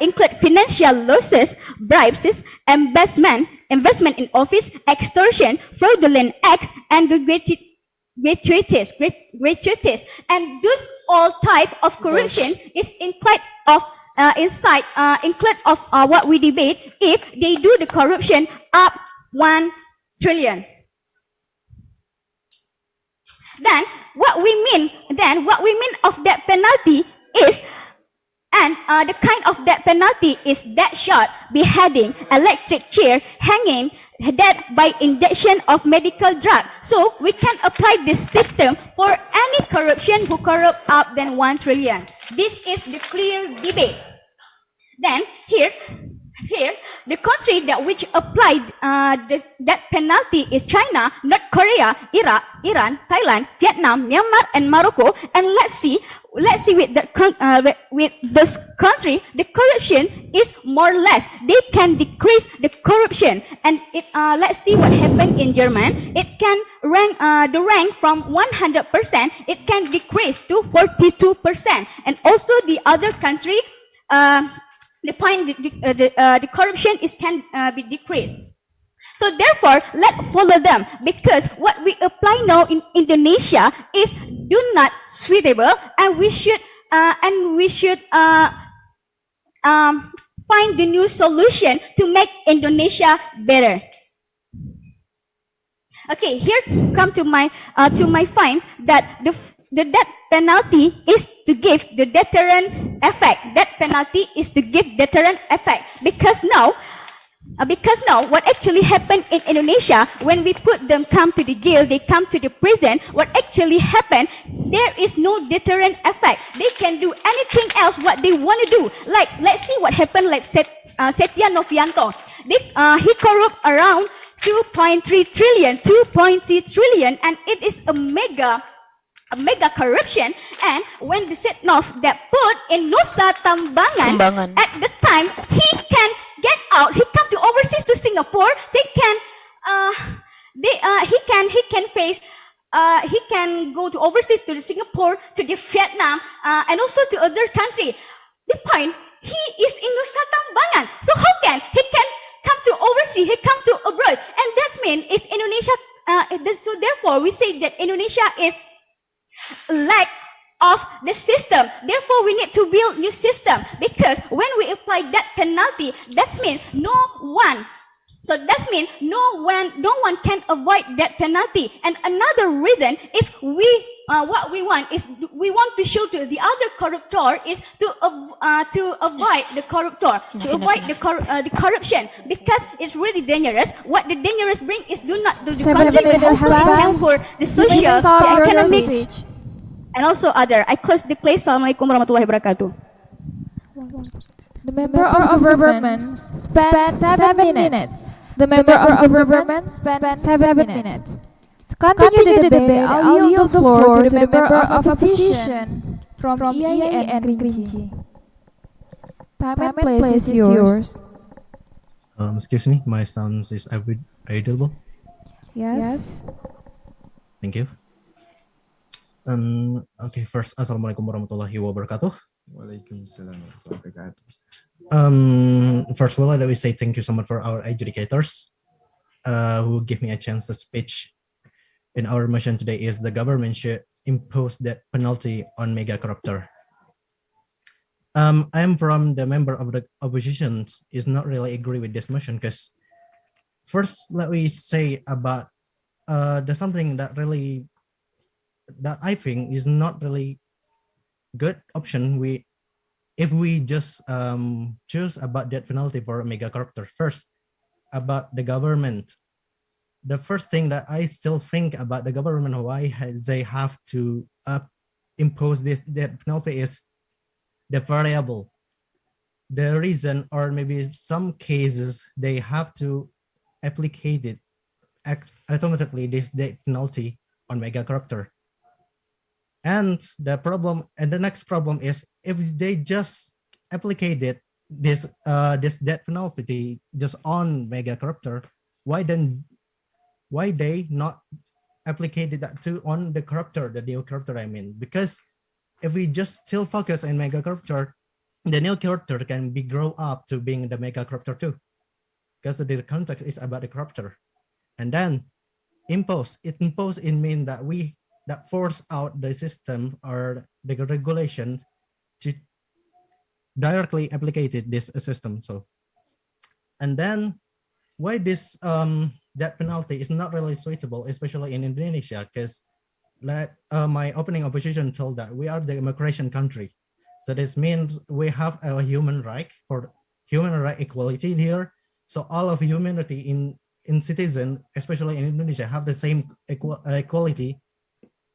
include financial losses, bribes, investment in office, extortion, fraudulent acts, and gratuities, and those all type of corruption is include of what we debate if they do the corruption up 1 trillion. Then what we mean of that penalty is, and the kind of that penalty is death shot, beheading, electric chair, hanging, death by injection of medical drug. So we can apply this system for any corruption who corrupt up than 1 trillion. This is the clear debate. Then here, the country that which applied that penalty is China, North Korea, Iraq, Iran, Thailand, Vietnam, Myanmar, and Morocco. And let's see with this country, the corruption is more or less, they can decrease the corruption. And let's see what happened in Germany. It can rank from 100%, it can decrease to 42%. And also the other country, the corruption can be decreased. So therefore, let's follow them, because what we apply now in Indonesia is do not suitable, and we should find the new solution to make Indonesia better. Okay, here come to my finds that the death penalty is to give the deterrent effect. Death penalty is to give deterrent effect, because now what actually happened in Indonesia, when we put them come to the jail, they come to the prison, what actually happened, there is no deterrent effect. They can do anything else what they want to do. Like, let's see what happened, like Setia Novianto. He corrupt around 2.3 trillion, and it is a mega corruption. And when the Setnov that put in Nusa Kambangan, at the time he can get out, he come to overseas to Singapore, he can go to overseas to the Singapore, to the Vietnam, and also to other country. The point, he is in Nusa Kambangan, so how can he can come to overseas, he come to abroad, and that's mean is Indonesia. So therefore we say that Indonesia is lack of the system. Therefore, we need to build new system, because when we apply that penalty, that means no one can avoid that penalty. And another reason is what we want to show to the other corruptor is to avoid the corruptor, to avoid the corruption, because it's really dangerous. What the dangerous bring is do the country will also account for the social, the economic, and also other. I close the place. Assalamualaikum warahmatullahi wabarakatuh. The member of government spent 7 minutes. The member of government spent 7 minutes. To continue the debate, I'll yield the floor to the member of opposition from EIA and Kerinci. Time and place is yours. Excuse me, my sound is audible? Yes. Thank you. Okay, first, Assalamualaikum warahmatullahi wabarakatuh. Waalaikumsalam warahmatullahi wabarakatuh. First of all, let me say thank you so much for our adjudicators who give me a chance to speak. In our motion today is the government should impose that penalty on mega corruptor. I'm from the member of the opposition is not really agree with this motion, because first let me say about the something that I think is not really good option. If we just choose about death penalty for a mega corruptor. First, about the government. The first thing that I still think about the government, why they have to impose this death penalty is the variable. The reason, or maybe some cases, they have to applicate it automatically this death penalty on mega corruptor. And the next problem is if they just applicated this death penalty just on mega corruptor, why they not applicated that too on the corruptor, the new corruptor I mean? Because if we just still focus on mega corruptor, the new corruptor can be grow up to being the mega corruptor too, because the context is about the corruptor. And then impose it mean that that force out the system or the regulation to directly applicated this system. So, and then why this death penalty is not really suitable, especially in Indonesia, because my opening opposition told that we are the democratic country. So this means we have a human right equality here. So all of humanity in citizen, especially in Indonesia, have the same equality,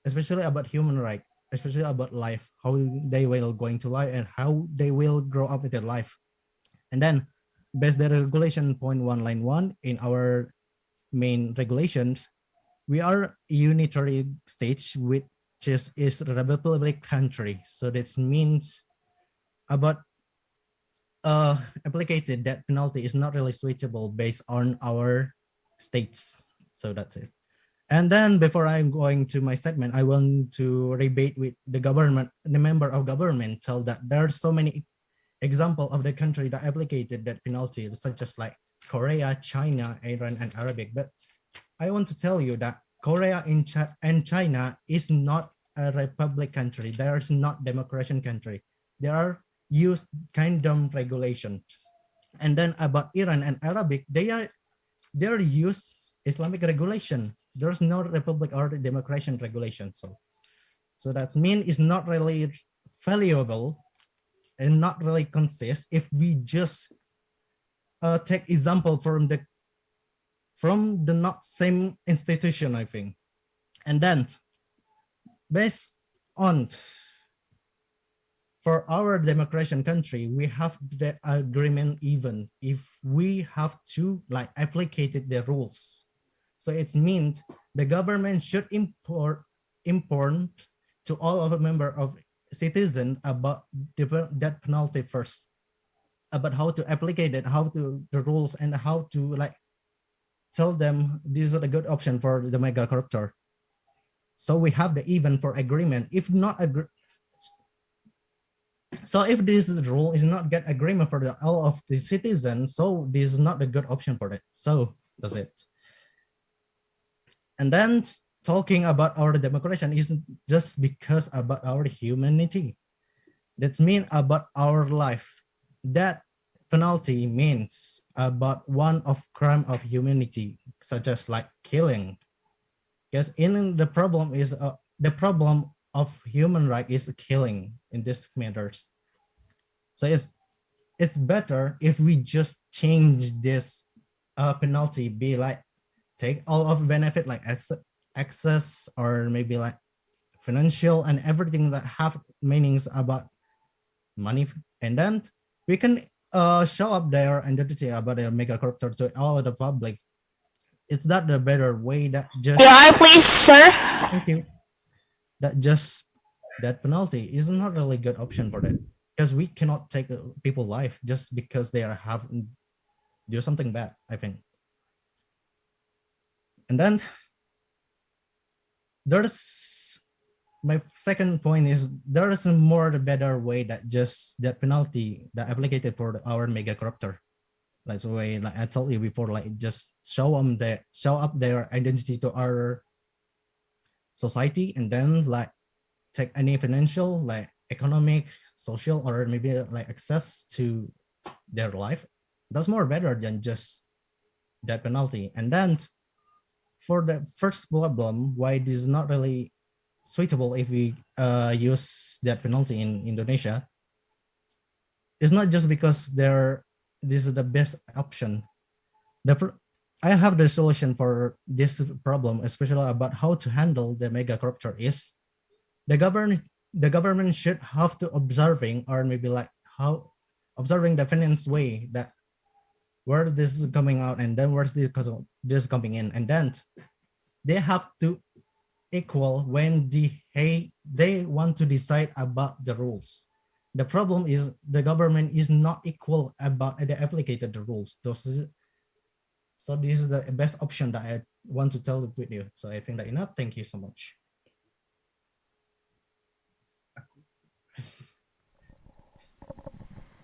especially about human right, especially about life, how they will going to life and how they will grow up with their life. And then based the regulation 0.1 line 1 in our main regulations, we are a unitary state which is a republic country. So this means about applicated death penalty is not really suitable based on our states. So that's it. And then before I'm going to my statement, I want to debate with the government, the member of government, tell that there are so many examples of the country that applicated death penalty, such as like Korea, China, Iran, and Arabic. But I want to tell you that Korea and China is not a republic country. They are not democratic country. They are used kingdom regulations. And then about Iran and Arabic, they are used Islamic regulation. There's no republic or democratic regulation. So that means it's not really valuable and not really consist if we just take example from the not same institution, I think. And then based on for our democratic country, we have the agreement even if we have to like applicate the rules. So it means the government should inform to all of a member of citizen about the death penalty first, about how to applicate it, how to the rules, and how to like tell them this is a good option for the mega corruptor. So we have the even for agreement. If not agree, so if this rule is not get agreement for all of the citizens, so this is not a good option for it. So that's it. And then talking about our democracy isn't just because about our humanity. That means about our life. That penalty means about one of crime of humanity, such as like killing. Because in the problem is the problem of human right is killing in this matters. So it's better if we just change this penalty, be like take all of benefit like access or maybe like financial and everything that have meanings about money, and then we can show up their identity about their mega corruptor to all of the public. It's not the better way that just please, sir. Thank you. That penalty is not really good option for that, because we cannot take people's life just because they are do something bad, I think. And then there's my second point is there is a more the better way that just that penalty that applicated for our mega corruptor. Like the way like I told you before, like just show up their identity to our society, and then like take any financial, like economic, social, or maybe like access to their life. That's more better than just that penalty. And then for the first problem, why this is not really suitable if we use that penalty in Indonesia, it's not just because this is the best option. I have the solution for this problem, especially about how to handle the mega corruptor is the the government should have to observing, or maybe like how observing the finance way, that where this is coming out and then where's this coming in, and then they have to equal when they want to decide about the rules. The problem is the government is not equal about the applicated the rules. So this is the best option that I want to tell with you. So I think that enough. Thank you so much.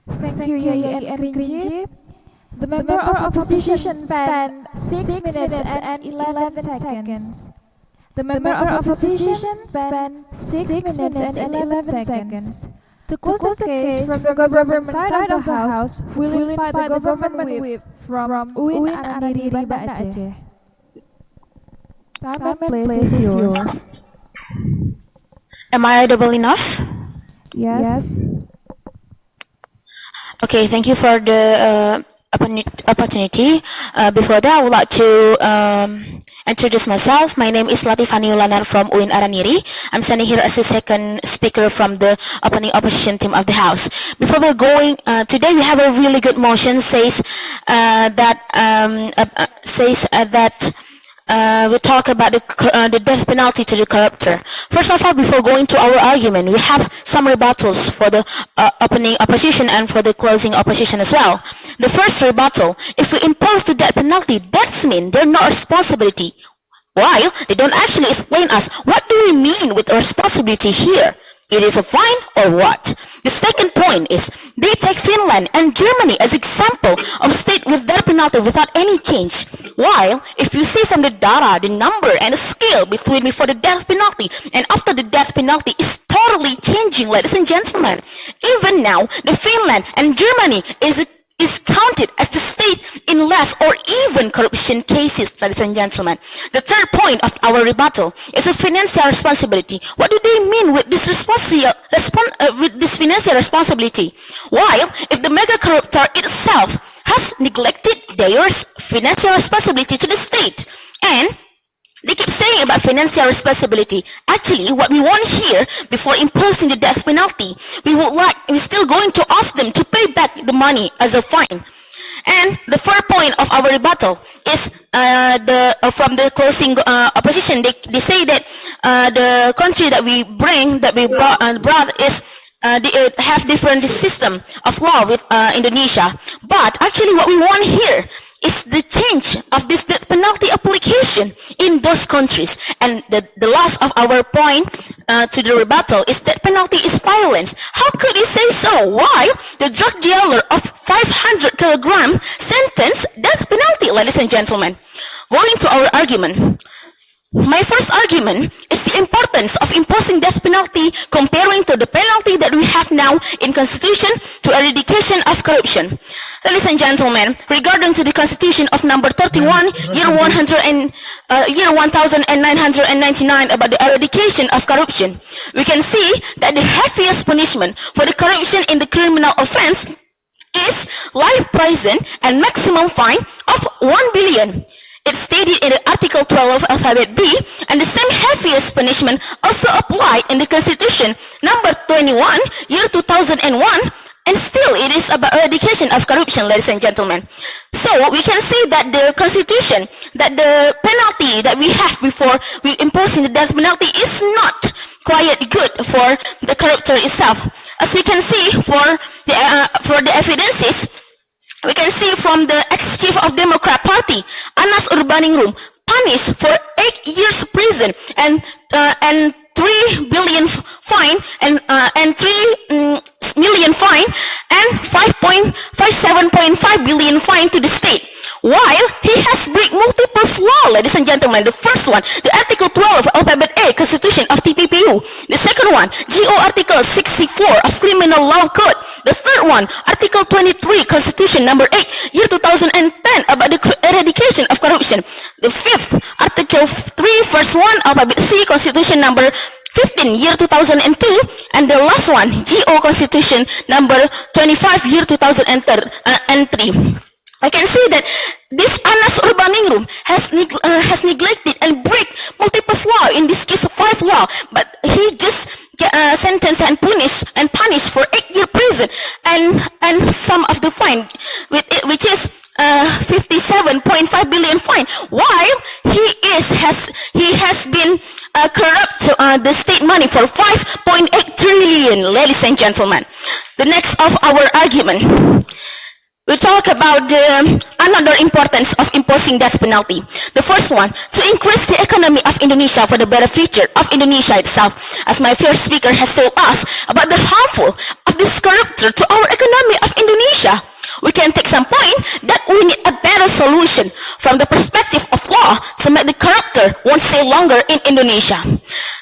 Thank you, Yai and Krinci. The member of opposition spent 6 minutes and 11 seconds. The member of opposition spent 6 minutes and 11 seconds. To close the case from the government side of the House, we'll invite the government whip from UIN AR-RANIRY Banda Aceh. Time and place is yours. Am I audible enough? Yes. Okay, thank you for the opportunity. Before that, I would like to introduce myself. My name is Latifani Ulanar from UIN AR-RANIRY. I'm standing here as the second speaker from the opening opposition team of the House. Before we're going, today we have a really good motion says that we talk about the death penalty to the corruptor. First of all, before going to our argument, we have some rebuttals for the opening opposition and for the closing opposition as well. The first rebuttal: if we impose the death penalty, that's mean they're not responsibility. While they don't actually explain us what do we mean with responsibility here. It is a fine or what? The second point is they take Finland and Germany as example of state with death penalty without any change. While if you see from the data, the number and the scale between before the death penalty and after the death penalty is totally changing, ladies and gentlemen. Even now, the Finland and Germany is counted as the state in less or even corruption cases, ladies and gentlemen. The third point of our rebuttal is the financial responsibility. What do they mean with this financial responsibility? While if the mega corruptor itself has neglected their financial responsibility to the state, and they keep saying about financial responsibility. Actually, what we want here, before imposing the death penalty, we're still going to ask them to pay back the money as a fine. And the third point of our rebuttal is from the closing opposition. They say that the country that we brought is they have different system of law with Indonesia. But actually, what we want here is the change of this death penalty application in those countries. And the last of our point to the rebuttal is that penalty is violence. How could he say so? Why the drug dealer of 500 kilograms sentenced death penalty, ladies and gentlemen? Going to our argument. My first argument is the importance of imposing death penalty comparing to the penalty that we have now in Constitution to eradication of corruption. Ladies and gentlemen, regarding to the Constitution of number 31, year 1999 about the eradication of corruption, we can see that the heaviest punishment for the corruption in the criminal offense is life prison and maximum fine of 1 billion. It's stated in the Article 12 Alphabet B, and the same heaviest punishment also applied in the Constitution number 21, year 2001, and still it is about eradication of corruption, ladies and gentlemen. So we can see that the Constitution, that the penalty that we have before we imposing the death penalty is not quite good for the corruptor itself. As we can see for the evidences, we can see from the ex-chief of Democrat Party, Anas Urbaningrum, punished for 8 years prison and 3 billion fine and 3 million fine and 7.5 billion fine to the state. While he has break multiple law, ladies and gentlemen. The first one, the Article 12 Alphabet A Constitution of TPPU. The second one, GO Article 64 of Criminal Law Code. The third one, Article 23 Constitution number 8, year 2010 about the eradication of corruption. The fifth, Article 3 verse 1 Alphabet C Constitution number 15, year 2002, and the last one, GO Constitution number 25, year 2003. I can see that this Anas Urbaningrum has neglected and break multiple law, in this case 5 law, but he just sentenced and punished for 8-year prison and some of the fine, which is 57.5 billion fine, while he has been corrupt the state money for 5.8 trillion, ladies and gentlemen. The next of our argument, we talk about another importance of imposing death penalty. The first one, to increase the economy of Indonesia for the better future of Indonesia itself, as my first speaker has told us about the harmful of this corruptor to our economy of Indonesia. We can take some point that we need a better solution from the perspective of law to make the corruptor won't stay longer in Indonesia.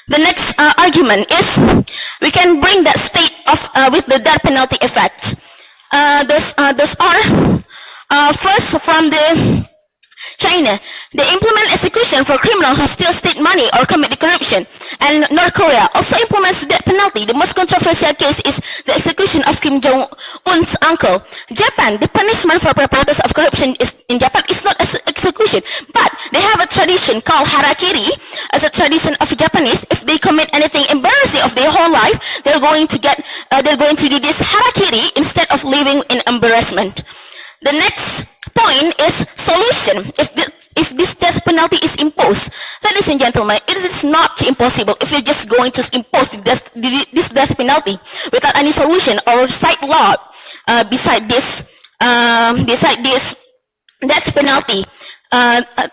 The next argument is we can bring that state of with the death penalty effect. Those are first from the China. They implement execution for criminals who steal state money or commit the corruption. And North Korea also implements the death penalty. The most controversial case is the execution of Kim Jong-un's uncle. Japan, the punishment for perpetrators of corruption in Japan is not execution, but they have a tradition called harakiri. As a tradition of Japanese, if they commit anything embarrassing of their whole life, they're going to do this harakiri instead of living in embarrassment. The next point is solution. If this death penalty is imposed, ladies and gentlemen, it is not impossible if you're just going to impose this death penalty without any solution or side law beside this death penalty.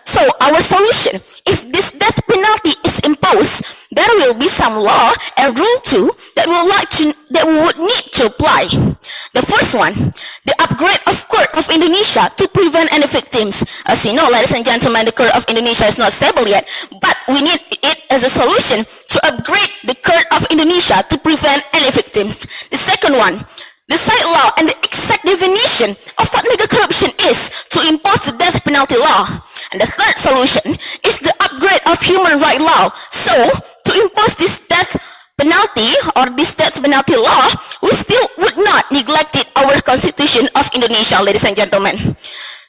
So our solution, if this death penalty is imposed, there will be some law and rule too that we would need to apply. The first one, the upgrade of court of Indonesia to prevent any victims. As we know, ladies and gentlemen, the court of Indonesia is not stable yet, but we need it as a solution to upgrade the court of Indonesia to prevent any victims. The second one, the side law and the exact definition of what mega corruption is to impose the death penalty law. And the third solution is the upgrade of human right law. So, to impose this death penalty or this death penalty law, we still would not neglect our constitution of Indonesia, ladies and gentlemen.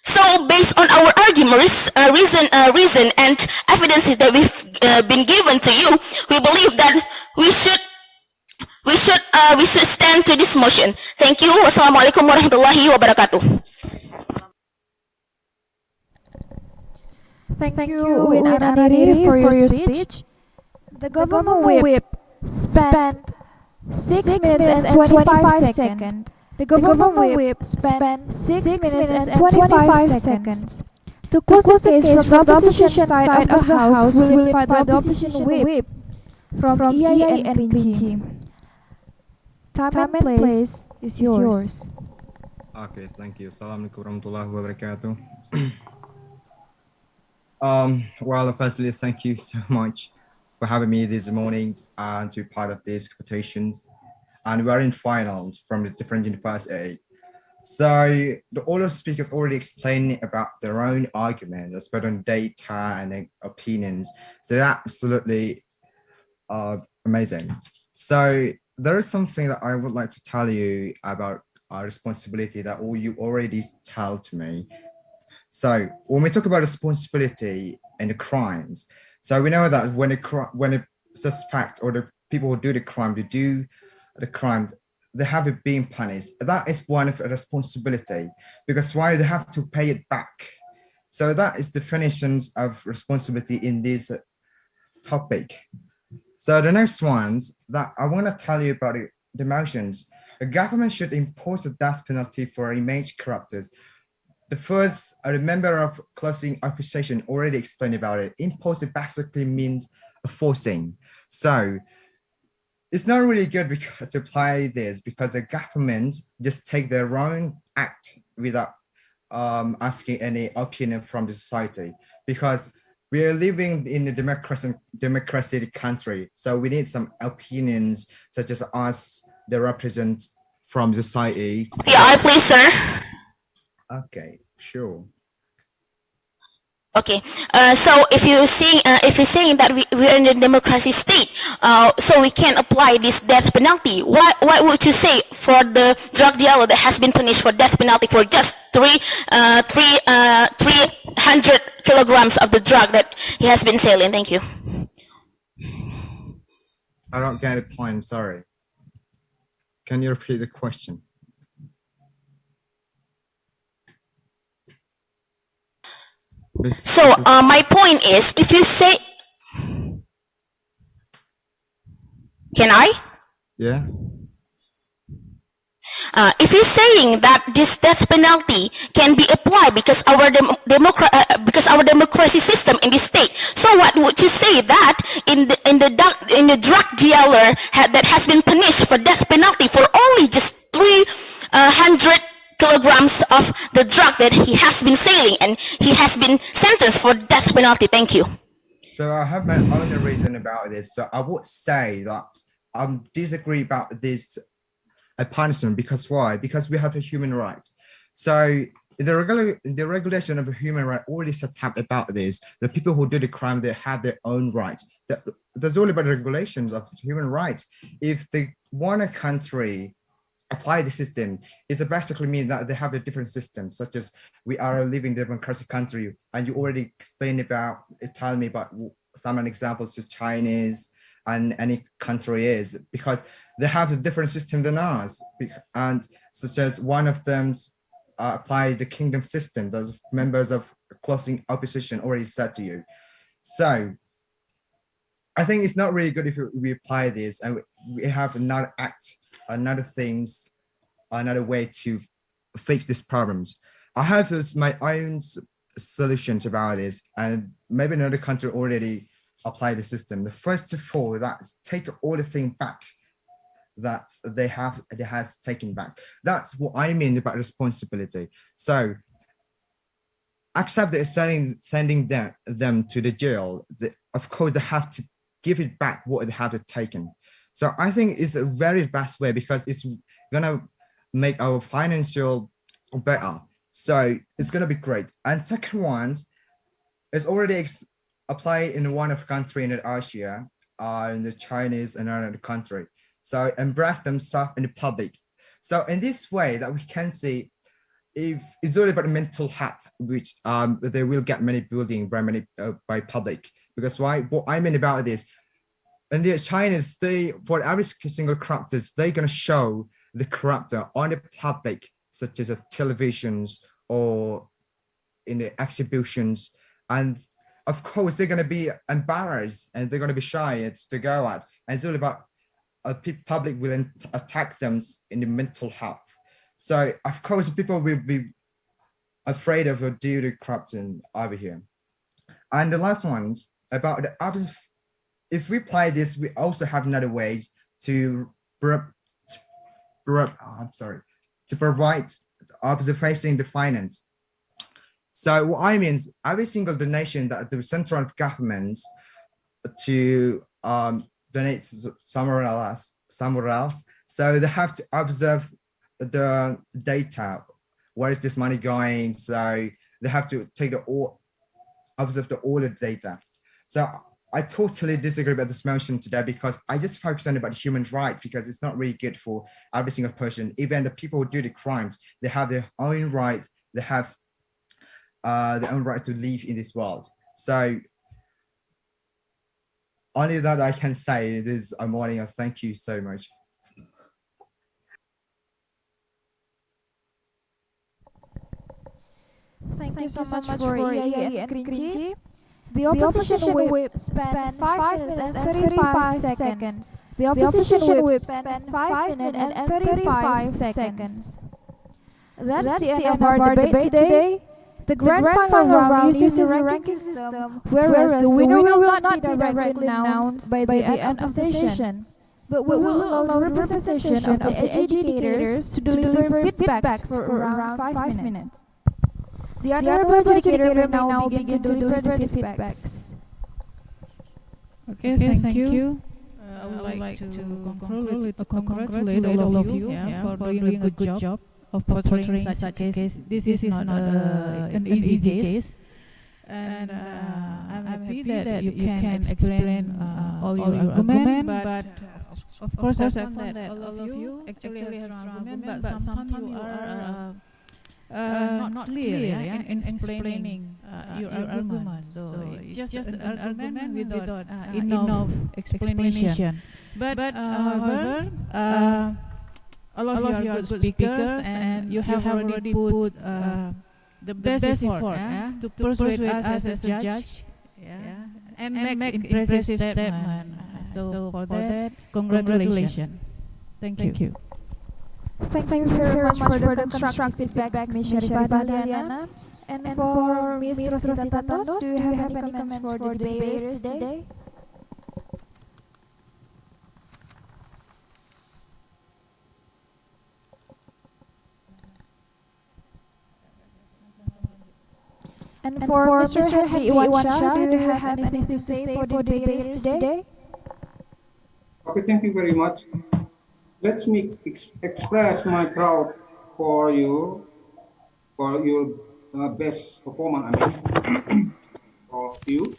So, based on our arguments, reason and evidences that we've been given to you, we believe that we should stand to this motion. Thank you. Wassalamualaikum warahmatullahi wabarakatuh. Thank you, AR-RANIRY, for your speech. The government whip spent 6 minutes and 25 seconds. The government whip spent 6 minutes and 25 seconds. To close the case from the opposition side of the House, will invite the opposition whip from EIA and Rinci. Time and place is yours. Okay, thank you. Assalamualaikum warahmatullahi wabarakatuh. Well, firstly, thank you so much for having me this morning and to be part of these competitions. And we're in finals from the different universities. So all the speakers already explained about their own arguments, based on data and opinions. So they're absolutely amazing. So there is something that I would like to tell you about our responsibility that all you already tell to me. So when we talk about responsibility and the crimes, so we know that when a suspect or the people who do the crime, they have it being punished. That is one of the responsibility, because why they have to pay it back. So that is definitions of responsibility in this topic. So the next ones that I want to tell you about the motions. The government should impose a death penalty for image corruptors. The first, a member of closing opposition already explained about it. Impose it basically means forcing. So it's not really good to apply this because the government just take their own act without asking any opinion from the society, because we are living in a democratic country. So we need some opinions such as us that represent from society. Yeah, please, sir. Okay, sure. Okay, so if you're saying that we're in a democracy state, so we can apply this death penalty, why would you say for the drug dealer that has been punished for death penalty for just 300 kilograms of the drug that he has been selling? Thank you. I don't get a point, sorry. Can you repeat the question? So my point is, if you say, can I? Yeah. If you're saying that this death penalty can be applied because our democracy system in this state, so what would you say that in the drug dealer that has been punished for death penalty for only just 300 kilograms of the drug that he has been selling, and he has been sentenced for death penalty? Thank you. So I have my own reason about this. So I would say that I disagree about this punishment. Because why? Because we have a human right. So the regulation of a human right already set up about this. The people who do the crime, they have their own rights. There's all about the regulations of human rights. If they want a country apply the system, it basically means that they have a different system, such as we are living in a democratic country, and you already explained about, tell me about some examples to Chinese and any country is, because they have a different system than ours, and such as one of them apply the kingdom system, those members of closing opposition already said to you. So I think it's not really good if we apply this and we have another act, another things, another way to fix these problems. I have my own solutions about this, and maybe another country already apply the system. The first of all, that's take all the things back that they has taken back. That's what I mean about responsibility. So accept that sending them to the jail. Of course, they have to give it back what they have taken. So I think it's a very best way, because it's gonna make our financial better. So it's gonna be great. And second one is already applied in one of country in Asia, in the Chinese and another country. So embrace themselves in the public. So in this way that we can see, if it's all about mental health, which they will get many building by public. Because why? What I mean about this, and the Chinese, for every single characters, they're gonna show the character on the public, such as televisions or in the exhibitions, and of course they're gonna be embarrassed and they're gonna be shy to go out. And it's all about public will attack them in the mental health. So of course people will be afraid of due to corruption over here. And the last one about the opposite. If we apply this, we also have another way to provide observation the finance. So what I mean is every single donation that the central governments to donate somewhere else. So they have to observe the data. Where is this money going? So they have to take observe all the data. So I totally disagree about this motion today, because I just focus on about human rights, because it's not really good for every single person. Even the people who do the crimes, they have their own rights. They have their own right to live in this world. So only that I can say this morning. Thank you so much. Thank you so much for Yaya and Krinci. The opposition whip spent 5 minutes and 35 seconds. The opposition whip spent 5 minutes and 35 seconds. That's the end of our debate today. The grand final round uses a ranking system, whereas the winner will not be directly announced by the end of the session, but we will allow representation of the educators to deliver feedbacks for around 5 minutes. The honorable educator will now begin to deliver the feedbacks. Okay, thank you. I would like to congratulate all of you for doing a good job of portraying such a case. This is not an easy case, and I'm happy that you can explain all your argument. But of course, I found that all of you actually have strong argument, but sometimes you are not clear in explaining your argument. So it's just an argument without enough explanation. But however, all of you are good speakers, and you have already put the best effort to persuade us as a judge, and make impressive statement. So for that, congratulations. Thank you. Thank you very much for the constructive feedback, Ms. Sharifah Dahliana. And for Ms. Rosita Tandos, do you have any comments for the debaters today? And for Mr. Henry Iwansha, do you have anything to say for the debaters today? Okay, thank you very much. Let me express my proud for you, for your best performance, of you.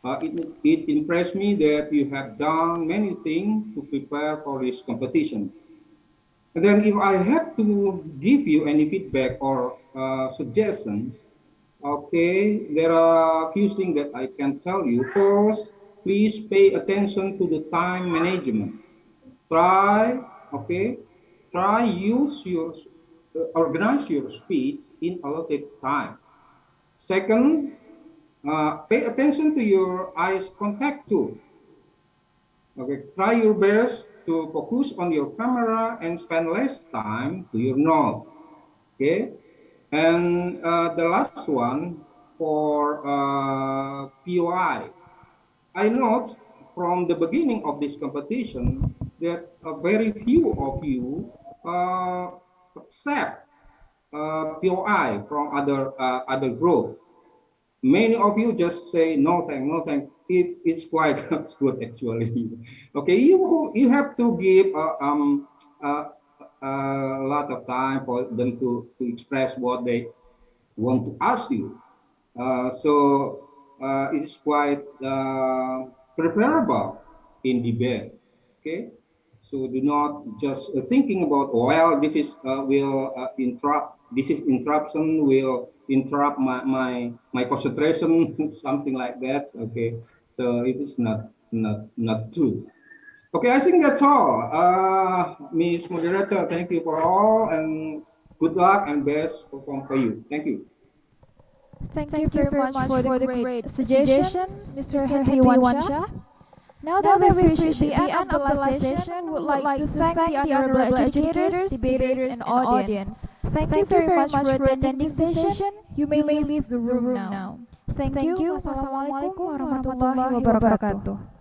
It impressed me that you have done many things to prepare for this competition. And then if I have to give you any feedback or suggestions, okay, there are a few things that I can tell you. First, please pay attention to the time management. Try organize your speech in allotted time. Second, pay attention to your eyes contact too. Okay, try your best to focus on your camera and spend less time to your note. Okay, and the last one for POI. I note from the beginning of this competition that very few of you accept POI from other group. Many of you just say no thank, no thank. It's quite good actually. Okay, you have to give a lot of time for them to express what they want to ask you. So it's quite preferable in debate. Okay, so do not just thinking about, well, this is will interrupt. This is interruption will interrupt my concentration, something like that. Okay, so it is not true. Okay, I think that's all. Ms. Moderator, thank you for all, and good luck and best perform for you. Thank you. Thank you very much for the great suggestions, Mr. Henry Iwansha. Now that we've reached the end of the last session, would like to thank the honorable educators, debaters, and audience. Thank you very much for attending this session. You may leave the room now. Thank you. Wassalamualaikum warahmatullahi wabarakatuh.